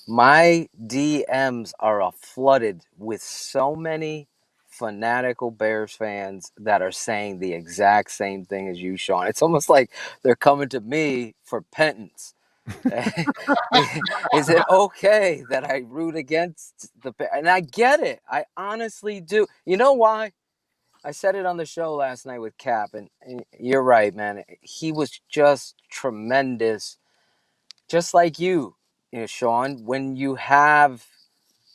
my DMs are flooded with so many fanatical Bears fans that are saying the exact same thing as you, Shawn. It's almost like they're coming to me for penance. Is it okay that I root against the Bears? And I get it. I honestly do. You know why? I said it on the show last night with Cap, and you're right, man. He was just tremendous, just like you know, Shawn. When you have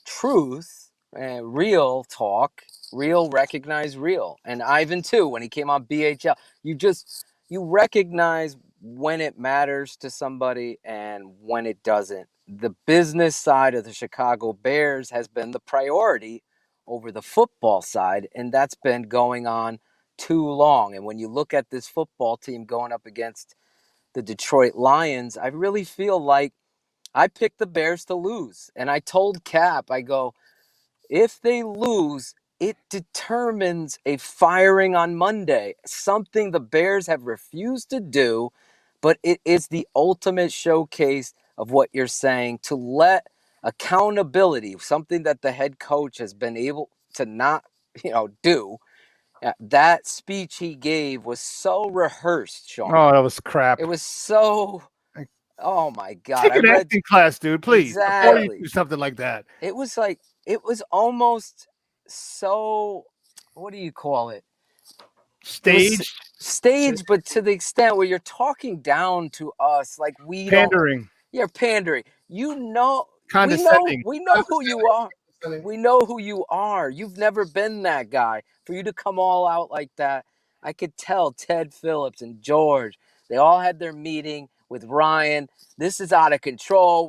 truth, real talk, real recognize real. And Ivan too, when he came on BHL, you recognize when it matters to somebody and when it doesn't. The business side of the Chicago Bears has been the priority over the football side, and that's been going on too long. And when you look at this football team going up against the Detroit Lions, I really feel like I picked the Bears to lose. And I told Cap, I go, if they lose, it determines a firing on Monday, something the Bears have refused to do, but it is the ultimate showcase of what you're saying, to let accountability, something that the head coach has been able to not, do. That speech he gave was so rehearsed, Shawn. Oh, that was crap. It was so... Oh my God! Take an acting class, dude, please. Exactly. Before you do something like that. It was almost so. What do you call it? Staged, but to the extent where you're talking down to us, like we pandering. You're pandering. Condescending. We know who you are. We know who you are. You've never been that guy. For you to come all out like that, I could tell Ted Phillips and George, they all had their meeting with Ryan. This is out of control.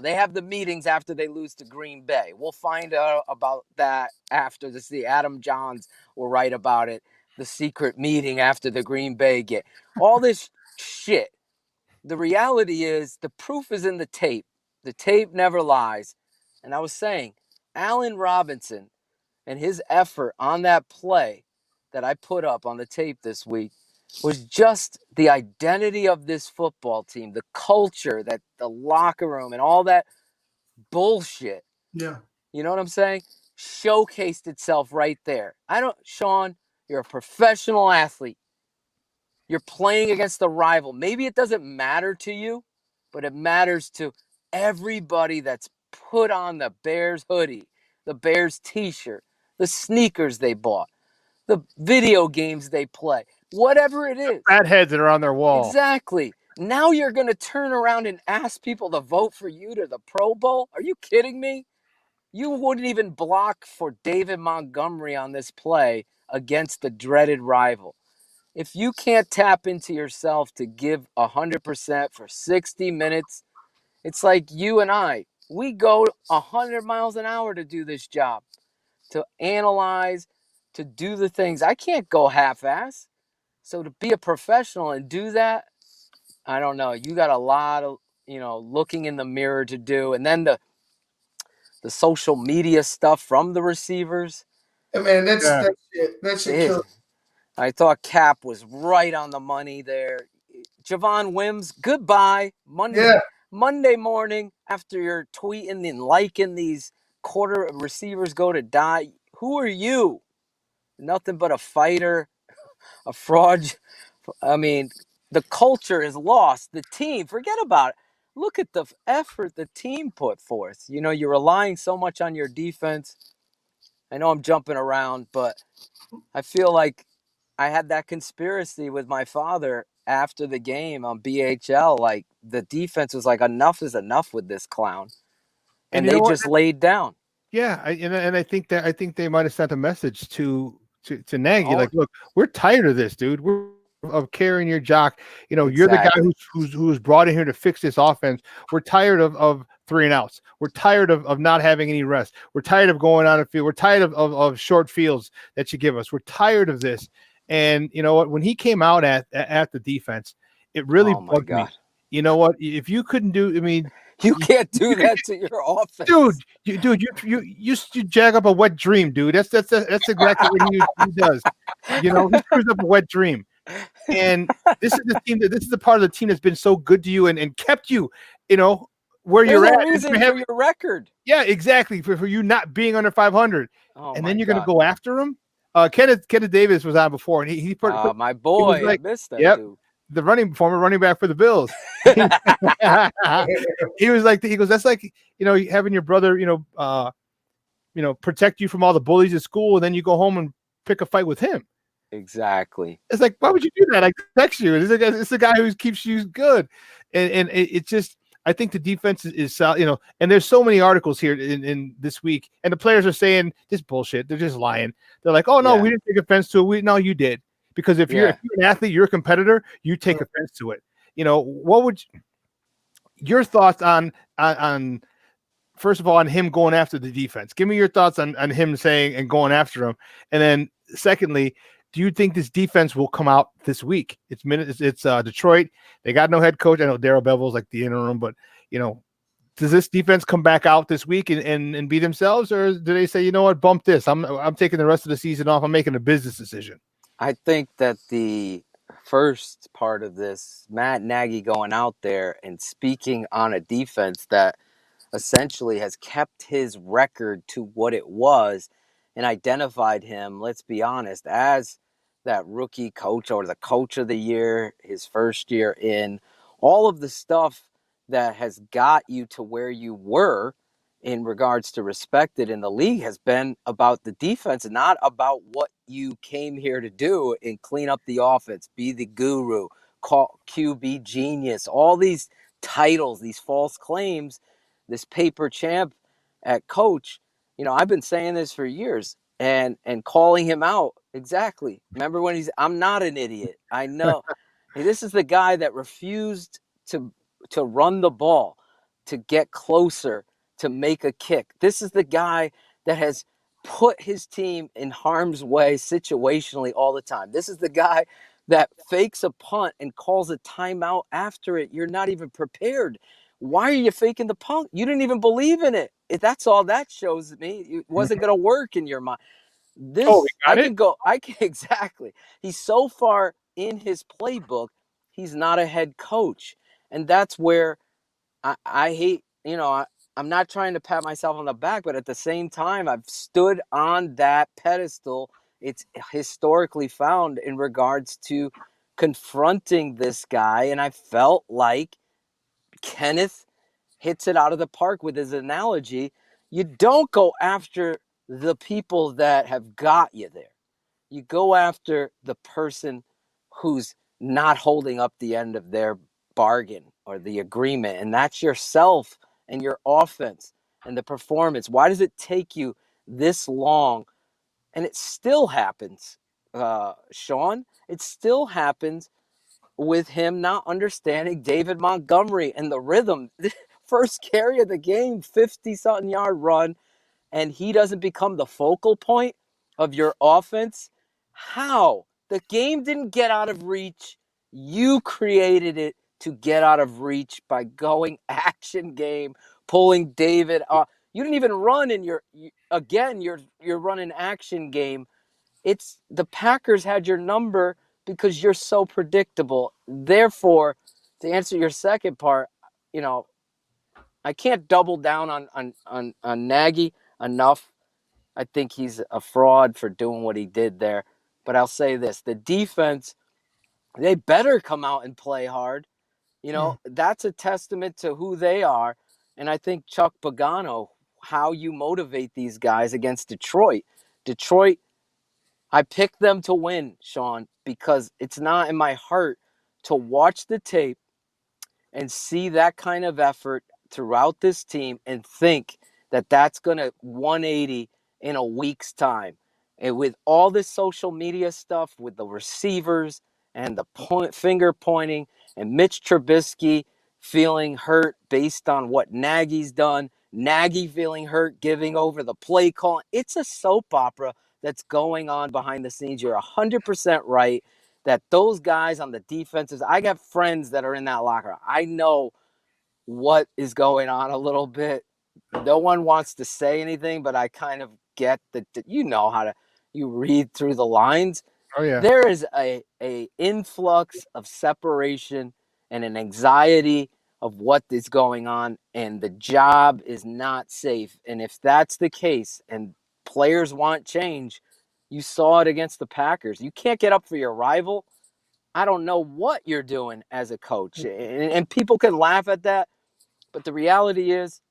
They have the meetings after they lose to Green Bay. We'll find out about that after this. The Adam Johns will write about it. The secret meeting after the Green Bay game. All this shit. The reality is the proof is in the tape. The tape never lies. And I was saying, Allen Robinson and his effort on that play that I put up on the tape this week was just the identity of this football team, the culture, that the locker room and all that bullshit. Yeah. You know what I'm saying? Showcased itself right there. Shawn, you're a professional athlete. You're playing against a rival. Maybe it doesn't matter to you, but it matters to everybody that's put on the Bears hoodie, the Bears t-shirt, the sneakers they bought, the video games they play, whatever it is. Fat heads that are on their wall. Exactly. Now you're going to turn around and ask people to vote for you to the Pro Bowl? Are you kidding me? You wouldn't even block for David Montgomery on this play against the dreaded rival. If you can't tap into yourself to give 100% for 60 minutes, it's like you and I. We go 100 miles an hour to do this job, to analyze, to do the things. I can't go half-ass. So to be a professional and do that, I don't know. You got a lot of, looking in the mirror to do. And then the social media stuff from the receivers. I mean, that shit kills. I thought Cap was right on the money there. Javon Wims, goodbye. Monday morning, after you're tweeting and liking these quarter receivers go to die, who are you? Nothing but a fighter, a fraud. I mean, the culture is lost. The team, forget about it. Look at the effort the team put forth. You're relying so much on your defense. I know I'm jumping around, but I feel like I had that conspiracy with my father after the game on BHL. Like, the defense was like, enough is enough with this clown. And they just laid down. Yeah, I think they might have sent a message to Nagy, like, look, we're tired of this, dude. We're of carrying your jock. You're the guy who's brought in here to fix this offense. We're tired of 3-and-outs. We're tired of not having any rest. We're tired of going on a field. We're tired of short fields that you give us. We're tired of this. And you know what? When he came out at the defense, it really bugged me. You know what? If you couldn't do, you can't do that to your offense, dude. You jag up a wet dream, dude. That's exactly what he does. He screws up a wet dream. And this is the team this is the part of the team that's been so good to you and kept you, where There's you're a at. reason for your record. Yeah, exactly. For you not being under 500, and then you're going to go after him. Kenneth Davis was on before, and he put my he boy. was like, I missed that yep, dude. the former running back for the Bills. He was like, he goes, that's like, having your brother, protect you from all the bullies at school, and then you go home and pick a fight with him. Exactly. It's like, why would you do that? I text you. It's the guy who keeps you good, and it just. I think the defense is and there's so many articles here in this week, and the players are saying this bullshit. They're just lying. They're like, oh no, we didn't take offense to it. No, you did, because if you're an athlete, you're a competitor, you take offense to it. What would your thoughts on first of all on him going after the defense? Give me your thoughts on him saying and going after him, and then secondly, do you think this defense will come out this week? It's Detroit. They got no head coach. I know Darrell Bevel's like the interim, but does this defense come back out this week and be themselves, or do they say, you know what, bump this? I'm taking the rest of the season off. I'm making a business decision. I think that the first part of this, Matt Nagy going out there and speaking on a defense that essentially has kept his record to what it was and identified him, let's be honest, as that rookie coach or the coach of the year, his first year in, all of the stuff that has got you to where you were in regards to respected in the league has been about the defense, not about what you came here to do and clean up the offense, be the guru, call QB genius, all these titles, these false claims, this paper champ at coach. I've been saying this for years and calling him out. Exactly. Remember when I'm not an idiot. I know. This is the guy that refused to run the ball, to get closer, to make a kick. This is the guy that has put his team in harm's way situationally all the time. This is the guy that fakes a punt and calls a timeout after it. You're not even prepared. Why are you faking the punt? You didn't even believe in it. That's all that shows me. It wasn't going to work in your mind. Exactly. He's so far in his playbook, he's not a head coach. And that's where I hate, I'm not trying to pat myself on the back, but at the same time, I've stood on that pedestal. It's historically found in regards to confronting this guy. And I felt like Kenneth hits it out of the park with his analogy. You don't go after the people that have got you there. You go after the person who's not holding up the end of their bargain or the agreement, and that's yourself and your offense and the performance. Why does it take you this long? And it still happens, Shawn. It still happens with him not understanding David Montgomery and the rhythm. First carry of the game, 50-something yard run, and he doesn't become the focal point of your offense. How? The game didn't get out of reach. You created it to get out of reach by going action game, pulling David off. You didn't even run in you're running action game. It's the Packers had your number because you're so predictable. Therefore, to answer your second part, I can't double down on Nagy enough. I think he's a fraud for doing what he did there. But I'll say this, the defense, they better come out and play hard. That's a testament to who they are. And I think Chuck Pagano, how you motivate these guys against Detroit. Detroit, I picked them to win, Shawn, because it's not in my heart to watch the tape and see that kind of effort throughout this team and think that that's going to 180 in a week's time. And with all this social media stuff, with the receivers and the finger pointing and Mitch Trubisky feeling hurt based on what Nagy's done, Nagy feeling hurt, giving over the play call. It's a soap opera that's going on behind the scenes. You're 100% right that those guys on the defenses, I got friends that are in that locker room. I know what is going on a little bit. No one wants to say anything, but I kind of get that you read through the lines. Oh yeah. There is a influx of separation and an anxiety of what is going on, and the job is not safe. And if that's the case and players want change, you saw it against the Packers. You can't get up for your rival. I don't know what you're doing as a coach. And people can laugh at that, but the reality is,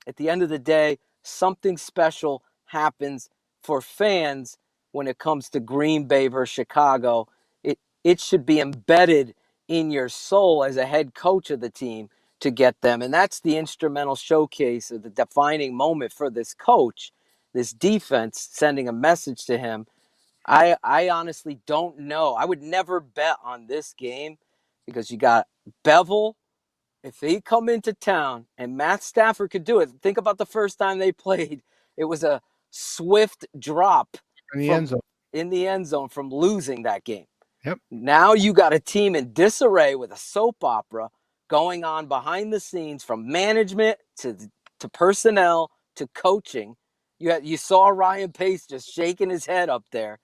at the end of the day, something special happens for fans when it comes to Green Bay versus Chicago. It should be embedded in your soul as a head coach of the team to get them. And that's the instrumental showcase of the defining moment for this coach, this defense, sending a message to him. I honestly don't know. I would never bet on this game because you got Bevel. If they come into town and Matt Stafford could do it, think about the first time they played. It was a swift drop in the end zone. In the end zone from losing that game. Yep. Now you got a team in disarray with a soap opera going on behind the scenes, from management to personnel to coaching. You saw Ryan Pace just shaking his head up there.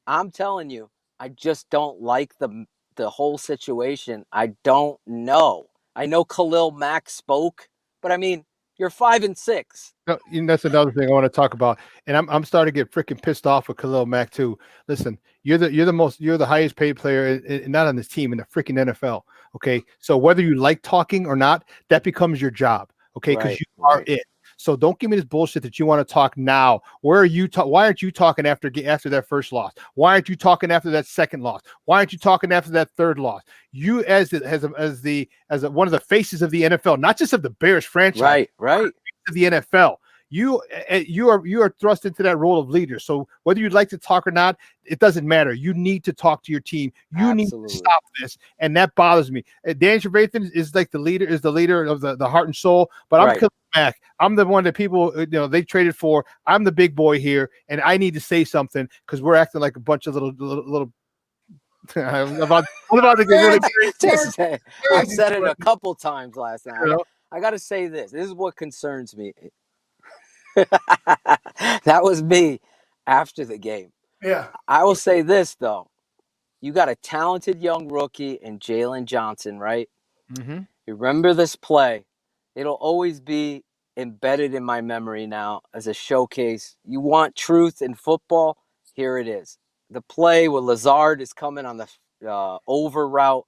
I'm telling you, I just don't like the whole situation. I don't know. I know Khalil Mack spoke, but I mean, you're 5-6. No, that's another thing I want to talk about, and I'm starting to get freaking pissed off with Khalil Mack too. Listen, you're the highest paid player, not on this team, in the freaking NFL. Okay, so whether you like talking or not, that becomes your job. Okay, because you are it. So don't give me this bullshit that you want to talk now. Where are you? Why aren't you talking after that first loss? Why aren't you talking after that second loss? Why aren't you talking after that third loss? You as one of the faces of the NFL, not just of the Bears franchise, right, of the NFL. You are thrust into that role of leader. So whether you'd like to talk or not, it doesn't matter. You need to talk to your team. You need to stop this, and that bothers me. Dan Trevathan is like the leader of the heart and soul. But I'm Khalil Mack. I'm the one that people they traded for. I'm the big boy here, and I need to say something because we're acting like a bunch of little. I'm about to get really crazy. I said it a couple times last night. I got to say this. This is what concerns me. That was me after the game. Yeah. I will say this, though. You got a talented young rookie in Jalen Johnson, right? Mm-hmm. You remember this play. It'll always be embedded in my memory now as a showcase. You want truth in football? Here it is. The play where Lazard is coming on the over route.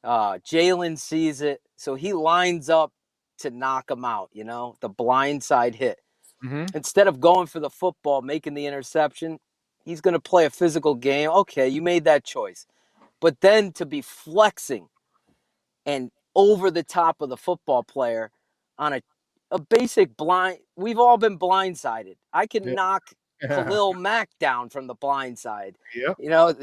Jalen sees it, so he lines up to knock him out, the blindside hit. Mm-hmm. Instead of going for the football, making the interception, he's going to play a physical game. Okay, you made that choice. But then to be flexing and over the top of the football player on a basic blind, we've all been blindsided. I can knock Khalil Mack down from the blind side. Yep.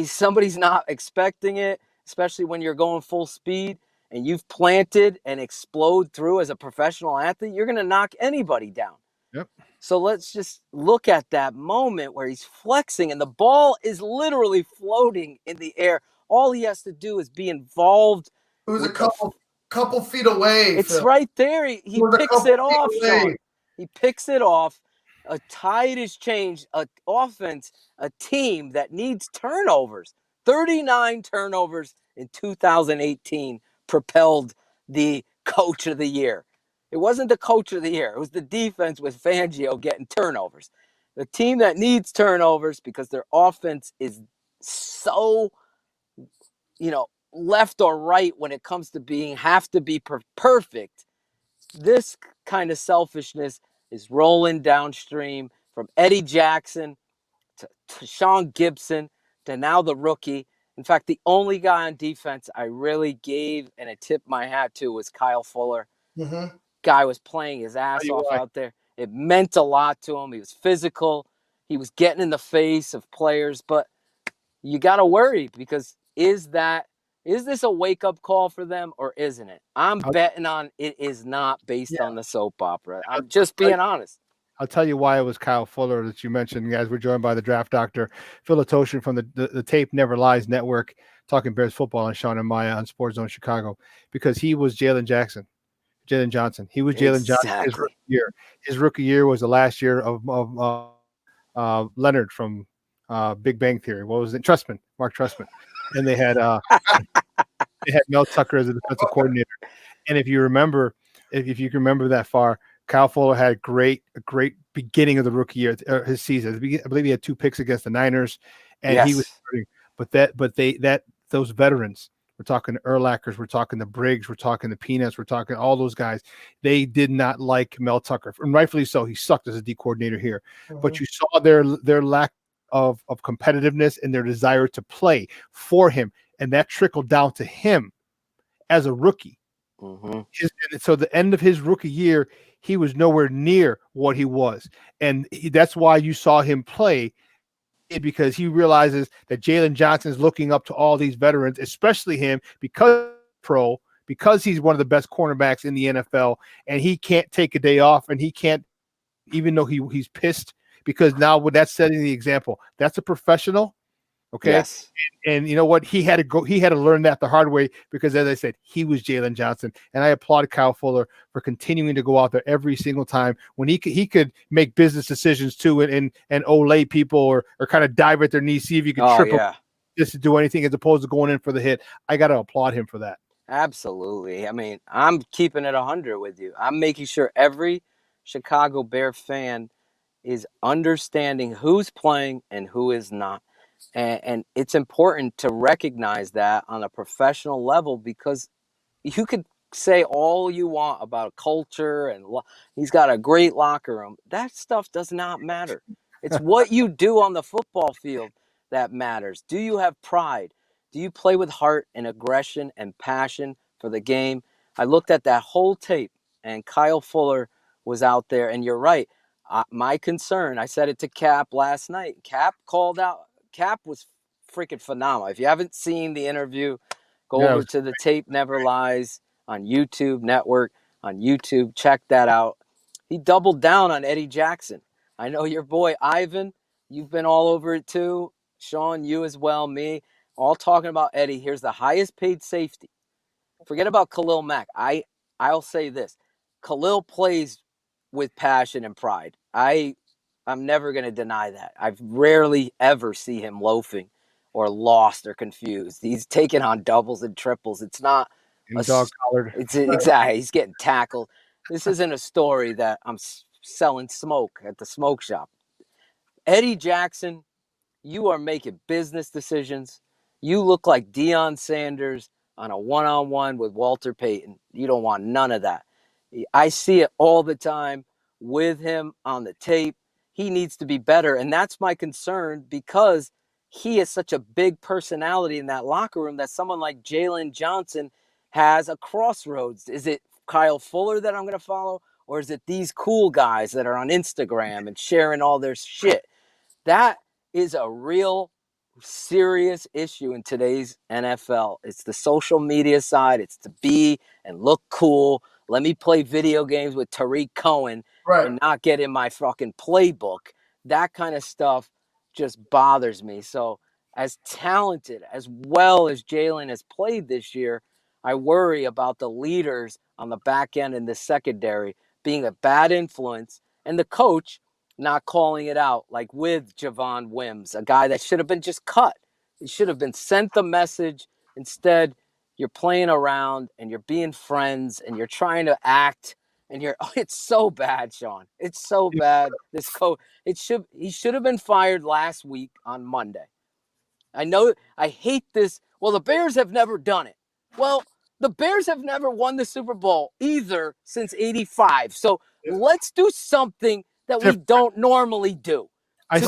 Somebody's not expecting it, especially when you're going full speed and you've planted and explode through as a professional athlete, you're going to knock anybody down. Yep. So let's just look at that moment where he's flexing and the ball is literally floating in the air. All he has to do is be involved. It was a couple feet away. It's right there. He picks it off, Shawn. He picks it off. A tide is changed. An offense, a team that needs turnovers. 39 turnovers in 2018 propelled the coach of the year. It wasn't the coach of the year. It was the defense with Fangio getting turnovers. The team that needs turnovers because their offense is so, left or right when it comes to have to be perfect. This kind of selfishness is rolling downstream from Eddie Jackson to Sean Gibson to now the rookie. In fact, the only guy on defense I really gave and I tipped my hat to was Kyle Fuller. Mm-hmm. Guy was playing his ass off out there. It meant a lot to him. He was physical. He was getting in the face of players. But you got to worry because is this a wake-up call for them or isn't it? I'm betting on it is not based on the soap opera. I'm just being honest. I'll tell you why it was Kyle Fuller that you mentioned, guys. We're joined by the draft doctor, Phil Ottochian from the Tape Never Lies Network, talking Bears football on Shawn and Maya on SportsZone Chicago, because he was Jalen Johnson. He was Jalen Johnson his rookie year. His rookie year was the last year of Leonard from Big Bang Theory. What was it? Mark Trustman. And they had they had Mel Tucker as a defensive coordinator. And if you remember, if you can remember that far, Kyle Fuller had a great beginning of the rookie year, his season. I believe he had 2 picks against the Niners, and he was starting. But those veterans, we're talking the Urlachers, we're talking the Briggs, we're talking the Peanuts, we're talking all those guys. They did not like Mel Tucker, and rightfully so. He sucked as a D coordinator here. But you saw their lack of competitiveness and their desire to play for him, and that trickled down to him as a rookie. So the end of his rookie year, he was nowhere near what he was, and that's why you saw him play, because he realizes that Jalen Johnson is looking up to all these veterans, especially him, because he's one of the best cornerbacks in the NFL, and he can't take a day off, and he can't, even though he's pissed, because now that's setting the example. That's a professional. Okay. Yes. And you know what? He had to learn that the hard way, because, as I said, he was Jalen Johnson. And I applaud Kyle Fuller for continuing to go out there every single time when he could make business decisions too, and olay people or kind of dive at their knees, see if you can triple just to do anything, as opposed to going in for the hit. I got to applaud him for that. Absolutely. I mean, I'm keeping it 100 with you. I'm making sure every Chicago Bear fan is understanding who's playing and who is not. And it's important to recognize that on a professional level, because you could say all you want about culture and he's got a great locker room. That stuff does not matter. It's what you do on the football field that matters. Do you have pride? Do you play with heart and aggression and passion for the game? I looked at that whole tape, and Kyle Fuller was out there, and you're right. My concern, I said it to Cap last night. Cap called out. Cap was freaking phenomenal. If you haven't seen the interview, go over to the Tape Never Lies on YouTube Network, on YouTube. Check that out. He doubled down on Eddie Jackson. I know your boy Ivan, you've been all over it too. Shawn, you as well, me, all talking about Eddie. Here's the highest paid safety. Forget about Khalil Mack. I'll say this. Khalil plays with passion and pride. I'm never going to deny that. I've rarely ever see him loafing or lost or confused. He's taking on doubles and triples. It's not a dog collared. It's exactly. He's getting tackled. This isn't a story that I'm selling smoke at the smoke shop. Eddie Jackson, you are making business decisions. You look like Deion Sanders on a one-on-one with Walter Payton. You don't want none of that. I see it all the time with him on the tape. He needs to be better, and that's my concern, because he is such a big personality in that locker room that someone like Jalen Johnson has a crossroads. Is it Kyle Fuller that I'm going to follow, or is it these cool guys that are on Instagram and sharing all their shit? That is a real serious issue in today's NFL. It's the social media side. It's to be and look cool. Let me play video games with Tariq Cohen and not get in my fucking playbook. That kind of stuff just bothers me. So as talented, as well as Jalen has played this year, I worry about the leaders on the back end in the secondary being a bad influence, and the coach not calling it out, like with Javon Wims, a guy that should have been just cut. He should have been sent the message. Instead, you're playing around and you're being friends and you're trying to act, and it's so bad, Shawn. It's so bad. This coach, he should have been fired last week on Monday. I know I hate this. Well, the Bears have never done it. Well, the Bears have never won the Super Bowl either since '85. So let's do something that we don't normally do. You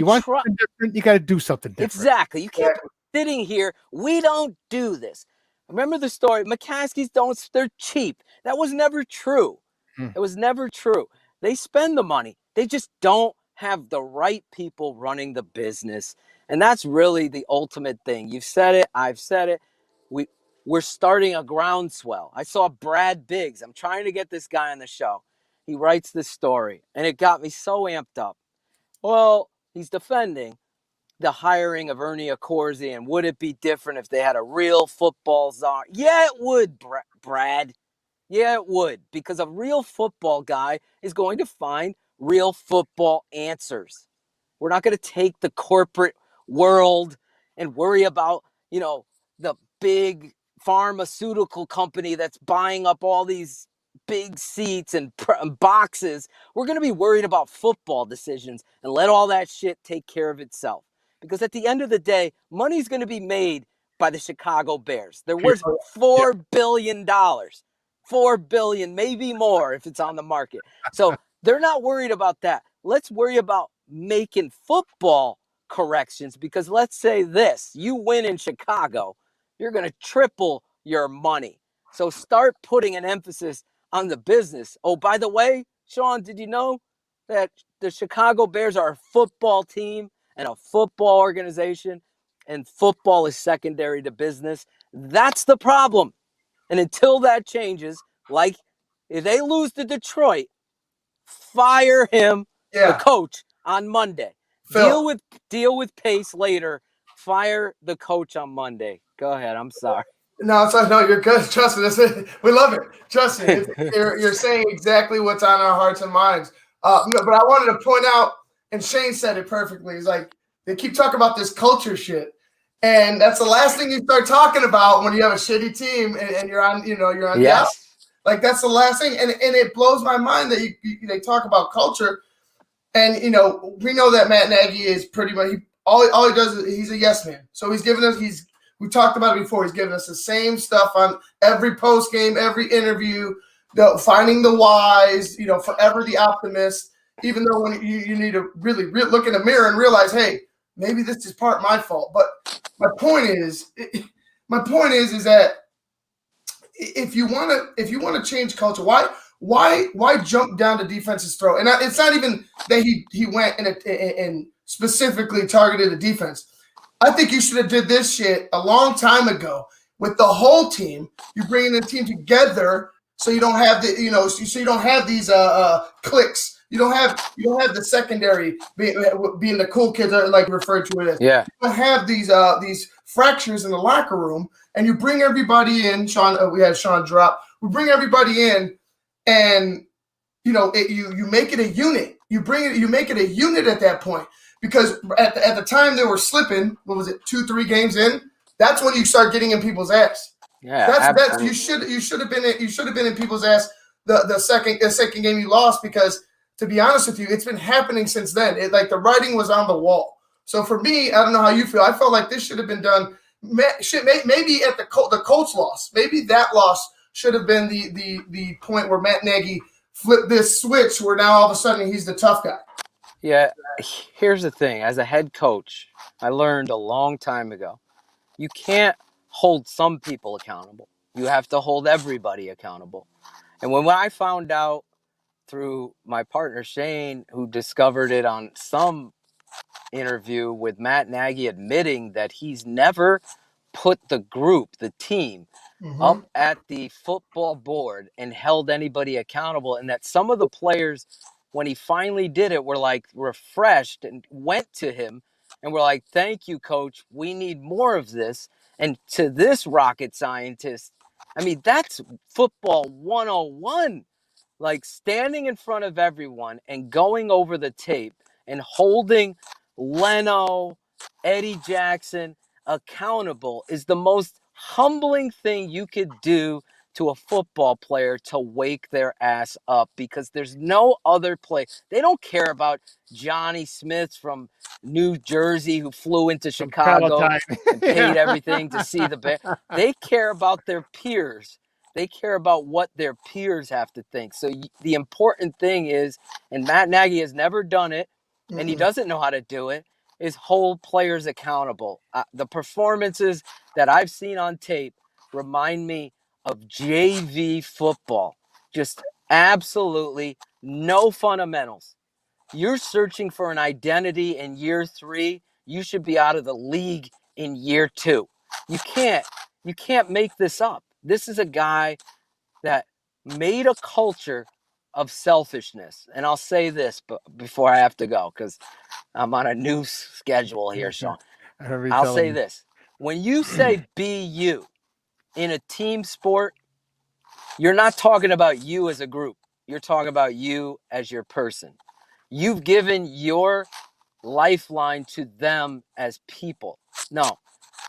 want something different, you got to do something different. Exactly. You can't be sitting here. We don't do this. Remember the story? McCaskies they're cheap. That was never true. It was never true. They spend the money. They just don't have the right people running the business. And that's really the ultimate thing. You've said it. I've said it. We're starting a groundswell. I saw Brad Biggs. I'm trying to get this guy on the show. He writes this story, and it got me so amped up. Well, he's defending the hiring of Ernie Accorsi, and would it be different if they had a real football czar? Yeah, it would, Brad. Yeah, it would, because a real football guy is going to find real football answers. We're not going to take the corporate world and worry about, the big pharmaceutical company that's buying up all these big seats and boxes. We're going to be worried about football decisions and let all that shit take care of itself. Because at the end of the day, money's going to be made by the Chicago Bears. They're worth $4 billion. $4 billion, maybe more if it's on the market. So they're not worried about that. Let's worry about making football corrections, because let's say this, you win in Chicago, you're going to triple your money. So start putting an emphasis on the business. Oh, by the way, Shawn, did you know that the Chicago Bears are a football team and a football organization, and football is secondary to business? That's the problem. And until that changes, like if they lose to Detroit, fire him, the coach, on Monday. Phil. Deal with Pace later. Fire the coach on Monday. Go ahead. I'm sorry. No, you're good. Trust me, we love it. Trust me, you're saying exactly what's on our hearts and minds. But I wanted to point out, and Shane said it perfectly. He's like, they keep talking about this culture shit, and that's the last thing you start talking about when you have a shitty team and you're on, you're on. Yes. The like that's the last thing, and it blows my mind that they talk about culture, and we know that Matt Nagy is pretty much all he does is he's a yes man. So he's giving us we talked about it before. He's giving us the same stuff on every post game, every interview, finding the whys, forever the optimist, even though when you need to really look in the mirror and realize, hey, maybe this is part my fault. But my point is that if you want to change culture, why jump down the defense's throat? And it's not even that he went and specifically targeted the defense. I think you should have did this shit a long time ago with the whole team. You're bringing the team together so you don't have so you don't have these cliques. You don't have the secondary being the cool kids are like referred to it as. Yeah. You don't have these fractures in the locker room, and you bring everybody in. Shawn, we had Shawn drop. We bring everybody in, and you make it a unit. You make it a unit at that point. Because at the time they were slipping, what was it, 2-3 games in? That's when you start getting in people's ass. Yeah, that's you should have been in people's ass the second game you lost, because to be honest with you, it's been happening since then. The writing was on the wall. So for me, I don't know how you feel. I felt like this should have been done. Maybe at the Colts loss, maybe that loss should have been the point where Matt Nagy flipped this switch, where now all of a sudden he's the tough guy. Yeah, here's the thing. As a head coach, I learned a long time ago, you can't hold some people accountable. You have to hold everybody accountable. And when I found out through my partner Shane, who discovered it on some interview with Matt Nagy admitting that he's never put the group, the team, up at the football board and held anybody accountable, and that some of the players, when he finally did it, were like refreshed and went to him and were like, thank you, coach. We need more of this. And to this rocket scientist, I mean, that's football 101. Like standing in front of everyone and going over the tape and holding Leno, Eddie Jackson accountable is the most humbling thing you could do to a football player, to wake their ass up, because there's no other play. They don't care about Johnny Smith from New Jersey who flew into Chicago and paid everything to see the Bears. They care about their peers. They care about what their peers have to think. So the important thing is, and Matt Nagy has never done it, and he doesn't know how to do it, is hold players accountable. The performances that I've seen on tape remind me of JV football. Just absolutely no fundamentals. You're searching for an identity in year 3. You should be out of the league in year 2. You can't make this up. This is a guy that made a culture of selfishness. And I'll say this before I have to go, because I'm on a new schedule here, Shawn. I'll say this. When you say be you in a team sport, you're not talking about you as a group. You're talking about you as your person. You've given your lifeline to them as people. No,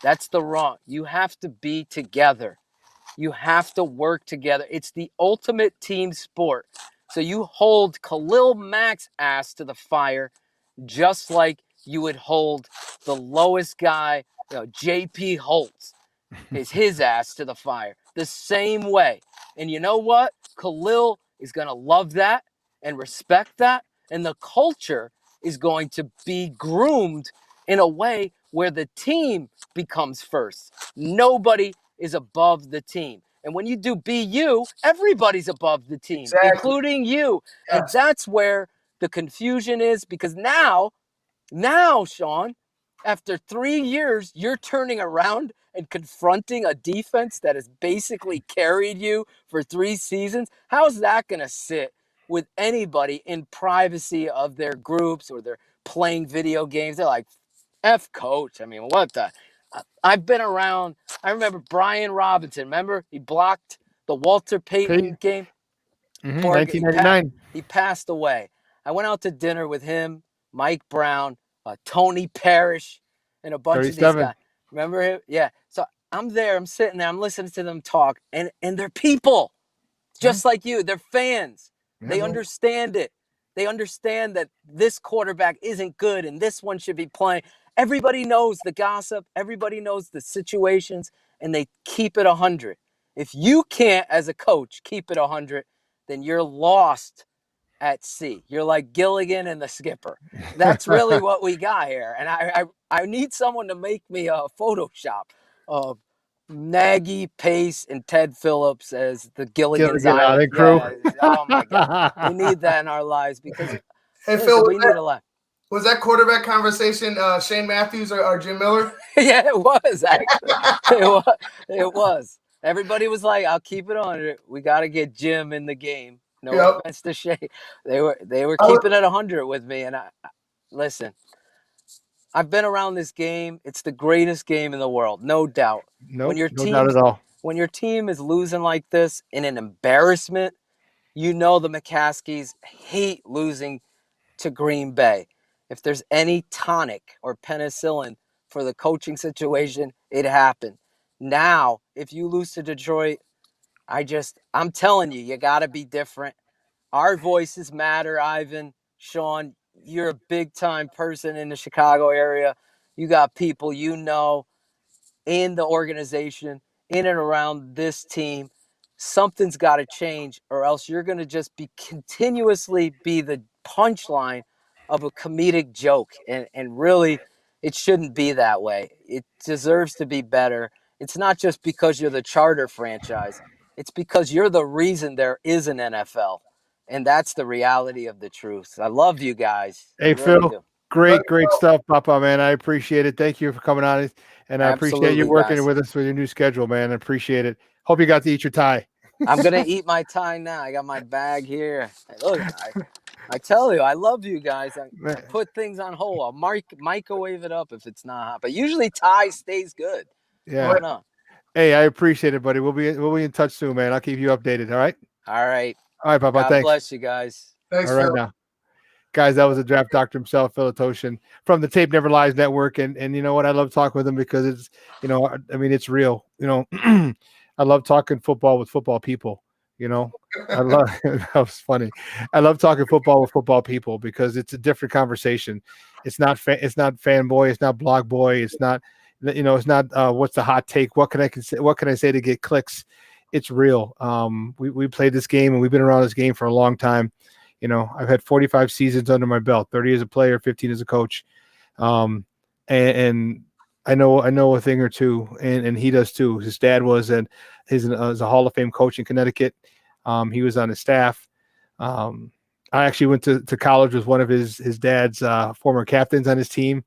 That's the wrong. You have to be together. You have to work together. It's the ultimate team sport. So you hold Khalil Mack's ass to the fire just like you would hold the lowest guy, J.P. Holtz, is his ass to the fire. The same way. And you know what? Khalil is going to love that and respect that. And the culture is going to be groomed in a way where the team becomes first. Nobody is above the team. And when you do BU, everybody's above the team, including you. Yes. And that's where the confusion is, because now, Shawn, after 3 years, you're turning around and confronting a defense that has basically carried you for 3 seasons. How's that going to sit with anybody in privacy of their groups, or they're playing video games? They're like, F coach. I mean, what the? I've been around. I remember Brian Robinson. Remember? He blocked the Walter Payton game. 1999. He passed away. I went out to dinner with him, Mike Brown, Tony Parrish, and a bunch 37. of these guys. Remember him? Yeah. So I'm there. I'm sitting there. I'm listening to them talk. And they're people just like you. They're fans. Yeah, they understand it. They understand that this quarterback isn't good and this one should be playing. Everybody knows the gossip. Everybody knows the situations, and they keep it 100. If you can't, as a coach, keep it 100, then you're lost at sea. You're like Gilligan and the skipper. That's really what we got here. And I need someone to make me a Photoshop of Nagy, Pace, and Ted Phillips as the Gilligan's Island crew. Yeah. Oh my God, we need that in our lives, because hey, Phil, we need a lot. Was that quarterback conversation Shane Matthews or Jim Miller? Yeah, it was actually. It was. Everybody was like, "I'll keep it on. We got to get Jim in the game." No offense to Shane. They were keeping it 100 with me, and I listen. I've been around this game. It's the greatest game in the world, no doubt. No doubt at all. When your team is losing like this in an embarrassment, you know the McCaskies hate losing to Green Bay. If there's any tonic or penicillin for the coaching situation, it happened. Now, if you lose to Detroit, I'm telling you, you got to be different. Our voices matter, Ivan. Shawn, you're a big-time person in the Chicago area. You got people you know in the organization, in and around this team. Something's got to change, or else you're going to just continuously be the punchline of a comedic joke. And really, it shouldn't be that way. It deserves to be better. It's not just because you're the charter franchise. It's because you're the reason there is an NFL. And that's the reality of the truth. I love you guys. Hey, Phil, great stuff, Papa, man. I appreciate it. Thank you for coming on. And I appreciate you working with us with your new schedule, man. I appreciate it. Hope you got to eat your tie. I'm going to eat my tie now. I got my bag here. Look, I tell you, I love you guys. I put things on hold. I'll microwave it up if it's not hot. But usually tie stays good. Yeah. Hey, I appreciate it, buddy. We'll be in touch soon, man. I'll keep you updated. All right? All right. All right, Papa. God Thanks. Bless you guys. Thanks, all right Phil. now. Guys, that was the draft doctor himself, Phil Ottochian, from the Tape Never Lies Network. And you know what? I love talking with him because it's, it's real. I love talking football with football people. I love that was funny. I love talking football with football people because it's a different conversation. It's not fanboy. It's not blog boy. It's not, it's not what's the hot take? What can I say to get clicks? It's real. We played this game and we've been around this game for a long time. I've had 45 seasons under my belt, 30 as a player, 15 as a coach. And I know a thing or two, and he does too. His dad was a Hall of Fame coach in Connecticut. He was on his staff. I actually went to college with one of his dad's former captains on his team.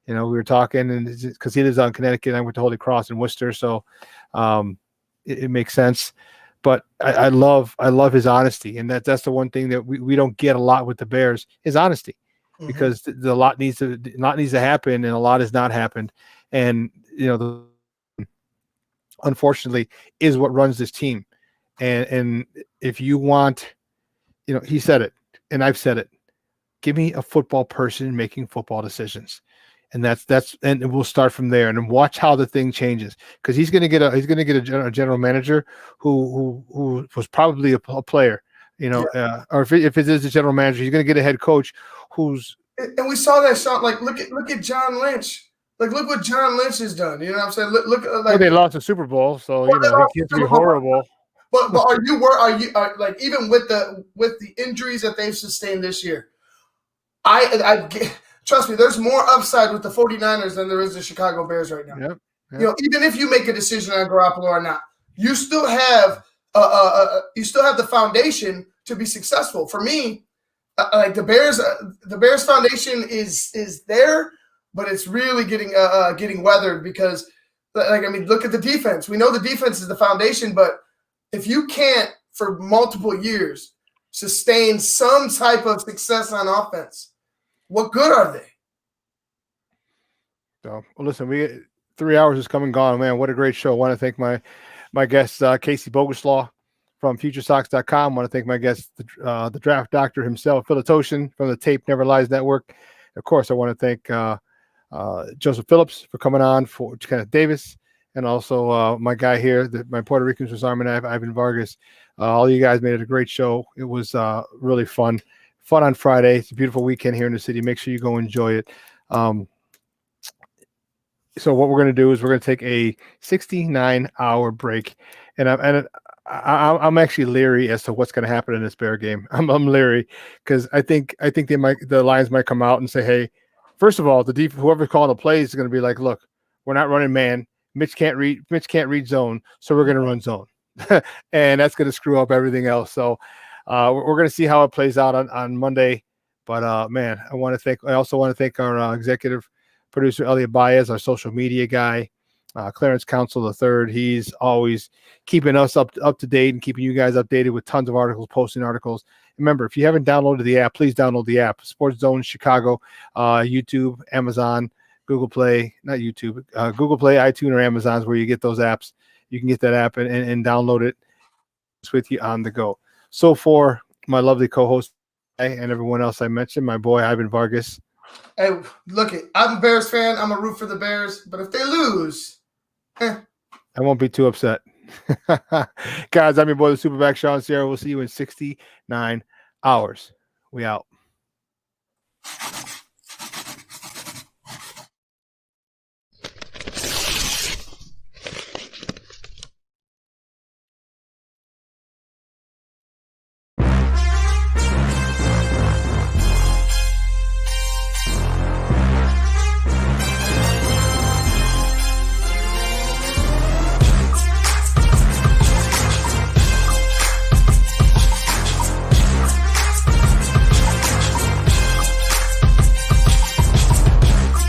We were talking, and because he lives out in Connecticut, I went to Holy Cross in Worcester, so it makes sense. But I love his honesty, and that's the one thing that we don't get a lot with the Bears is honesty, because the lot needs to happen, and a lot has not happened, and unfortunately is what runs this team. And if you want, he said it, and I've said it. Give me a football person making football decisions. And and we'll start from there, and then watch how the thing changes, because he's going to get a general manager who was probably a player, or if it is a general manager, he's going to get a head coach who's. And we saw that, Shawn. Like, look at John Lynch. Like, look what John Lynch has done. You know what I'm saying? Look like, well, they lost the Super Bowl, so he can't be horrible. But are you like, even with the injuries that they've sustained this year? I trust me, there's more upside with the 49ers than there is the Chicago Bears right now. Yep. Even if you make a decision on Garoppolo or not, you still have the foundation to be successful. For me, like the Bears foundation is there, but it's really getting weathered because, look at the defense. We know the defense is the foundation, but if you can't for multiple years sustain some type of success on offense, what good are they? So, well, listen, 3 hours is come and gone, man. What a great show. I want to thank my guest, Casey Boguslaw from FutureSox.com. I want to thank my guest, the draft doctor himself, Phil Ottochian from the Tape Never Lies Network. Of course, I want to thank Joseph Phillips for coming on, for Kenneth Davis, and also my guy here, my Puerto Rican Swiss Army knife, Ivan Vargas. All you guys made it a great show. It was really fun. Fun on Friday. It's a beautiful weekend here in the city. Make sure you go enjoy it. So what we're going to do is we're going to take a 69-hour break, and I'm actually leery as to what's going to happen in this Bear game. I'm leery because I think the Lions might come out and say, hey, first of all, whoever's calling the plays is going to be like, look, we're not running man. Mitch can't read zone, so we're going to run zone, and that's going to screw up everything else. So. We're going to see how it plays out on Monday, but man, I also want to thank our executive producer Elliot Baez, our social media guy, Clarence Council III. He's always keeping us up to date and keeping you guys updated with tons of articles, posting articles. Remember, if you haven't downloaded the app, please download the app. SportsZone Chicago, YouTube, Amazon, Google Play, not YouTube, Google Play, iTunes, or Amazon is where you get those apps. You can get that app and download it. It's with you on the go. So for my lovely co-host and everyone else I mentioned, my boy Ivan Vargas. Hey, look, I'm a Bears fan. I'm a root for the Bears, but if they lose, I won't be too upset. Guys, I'm your boy, the Superback Shawn Sierra. We'll see you in 69 hours. We out.